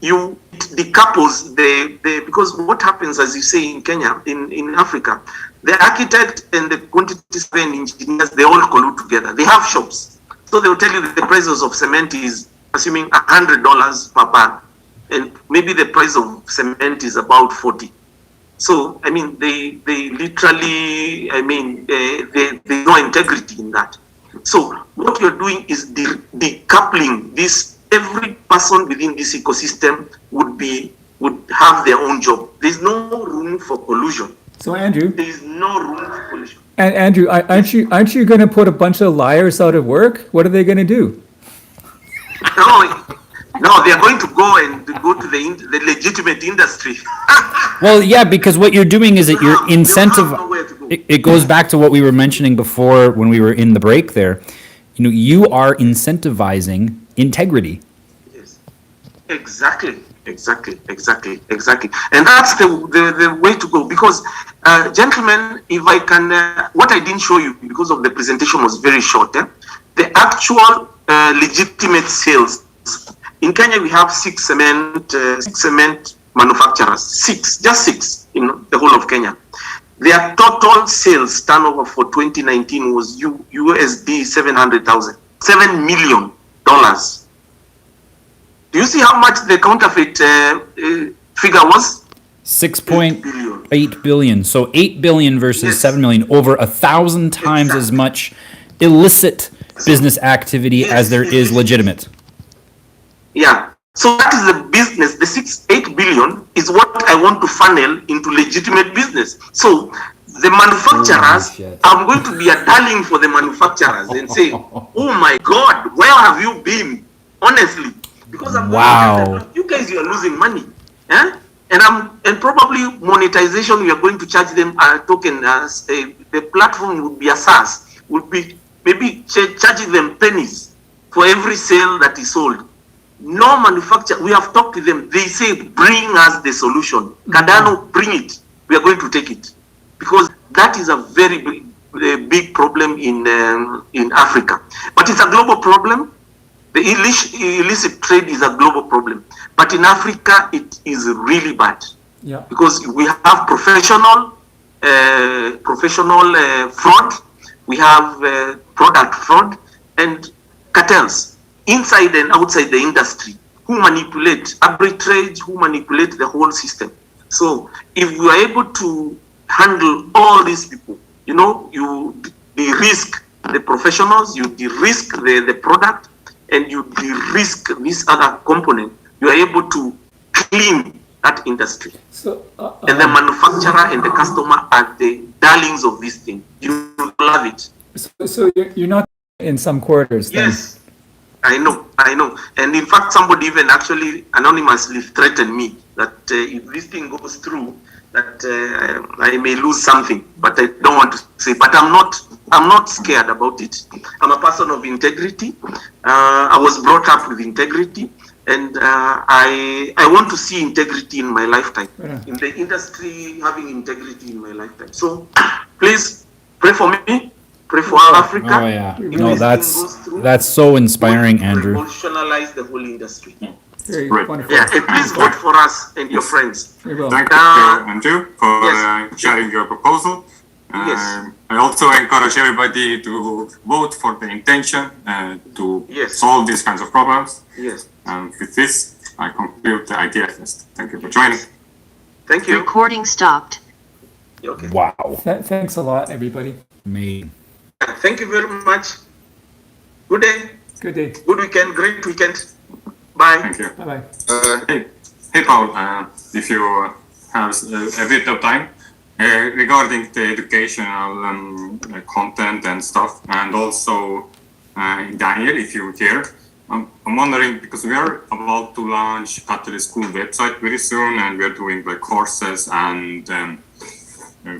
you decouples because what happens, as you say in Kenya, in Africa, the architect and the quantity surveyor engineers, they all collude together. They have shops. So they will tell you that the prices of cement is assuming $100 per bag, and maybe the price of cement is about 40. So, I mean, they literally, I mean, there's no integrity in that. So what you're doing is decoupling this. Every person within this ecosystem would have their own job. There's no room for collusion. So Andrew, There's no room for collusion. and Andrew, aren't you going to put a bunch of liars out of work? What are they going to do? No, they are going to go to the legitimate industry. Well, yeah, because what you're doing is that you're it goes back to what we were mentioning before when we were in the break there. You know, you are incentivizing integrity. Yes, exactly. And that's the way to go. Because, gentlemen, if I can, what I didn't show you because of the presentation was very short. The actual legitimate sales. In Kenya, we have six cement manufacturers. Just six in the whole of Kenya. Their total sales turnover for 2019 was USD 700,000, $7 million. Do you see how much the counterfeit figure was? 6.8 billion. So 8 billion versus 7 million, over 1,000 times as much illicit business activity as there is legitimate. Yeah. So that is the business. The 8 billion is what I want to funnel into legitimate business. So the manufacturers, I'm going to be a darling for the manufacturers and say, oh my God, where have you been? Honestly. Because I'm going to you guys, you are losing money. Yeah? And probably monetization, we are going to charge them a token. The platform would be a SaaS, would be maybe charging them pennies for every sale that is sold. No manufacturer, we have talked to them. They say, bring us the solution. Cardano, bring it. We are going to take it. Because that is a very big problem in Africa. But it's a global problem. The illicit trade is a global problem. But in Africa, it is really bad. Yeah. Because we have professional fraud, we have product fraud, and cartels inside and outside the industry who manipulate, arbitrage, who manipulate the whole system. So if you are able to handle all these people, you know, you de-risk the professionals, you de-risk the product, and you de-risk this other component, you are able to clean that industry. So, and the manufacturer and the customer are the darlings of this thing. You love it. So you're not in some quarters then? Yes, I know. And in fact, somebody even actually anonymously threatened me that if this thing goes through, that I may lose something, but I don't want to say. But I'm not scared about it. I'm a person of integrity. I was brought up with integrity, and I want to see integrity in my lifetime. Yeah. In the industry, having integrity in my lifetime. So please pray for me. Pray for Africa. Oh yeah. No, that's so inspiring, Andrew. Revolutionize the whole industry. Very Great. wonderful. Yeah, and please vote for us and your friends. We will. Thank you, Andrew, for sharing your proposal. Yes. I also encourage everybody to vote for the intention to solve these kinds of problems. Yes. And with this, I conclude the Ideafest. Thank you for joining. Thank you. Recording stopped. Okay. Wow. Thanks a lot, everybody. Me. Thank you very much. Good day. Good day. Good weekend. Great weekend. Bye. Thank you. Bye-bye. Hey, Paul, if you have a bit of time, regarding the educational content and stuff, and also Daniel, if you're here, I'm wondering, because we are about to launch Catalyst School website very soon, and we're doing like courses and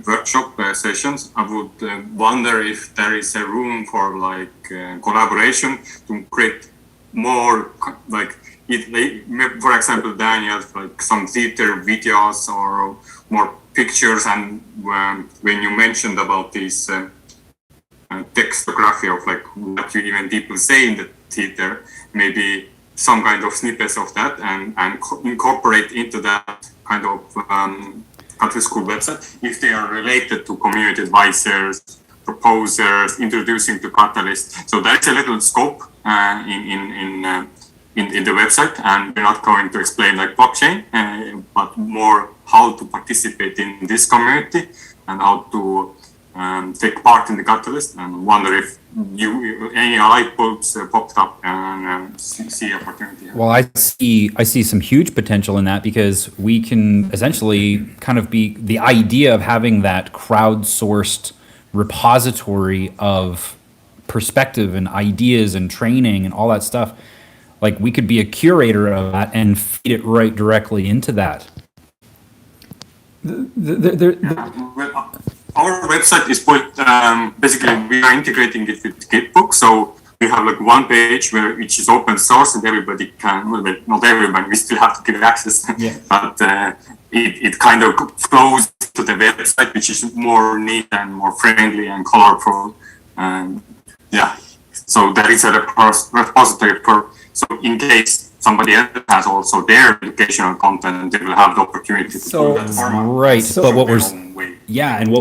workshop sessions. I would wonder if there is a room for like collaboration to create more like for example, Daniel, like some theater videos or more pictures. And when you mentioned about this textography of like what you even people say in the theater, maybe some kind of snippets of that and incorporate into that kind of Catalyst School website if they are related to community advisors, proposers, introducing to Catalyst. So that's a little scope in in the website, and we're not going to explain like blockchain, but more how to participate in this community and how to take part in the catalyst, and wonder if any light bulbs popped up and see opportunity. Well, I see some huge potential in that, because we can essentially kind of be the idea of having that crowdsourced repository of perspective and ideas and training and all that stuff. Like, we could be a curator of that and feed it right directly into that. Our website is built, basically we are integrating it with Gitbook, so we have like one page which is open source and everybody can, well, not everybody, we still have to give access, yeah. But it kind of flows to the website, which is more neat and more friendly and colorful, and yeah, so there is a repository so in case somebody else has also their educational content, they will have the opportunity to do that format. Right, but what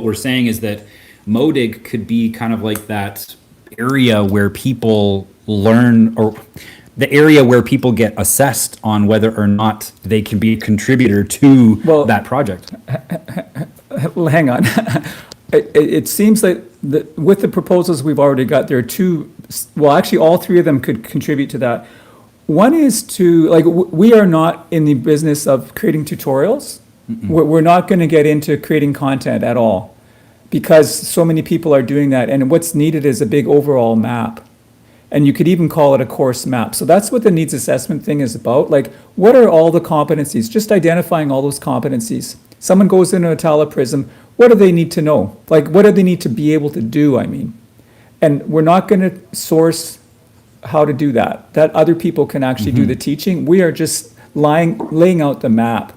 we're saying is that Modig could be kind of like that area where people learn, or the area where people get assessed on whether or not they can be a contributor to that project. Hang on. It seems like with the proposals we've already got, there are two, well, actually all three of them could contribute to that. One is to, like, we are not in the business of creating tutorials. We're not going to get into creating content at all, because so many people are doing that. And what's needed is a big overall map. And you could even call it a course map. So that's what the needs assessment thing is about. Like, what are all the competencies? Just identifying all those competencies. Someone goes into a Prism, what do they need to know? Like, what do they need to be able to do, I mean? And we're not going to source how to do that. That other people can actually do the teaching. We are just laying out the map.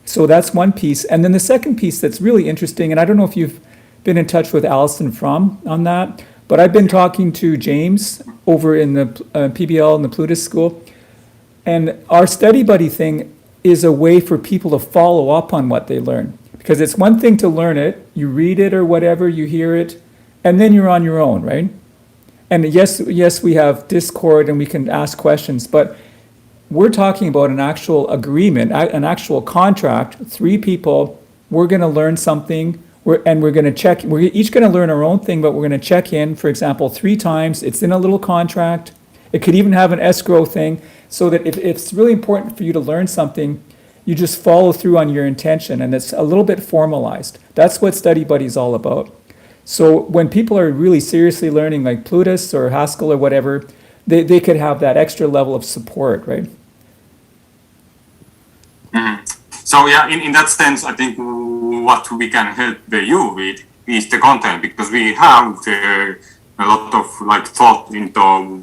So that's one piece. And then the second piece that's really interesting, and I don't know if you've been in touch with Alison Fromm on that, but I've been talking to James over in the PBL and the Plutus School. And our study buddy thing is a way for people to follow up on what they learn. Because it's one thing to learn it, you read it or whatever, you hear it, and then you're on your own, right? And yes, we have Discord and we can ask questions, but we're talking about an actual agreement, an actual contract, 3 people, we're going to learn something, we're going to check, we're each going to learn our own thing, but we're going to check in, for example, 3 times, it's in a little contract, it could even have an escrow thing, so that if it's really important for you to learn something, you just follow through on your intention, and it's a little bit formalized. That's what Study Buddy is all about. So when people are really seriously learning, like Plutus or Haskell or whatever, they could have that extra level of support, right? So yeah, in that sense, I think what we can help you with is the content, because we have a lot of like thought into